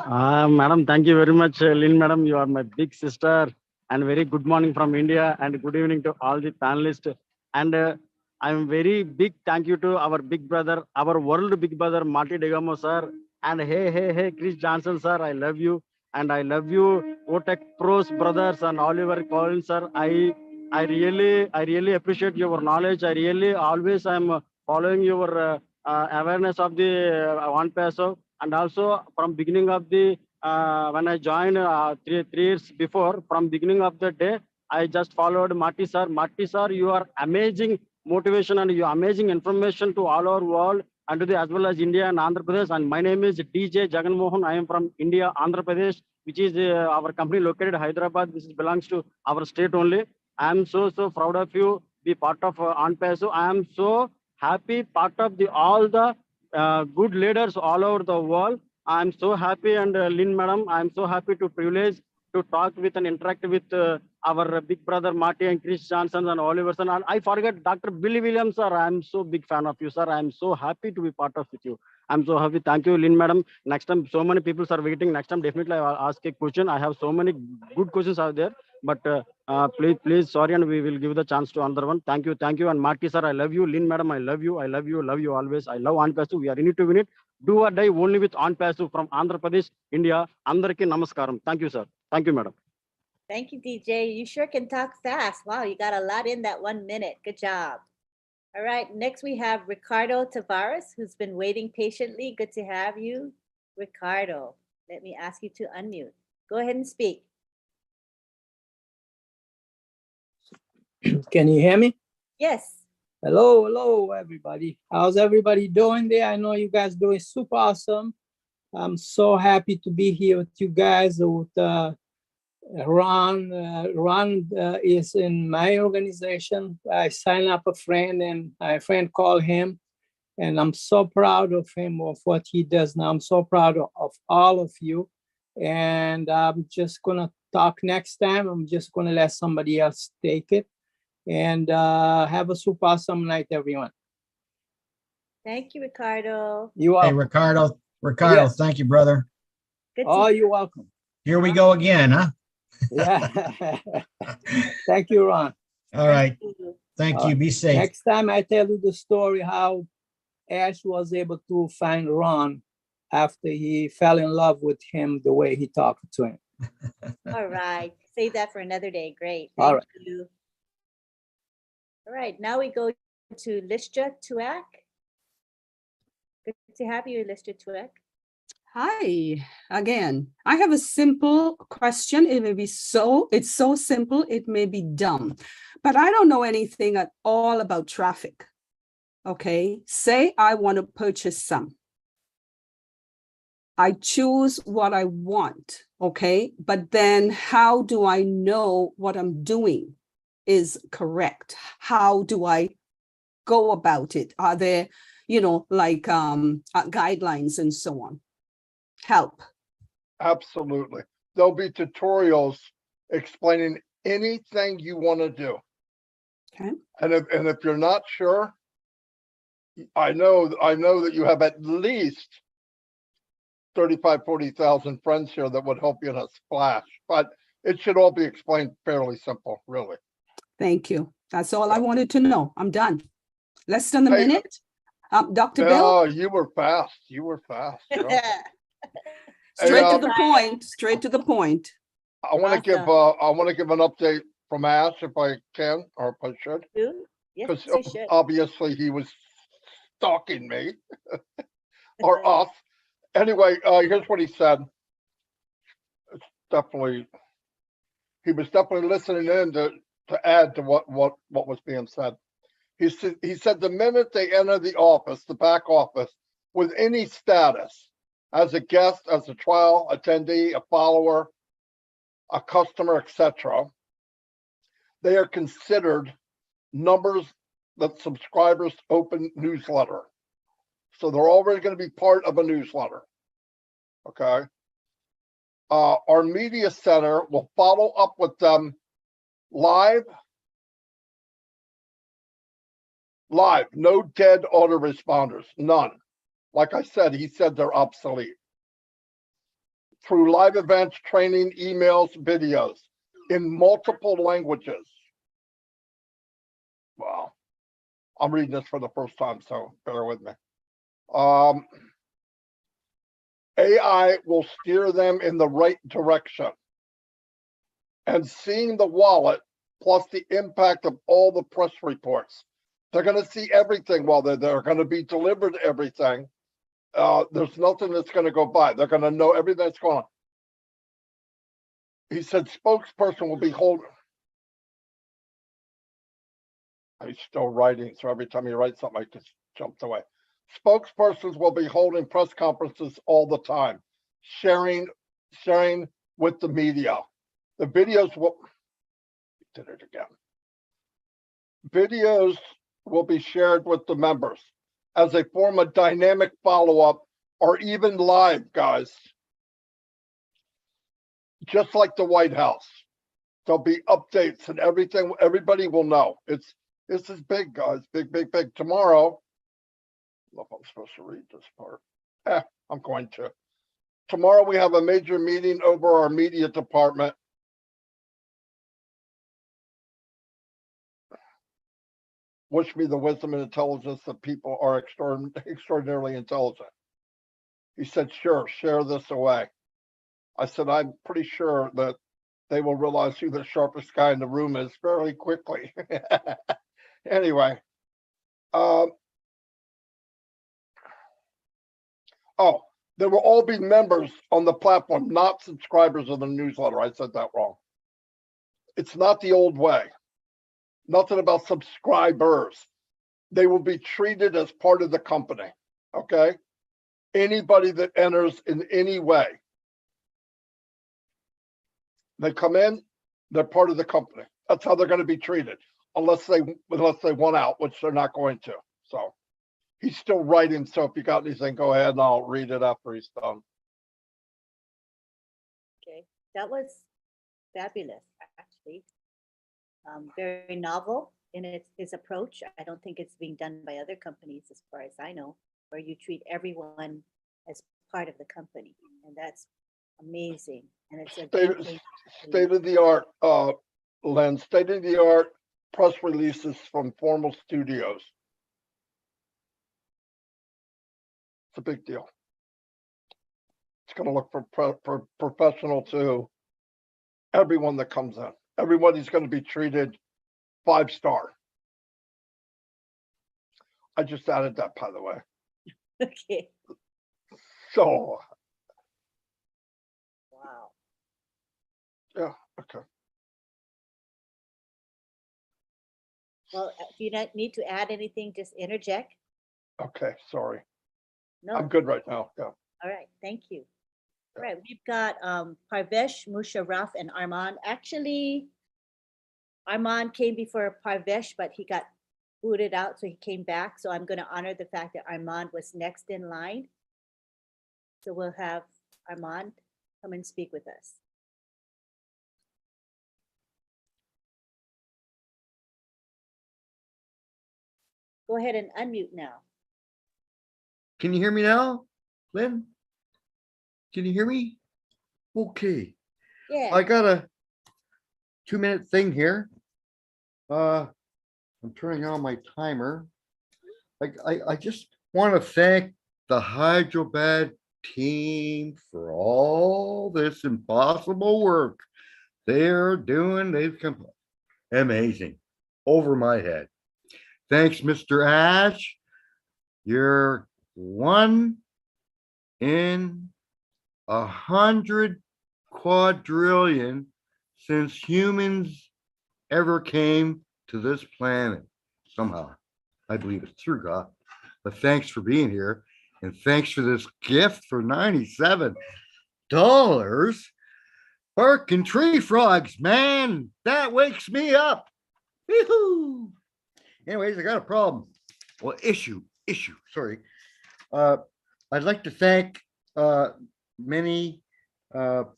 Madam, thank you very much, Lynn Madam. You are my big sister, and very good morning from India, and good evening to all the panelists. And I'm very big thank you to our big brother, our world big brother, Marty Degamo, sir. And hey, Chris Johnson, sir, I love you. And I love you, Otech Pros brothers and Oliver Collins, sir. I really appreciate your knowledge. I really always am following your awareness of the One Peso. And also from beginning of the when I joined three years before, from beginning of the day, I just followed Marty sir. Marty sir, you are amazing motivation and you amazing information to all our world and to the, as well as India and Andhra Pradesh. And my name is DJ Jagan Mohan. I am from India, Andhra Pradesh, which is our company located in Hyderabad. This belongs to our state only. I am so proud of you, be part of OnPeso. I am so happy, part of the all the good leaders all over the world. I'm so happy, and Lynn Madam, I'm so happy to privilege to talk with and interact with our big brother Marty and Chris Johnson and Oliver. And I forget Dr. Billy Williams, sir. I'm so big fan of you, sir. I'm so happy to be part of with you. I'm so happy. Thank you, Lynn Madam. Next time, so many people are waiting. Next time, definitely I'll ask a question. I have so many good questions out there. But please, sorry, and we will give the chance to another one. Thank you. And Marty, sir, I love you. Lynn Madam, I love you always. I love OnPeso. We are in it to win it. Do or die only with OnPeso from Andhra Pradesh, India. Andarki namaskaram. Thank you, sir. Thank you, madam. Thank you, DJ. You sure can talk fast. Wow, you got a lot in that 1 minute. Good job. All right, next we have Ricardo Tavares, who's been waiting patiently. Good to have you, Ricardo. Let me ask you to unmute. Go ahead and speak. Can you hear me? Yes. Hello, everybody. How's everybody doing there? I know you guys doing super awesome. I'm so happy to be here with you guys with Ron is in my organization. I sign up a friend and my friend called him, and I'm so proud of him, of what he does now. I'm so proud of all of you. And I'm just gonna talk next time. I'm just gonna let somebody else take it. And have a super awesome night, everyone. Thank you, Ricardo. You Hey, are. Ricardo, Yes. thank you, brother. Good to Oh, you're welcome. Here we go again, huh? Yeah. Thank you, Ron. All right. you. Thank you. Be safe. Next time I tell you the story how Ash was able to find Ron after he fell in love with him the way he talked to him. All right. Save that for another day. Great. All Thank right. you. All right. Now we go to Listra Tuak. Good to have you, Listra Tuak. Hi again. I have a simple question. It may be it's so simple, it may be dumb, but I don't know anything at all about traffic. Okay, say I want to purchase some. I choose what I want, okay? But then how do I know what I'm doing is correct? How do I go about it? Are there, like guidelines and so on? Help. Absolutely. There'll be tutorials explaining anything you want to do. Okay. And if you're not sure, I know that you have at least 40,000 friends here that would help you in a splash, but it should all be explained fairly simple, really. Thank you. That's all I wanted to know. I'm done. Less than a Hey, minute. Dr. Bill, Oh, you were fast. You were fast. Joe. straight Hey, to the point, straight to the point. I want to give an update from Ash if I can, or if I should, Yes, because you should. obviously he was stalking me or us. Anyway, here's what he said. It's definitely, he was definitely listening in to add to what was being said. He said the minute they enter the office, the back office, with any status, as a guest, as a trial attendee, a follower, a customer, etc., they are considered numbers that subscribers open newsletter. So they're already going to be part of a newsletter. Okay. Our media center will follow up with them live, no dead autoresponders, none. Like I said, he said they're obsolete. Through live events, training, emails, videos in multiple languages. Wow. I'm reading this for the first time, so bear with me. AI will steer them in the right direction. And seeing the wallet plus the impact of all the press reports. They're going to see everything while they're there. They're going to be delivered everything. There's nothing that's going to go by. They're going to know everything that's going on. He said spokesperson will be holding. He's still writing, so every time he writes something, I just jumped away. Spokespersons will be holding press conferences all the time, sharing with the media. The videos will, did it again. Videos will be shared with the members as a form of dynamic follow-up or even live, guys. Just like the White House. There'll be updates and everything. Everybody will know. This is big, guys. Big, big, big. Tomorrow, I don't know if I'm supposed to read this part. I'm going to. Tomorrow we have a major meeting over our media department. Wish me the wisdom and intelligence that people are extraordinarily intelligent. He said, sure, share this away. I said, I'm pretty sure that they will realize who the sharpest guy in the room is fairly quickly. Anyway. There will all be members on the platform, not subscribers of the newsletter. I said that wrong. It's not the old way. Nothing about subscribers. They will be treated as part of the company. Okay? Anybody that enters in any way. They come in, they're part of the company. That's how they're going to be treated, unless they want out, which they're not going to. So he's still writing. So if you got anything, go ahead and I'll read it after he's done. Okay, that was fabulous, actually. Very novel in its approach. I don't think it's being done by other companies, as far as I know, where you treat everyone as part of the company, and that's amazing. And it's a State of the art, Len, state of the art press releases from formal studios. It's a big deal. It's going to look for professional to everyone that comes in. Everybody's going to be treated 5-star. I just added that, by the way. Okay. So, wow. Yeah, okay. Well, if you don't need to add anything, just interject. Okay, sorry. No. I'm good right now. Yeah. All right, thank you. All right, we've got Parvesh, Musharraf, and Armand. Actually, Armand came before Parvesh, but he got booted out, so he came back. So I'm going to honor the fact that Armand was next in line. So we'll have Armand come and speak with us. Go ahead and unmute now. Can you hear me now, Lynn? Can you hear me? Okay. Yeah. I got a 2-minute thing here. I'm turning on my timer. I just want to thank the Hyderabad team for all this impossible work they're doing. They've come amazing, over my head. Thanks, Mr. Ash. You're 1 in 100 quadrillion since humans ever came to this planet. Somehow, I believe it's through God. But thanks for being here, and thanks for this gift for $97. Barking tree frogs, man, that wakes me up. Woo-hoo. Anyways, I got a problem. Well, issue, sorry. I'd like to thank many, well,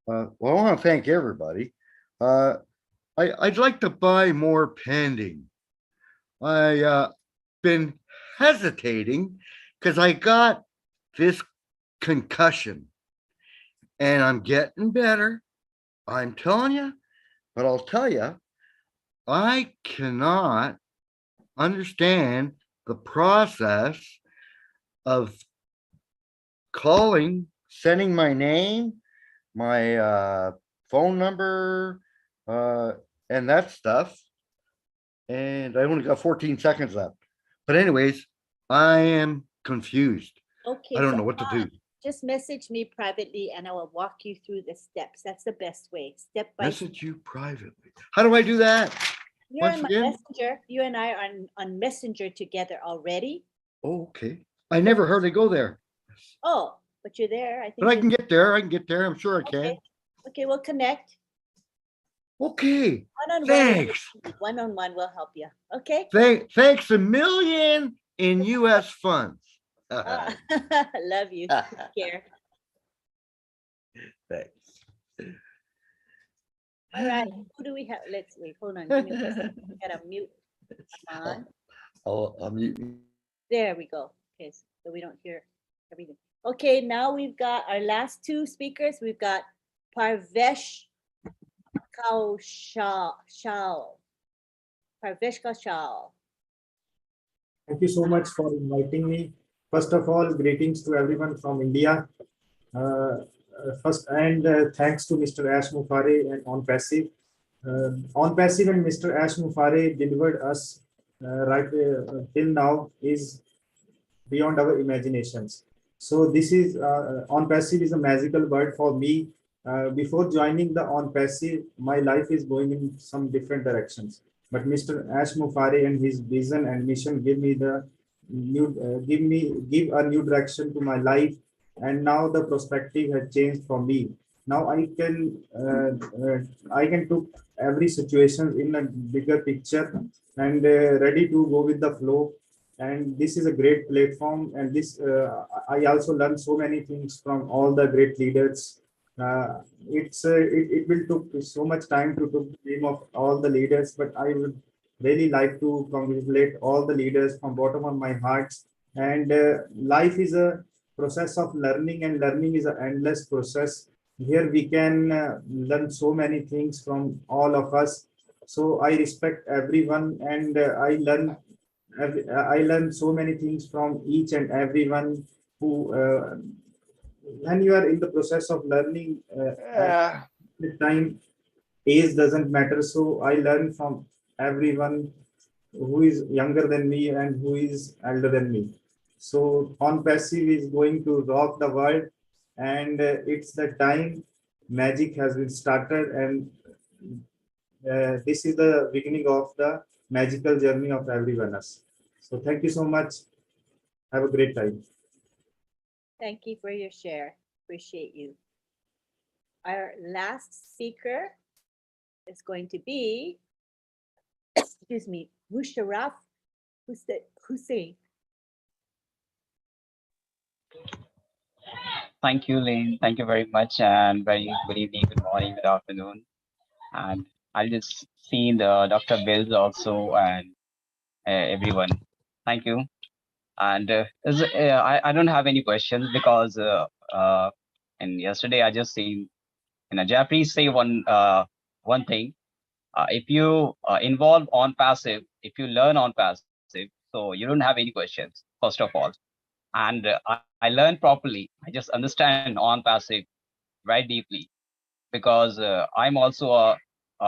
I want to thank everybody. I'd like to buy more pending. I been hesitating because I got this concussion and I'm getting better. I'm telling you, but I'll tell you, I cannot understand the process of calling, sending my name, my phone number, and that stuff. And I only got 14 seconds left. But anyways, I am confused. Okay. I don't so, know what to do. Just message me privately and I will walk you through the steps. That's the best way, step by step. Message you privately. How do I do that? You're Once on my again? messenger. You and I are on Messenger together already. Oh, okay. I never hardly go there. Oh, but you're there. I think. But I can get there. I can get there. I'm sure I can. Okay. Okay, we'll connect. Okay. One-on-one. Thanks. One-on-one will help you. Okay. Thanks a million in US funds. Love you. Take care. Thanks. All right. Who do we have? Let's wait. Hold on. Give me one second. I gotta mute. On. I'll mute. There we go. Okay, so we don't hear everything. Okay, now we've got our last two speakers. We've got Parvesh Kaushal. Parvesh Kaushal. Thank you so much for inviting me. First of all, greetings to everyone from India. Thanks to Mr. Ash Mufare and On Passive. On Passive and Mr. Ash Mufare delivered us till now is beyond our imaginations. So this is On Passive is a magical word for me. Before joining the On Passive, my life is going in some different directions. But Mr. Ash Mufare and his vision and mission give me the give a new direction to my life, and now the perspective has changed for me. Now I can took every situation in a bigger picture and ready to go with the flow. And this is a great platform. And this I also learned so many things from all the great leaders. It will took so much time to took the name of all the leaders, but I would really like to congratulate all the leaders from bottom of my heart. And life is a process of learning, and learning is an endless process. Here we can learn so many things from all of us. So I respect everyone, and I learn so many things from each and everyone who. When you are in the process of learning, at the time age doesn't matter. So I learn from everyone who is younger than me and who is elder than me. So on passive is going to rock the world, and it's the time magic has been started, and this is the beginning of the magical journey of everyone else. So thank you so much. Have a great time. Thank you for your share. Appreciate you. Our last speaker is going to be, excuse me, Musharraf Hussain. Thank you, Lynn. Thank you very much, and very good evening, good morning, good afternoon. And I'll just see the Dr. Bills also and everyone. Thank you. And I don't have any questions because and yesterday I just seen Japanese say one thing. If you involve on passive, if you learn on passive, so you don't have any questions first of all. And I learn properly. I just understand on passive very deeply because I'm also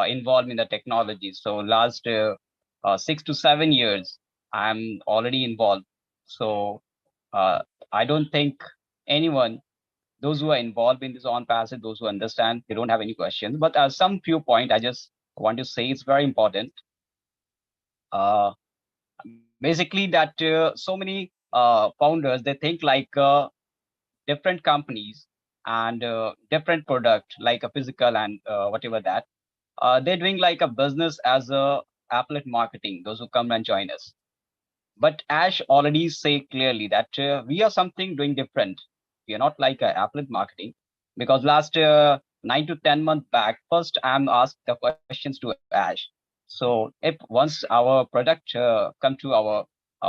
involved in the technology. So last 6 to 7 years, I'm already involved. So I don't think anyone, those who are involved in this on passive, those who understand, they don't have any questions. But some few point I just want to say it's very important. Basically, that so many founders, they think like different companies and different product like a physical and whatever that they're doing like a business as a applet marketing, those who come and join us. But Ash already say clearly that we are something doing different. We are not like a applet marketing, because last 9 to 10 months back, first I'm asked the questions to Ash. So if once our product come to our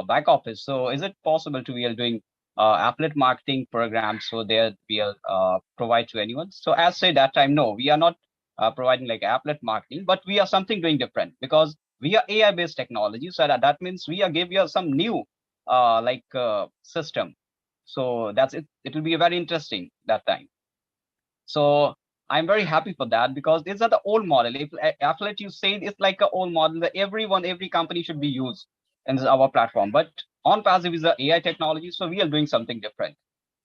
back office, so is it possible to we are doing applet marketing programs so there we'll provide to anyone? So as say that time, no, we are not providing like applet marketing, but we are something doing different because we are AI based technology. So that means we are give you some new system. So that's it. It will be very interesting that time. So I'm very happy for that because these are the old model. If affiliate you say it's like an old model that every company should be used in our platform. But on passive is the AI technology, so we are doing something different,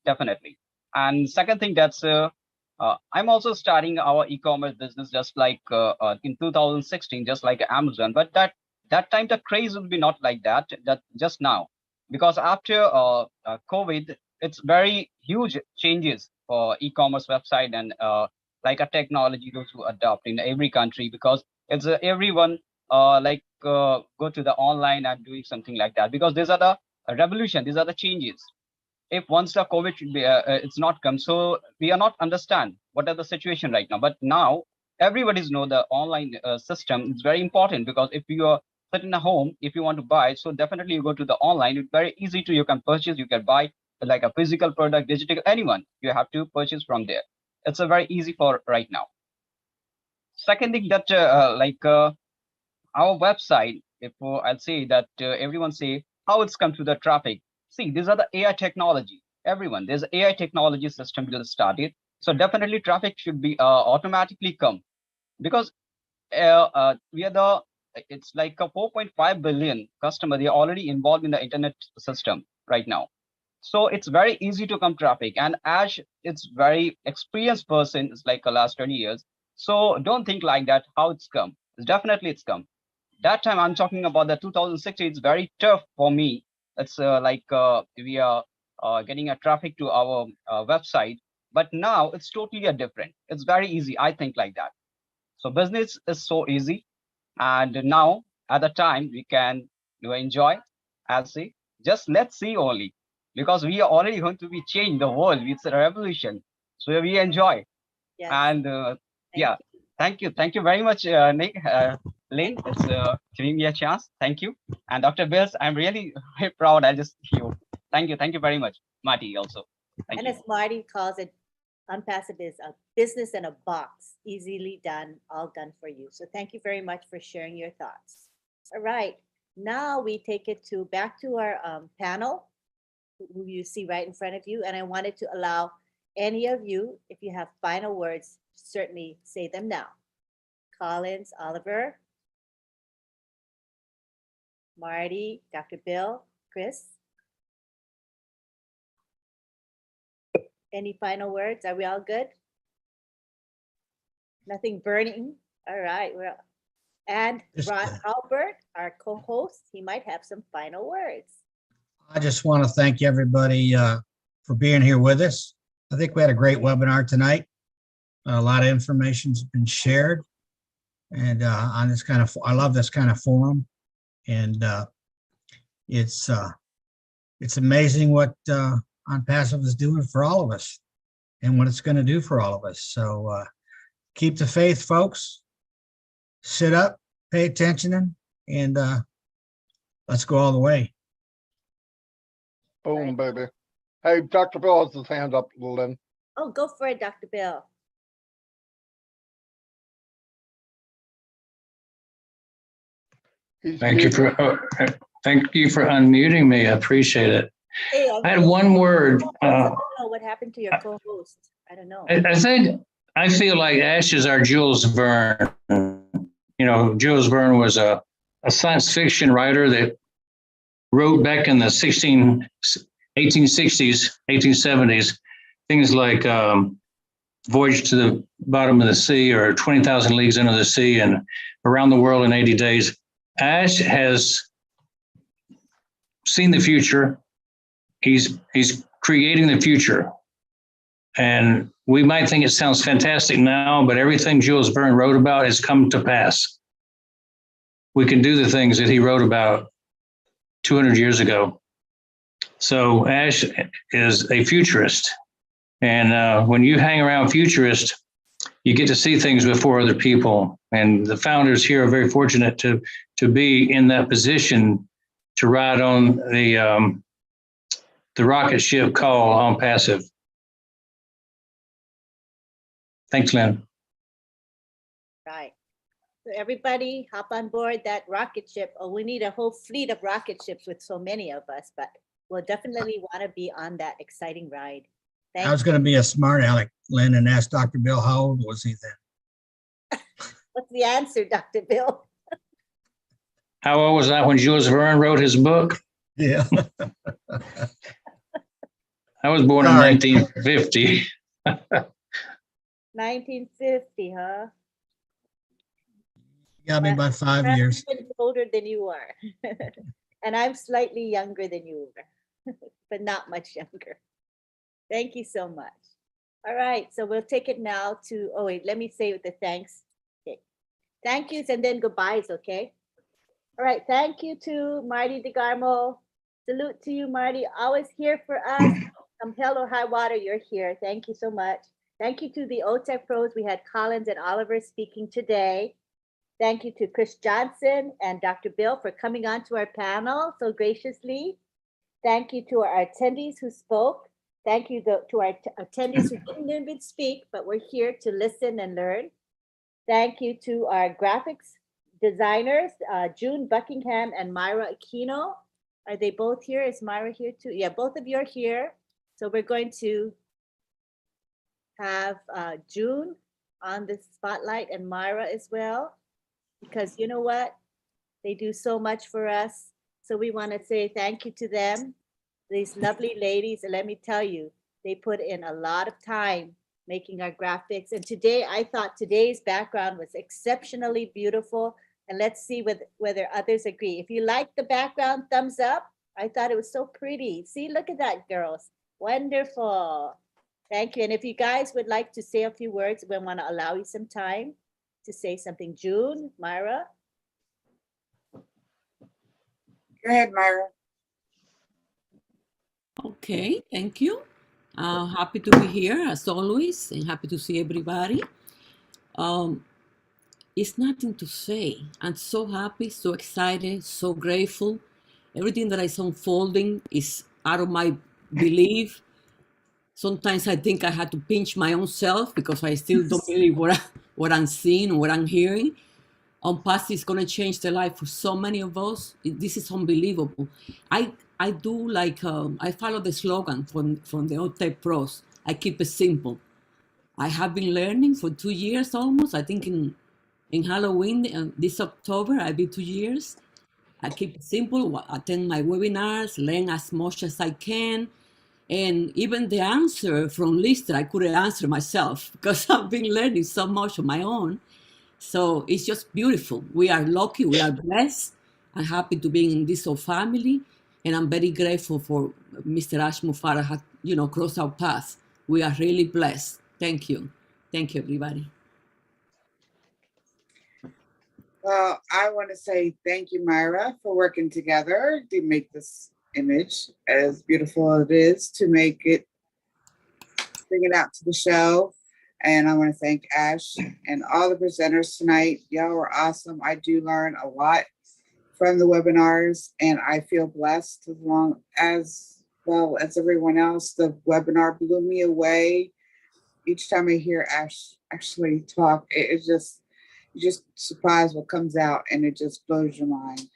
definitely. And second thing, that's I'm also starting our e-commerce business just like in 2016, just like Amazon. But that time the craze will be not like that just now, because after COVID, it's very huge changes for e-commerce website and like a technology those who adopt in every country, because it's everyone go to the online and doing something like that, because these are the revolution, these are the changes. If once the COVID should be, it's not come, so we are not understand what are the situation right now. But now everybody's know the online system is very important, because if you are sitting at home, if you want to buy, so definitely you go to the online. It's very easy to, you can purchase, you can buy like a physical product, digital, anyone, you have to purchase from there. It's a very easy for right now. Second thing that our website, if I'll say that everyone say how it's come to the traffic. See, these are the AI technology. Everyone, there's AI technology system will start it. So definitely traffic should be automatically come, because we are the, it's like a 4.5 billion customer. They are already involved in the internet system right now. So it's very easy to come traffic. And Ash, it's very experienced person. It's like the last 20 years. So don't think like that, how it's come. It's definitely it's come. That time I'm talking about the 2016, it's very tough for me. It's we are getting a traffic to our website. But now it's totally a different. It's very easy. I think like that. So business is so easy. And now at the time we can enjoy and see, just let's see only, because we are already going to be change the world. It's a revolution. So we enjoy. Yes. And yeah, thank you very much, Nick, Lynn. It's giving me a chance. Thank you. And Dr. Bills, I'm really very proud. I just you. Thank you very much, Marty. Also, thank And you. as Marty calls it, Unpassive is a business in a box, easily done, all done for you. So thank you very much for sharing your thoughts. All right, now we take it to back to our panel, who you see right in front of you. And I wanted to allow any of you, if you have final words, certainly say them now. Collins, Oliver, Marty, Dr. Bill, Chris. Any final words? Are we all good? Nothing burning? All right. Well, and Albert, our co-host, he might have some final words. I just want to thank everybody for being here with us. I think we had a great webinar tonight. A lot of information's been shared, and on this kind of, I love this kind of forum, and it's amazing what Unpassive is doing for all of us, and what it's going to do for all of us. So keep the faith, folks. Sit up, pay attention, and let's go all the way. Boom, baby. Hey, Dr. Bill has his hand up, Lynn. Oh, go for it, Dr. Bill. Thank you for unmuting me. I appreciate it. Hey, I had one word. I don't know what happened to your co-host. I don't know. I feel like Ash is our Jules Verne. You know, Jules Verne was a science fiction writer that wrote back in the 1860s, 1870s, things like Voyage to the Bottom of the Sea or 20,000 Leagues Under the Sea and Around the World in 80 Days. Ash has seen the future. He's creating the future. And we might think it sounds fantastic now, but everything Jules Verne wrote about has come to pass. We can do the things that he wrote about 200 years ago. So Ash is a futurist. And when you hang around futurists, you get to see things before other people. And the founders here are very fortunate to be in that position to ride on the rocket ship called Unpassive. Thanks, Lynn. Right. So everybody hop on board that rocket ship. Oh, we need a whole fleet of rocket ships with so many of us, but we'll definitely want to be on that exciting ride. I was going to be a smart aleck, Lynn, and ask Dr. Bill how old was he then? What's the answer, Dr. Bill? How old was I when Jules Verne wrote his book? Yeah. I was born in 1950. 1950, huh? You got me by 5 years. I'm older than you are. And I'm slightly younger than you are, but not much younger. Thank you so much. All right, so we'll take it now to, oh wait, let me say the thanks. Okay. Thank yous and then goodbyes, okay? All right, thank you to Marty DeGarmo. Salute to you, Marty, always here for us. Come hell or high water, you're here. Thank you so much. Thank you to the OTEC pros. We had Collins and Oliver speaking today. Thank you to Chris Johnson and Dr. Bill for coming on to our panel so graciously. Thank you to our attendees who spoke. Thank you to our attendees who didn't even speak, but we're here to listen and learn. Thank you to our graphics designers, June Buckingham and Myra Aquino. Are they both here? Is Myra here too? Yeah, both of you are here. So we're going to have June on the spotlight and Myra as well, because you know what? They do so much for us. So we want to say thank you to them. These lovely ladies, and let me tell you, they put in a lot of time making our graphics. And today, I thought today's background was exceptionally beautiful. And let's see whether others agree. If you like the background, thumbs up. I thought it was so pretty. See, look at that, girls. Wonderful. Thank you. And if you guys would like to say a few words, we want to allow you some time to say something. June, Myra. Go ahead, Myra. Okay, thank you. Happy to be here as always, and happy to see everybody. Um, it's nothing to say. I'm so happy, so excited, so grateful. Everything that is unfolding is out of my belief. Sometimes I think I had to pinch my own self because I still don't believe what I'm seeing, what I'm hearing. Past is going to change the life for so many of us. This is unbelievable. I do like, I follow the slogan from the old tech pros. I keep it simple. I have been learning for 2 years almost. I think in Halloween, this October, I'll be 2 years. I keep it simple, attend my webinars, learn as much as I can. And even the answer from Lister, I couldn't answer myself because I've been learning so much on my own. So it's just beautiful. We are lucky, we are blessed. I'm happy to be in this whole family. And I'm very grateful for Mr. Ashmo Farah had, crossed our paths. We are really blessed. Thank you. Thank you, everybody. Well, I want to say thank you, Myra, for working together to make this image as beautiful as it is, to make it, bring it out to the show. And I want to thank Ash and all the presenters tonight. Y'all were awesome. I do learn a lot from the webinars, and I feel blessed as well as everyone else. The webinar blew me away. Each time I hear Ash actually talk, it's just, you're just surprised what comes out, and it just blows your mind.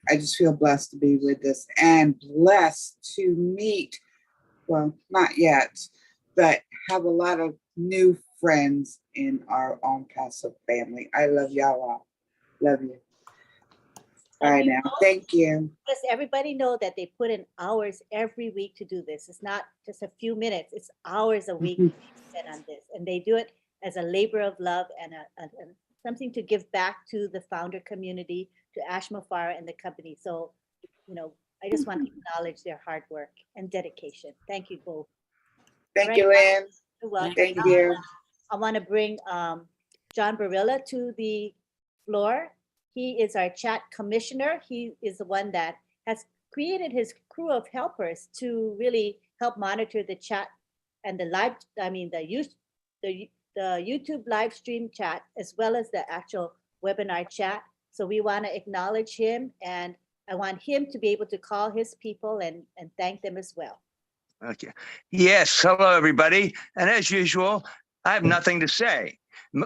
I just feel blessed to be with this and blessed to meet, well, not yet, but have a lot of new friends in our own passive family. I love y'all all. Love you. All right now. Thank you. Yes, everybody know that they put in hours every week to do this. It's not just a few minutes, it's hours a week spent on this. And they do it as a labor of love and something to give back to the founder community, to Ash Farah and the company. So, I just want to acknowledge their hard work and dedication. Thank you both. Thank you, Lynn. You're welcome. Thank you. I want to bring John Barilla to the floor. He is our chat commissioner. He is the one that has created his crew of helpers to really help monitor the chat and the YouTube live stream chat, as well as the actual webinar chat. So we want to acknowledge him, and I want him to be able to call his people and thank them as well. Okay. Yes. Hello, everybody. And as usual, I have nothing to say,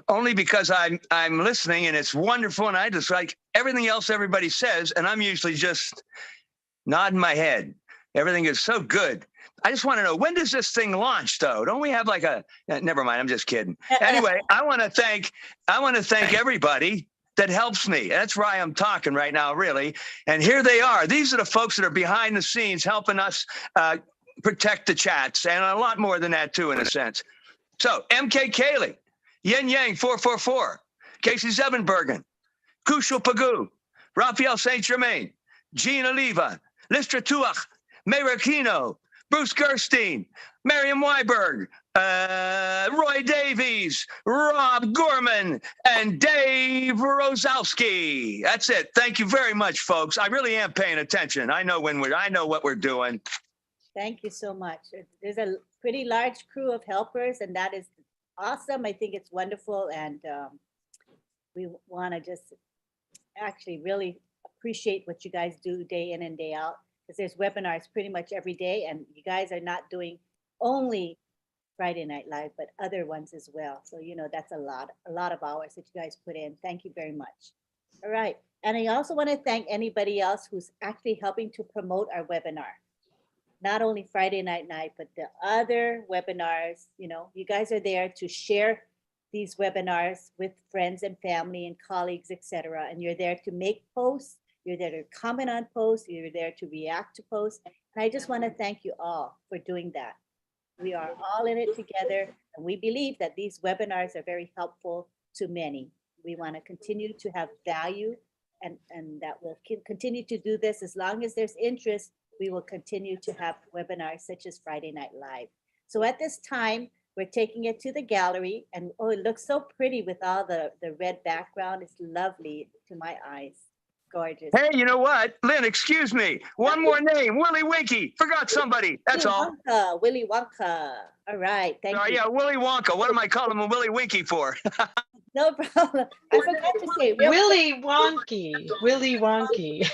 only because I'm listening, and it's wonderful, and I just like everything else everybody says, and I'm usually just nodding my head. Everything is so good. I just want to know, when does this thing launch, though? Don't we have like never mind, I'm just kidding. Anyway, I want to thank everybody that helps me. That's why I'm talking right now, really. And here they are. These are the folks that are behind the scenes helping us protect the chats, and a lot more than that too, in a sense. So MK Kaylee, Yin Yang 444, Casey Zevenbergen, Kushal Pagoo, Raphael St. Germain, Jean Oliva, Listra Tuach, Merakino, Bruce Gerstein, Miriam Weiberg, Roy Davies, Rob Gorman, and Dave Rosowski. That's it. Thank you very much, folks. I really am paying attention. I know what we're doing. Thank you so much. There's a pretty large crew of helpers, and that is awesome. I think it's wonderful, and we want to just actually really appreciate what you guys do day in and day out, because there's webinars pretty much every day, and you guys are not doing only Friday Night Live, but other ones as well. So, that's a lot of hours that you guys put in. Thank you very much. All right. And I also want to thank anybody else who's actually helping to promote our webinar. Not only Friday Night Live, but the other webinars. You guys are there to share these webinars with friends and family and colleagues, etc. And you're there to make posts. You're there to comment on posts. You're there to react to posts. And I just want to thank you all for doing that. We are all in it together, and we believe that these webinars are very helpful to many. We want to continue to have value, and that we'll continue to do this as long as there's interest. We will continue to have webinars such as Friday Night Live. So at this time, we're taking it to the gallery, and oh, it looks so pretty with all the red background. It's lovely to my eyes. Gorgeous. Hey, you know what? Lynn, excuse me. One more name, Willie Winky. Forgot somebody. That's Willy all. Wonka, Willy Wonka. All right, thank you. Yeah, Willy Wonka. What am I calling him Willie Winky for? No problem. I forgot to say. Willy Wonky. Willy Wonky.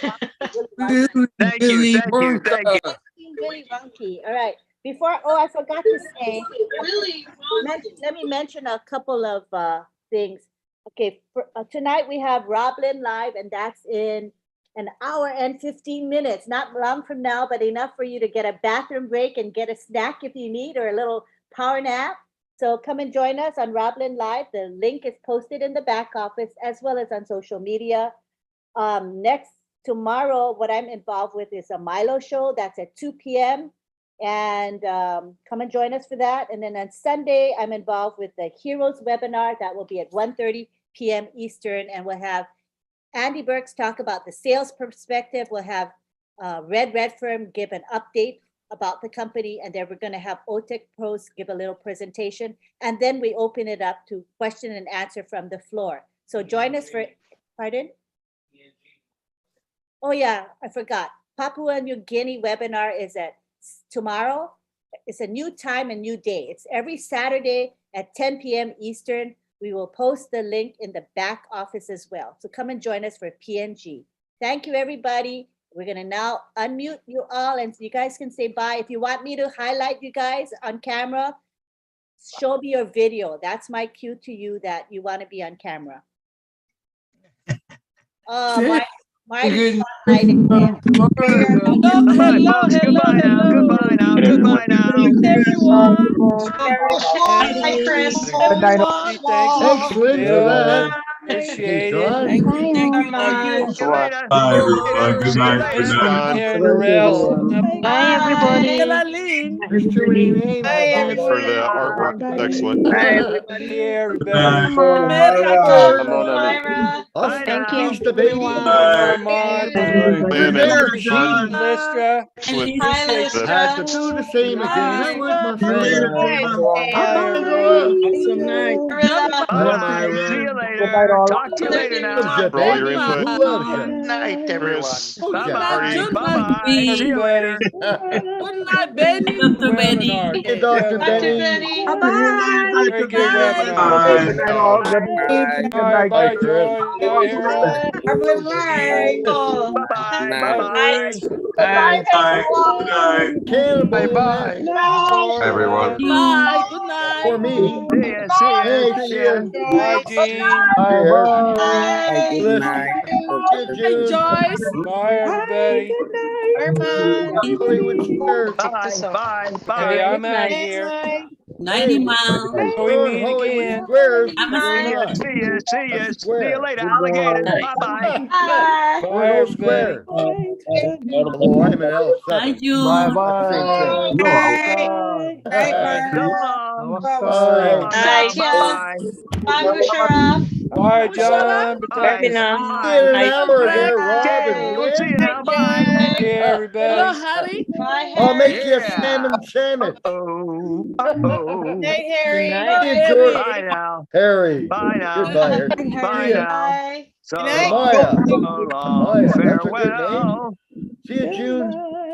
Thank you. Thank you. Thank you. Willy Wonky. All right. Before, I forgot to say, let me mention a couple of things. Okay, tonight we have Roblin Live, and that's in an hour and 15 minutes. Not long from now, but enough for you to get a bathroom break and get a snack if you need, or a little power nap. So come and join us on Roblin Live. The link is posted in the back office as well as on social media. Tomorrow, what I'm involved with is a Milo show. That's at 2 p.m. And come and join us for that. And then on Sunday, I'm involved with the Heroes webinar. That will be at 1:30 p.m. Eastern. And we'll have Andy Burks talk about the sales perspective. We'll have Red Redfern give an update about the company. And then we're going to have OTEC Pros give a little presentation. And then we open it up to question and answer from the floor. So join us for, pardon? Oh yeah, I forgot. Papua New Guinea webinar is at tomorrow. It's a new time and new day. It's every Saturday at 10 p.m. Eastern. We will post the link in the back office as well. So come and join us for PNG. Thank you, everybody. We're gonna now unmute you all and you guys can say bye. If you want me to highlight you guys on camera, show me your video. That's my cue to you that you want to be on camera. Good. Goodbye, folks. Goodbye now. Goodbye now. Goodbye now. Everyone. Hi, Chris. Thanks, Lynn, for that. Appreciate Okay, it. John. Thank you. See you later. Bye, everyone. Good See you night. Good later. night. Bye, everybody. There's too many names. For the artwork. Excellent. Everybody. Myra. Thank you. He's the baby. Bye. Lynn There, and she John. Excellent. Hi, had to Listra. do the same again. I was my friend. Bye. Awesome night. Marilla. Bye. Myra. See you later. Talk to you Love later you. now. Loves you, For all your baby. input. Who loves you? Good night, everyone. Bye bye. Party. Bye bye. See you later. Good night, Benny. Dr. Benny. Hey, Dr. Dr. Benny. Betty. Bye. Very good webinar. Bye. Good night, all. Good Bye, bye, Chris. Joy. Bye, Harold. Oh. Bye bye. Bye, Bye bye. Bruce. Bye. Good night. Cannibal. Bye. Bye. Bye. Good night. For me. See ya. See ya. Hey, See see ya. ya. Bye, Jean. Here. Bye. Listen. Hi, June. Joyce. Bye, everybody. Hollywood Church. Bye. Bye. Hey, Bye. I'm out of here. Nighty Mal. Till we We're in meet Hollywood again. Squares. I'm a We're See ya. not. See ya. See ya. A See square. you later, alligator. Bye bye. Bye. We're Bye, no everybody. square. Although I'm an L7. Bye, June. Same thing. So long. Bye. Bye. Satya. Bye. Bye, Musharraf. Bye, John. Bye. See you in an Bye. hour there, Rob Okay, and we'll see Lynn. you now. Bye. Okay, everybody. Harry. Bye, I'll make Harry. you a salmon sandwich. Oh. Uh-oh. Harry. See you, George. Bye now. Harry. Bye now. Goodbye, Harry. Bye See ya. now. Bye. So Maya. long. So long. Maya. That's a good name. Farewell. See you, June.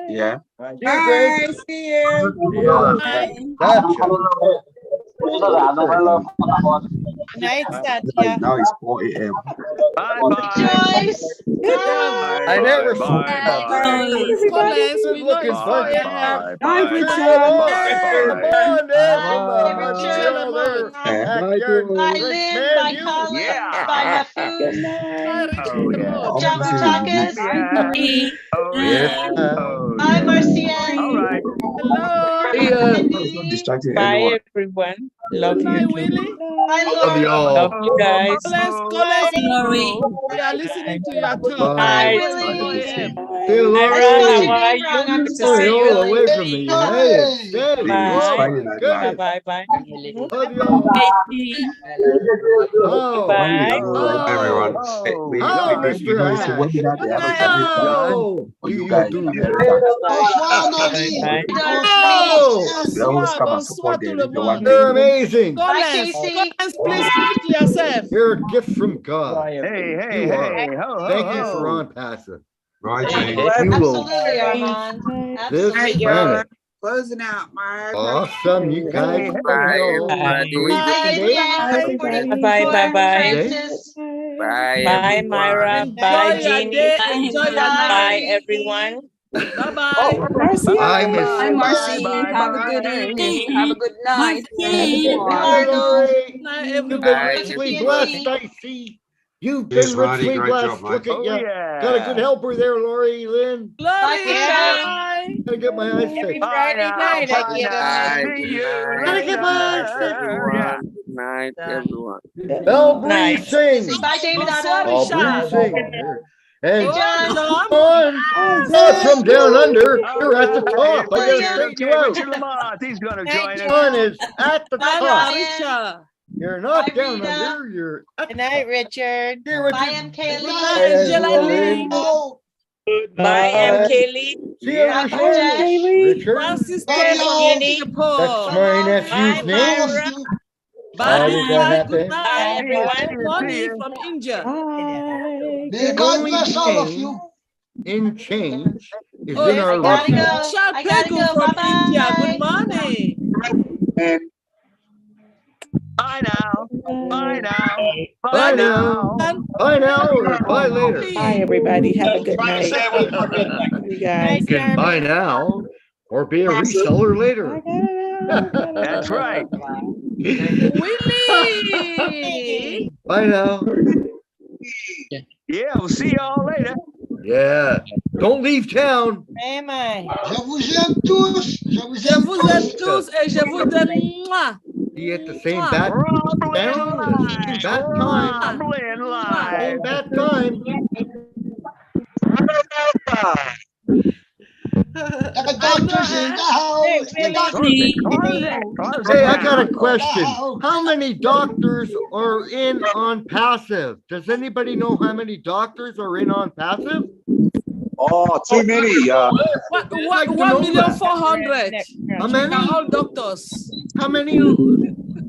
Yeah. See you, Greg. See you. Yeah. Gotcha. Night, Satya. Now it's 4 a.m. Bye bye. Joyce. Bye. I never Bye. saw Bye. Collins, we know looking it's bunch. 4 a.m. Bye. Picture Bye. you on. Bye. Come on, Ed, from Bye. Montreal there. Backyard Bye, drinks, Lynn. man. Bye, You. Collins. Yeah. Bye, Mahfouz. Oh yeah. Jungle Talkers. Yeah. Oh yeah. Oh Bye, yeah. Marcia. All right. Hello. See ya. Distracting Bye, everyone. everyone. Love Bye, you too. Willie. Bye, Love Laura. y'all. Love you guys. Collins, Oh, we are listening to your talk. Bye. Bye, It's Willie. 4 a.m. you, I Lori. spelled your How are name wrong. you? I'm Good to sorry. see All you. the way from the United States. Oh Bye. my goodness. Bye. Bye. Love y'all. Oh, Bye. oh, everyone. Oh, oh, John. Mr. It's a Ash. webinar to have a service done Oh, for do you you guys do in this? America. Bye. Oh, We always come and support them. It's the one thing. you're amazing. Bye, Casey. You're a gift from God. Hey, hey, You are. hey, ho, ho, Thank you for ho. on passive. Right, Thank Jane. you. You will Absolutely, Armand. this All right, Absolutely. y'all. planet. Closing out, Mark. Awesome. You guys Hey, are hey. all great Bye, today. everyone. Bye. Bye. Bye. Francis. Bye, Myra. Bye, Jeannie. Bye, everyone. Oh, Marcy. I miss Bye, you. Marcy. bye, Have a good bye. evening. Have a good night. wherever Marcy. you are. Bye, Lori. You've been Bye, richly Candy. blessed, I see. You've Yes, been Ronnie, richly great blessed. job, mate. Look at Oh, you. yeah. Got a good helper there, Lori, Lynn. Bye, Keisha. Gotta get my eyes fixed. Bye now. night, I Bye get now. them. See you Gotta get my eyes later. fixed. Yeah. Bell Night. Breeze sing. Bye, David Otto. Bell Breeze sing. Here. And Hey, John. on from down under, you're at the top. I gotta William. straighten you out. Richard Lamont, he's going to Night, join us. John is at the Bye, top. Ryan. You're not Bye, down Rita. under, you're at the Good night, top. Richard. Here, Bye, Richard. MK Lee. Bye, Bye. Kelly. See you, Bye, Richard. Prakash. Richard. Jeannie. That's my nephew's Bye, name. Myra. How does that happen? Bye, everyone. The only change in change is in I our gotta recipe. go. I gotta go. Bye-bye. Bye now. Bye now. Bye Bye now. now. Bye now or bye later. Bye, everybody. Have a good night. You guys. You can buy now or be a reseller later. That's right. Bye now. Yeah, we'll see y'all later. Yeah. Don't leave town. Am I? Be at the same bat town, the same bat time. Rumbling live. Same bat time. Hey, I got a question. How many doctors are in on passive? Does anybody know how many doctors are in on passive? Oh, too many. Like 1,400,000. How many? All doctors. How many?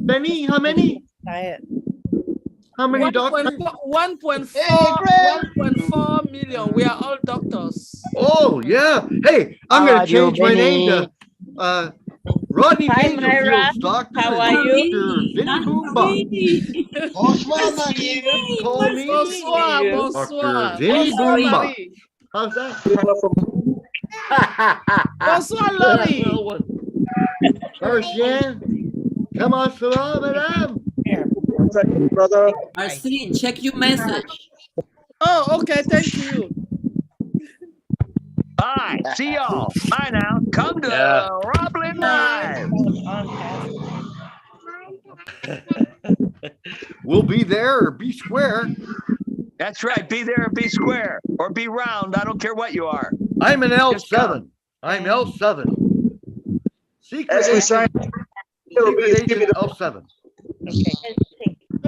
Benny, how many? How many doctors? 1.4 million. We are all doctors. Oh, yeah. Hey, I'm going to change my name to Rodney Hi, Dangerfield's Myra. doctor. How is are you? Dr. Vinny Boomba. Call me Bonsoir, you. bonsoir. Dr. Vinny Bonsoir, Boomba. Larry. How's that? Bonsoir, Larry. Martian, come on, salam, madame. Brother. Marcy, check your message. Oh, okay. Thank you. Bye. See y'all. Bye now. Come to Roblin Live. We'll be there or be square. That's right. Be there or be square or be round. I don't care what you are. I'm an Just L7. come. I'm L7. Secret As we agent, say, secret agent L7. Okay.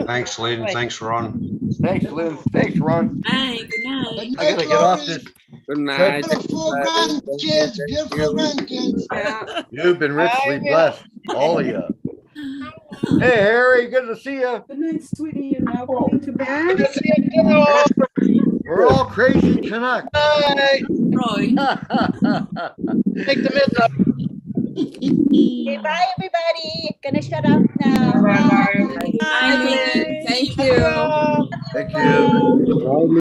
thanks, Lynn. Thanks, Ron. Thanks, Lynn. Thanks, Ron. Bye, good night. I gotta get off this. Good night. You've been richly blessed, all of you. Hey, Harry, good to see you. Good night, sweetie. You're now going to bed. We're all crazy Canucks. Roy. Take the midnight. Okay, bye, everybody. Gonna shut up now. Bye. Thank you. Thank you.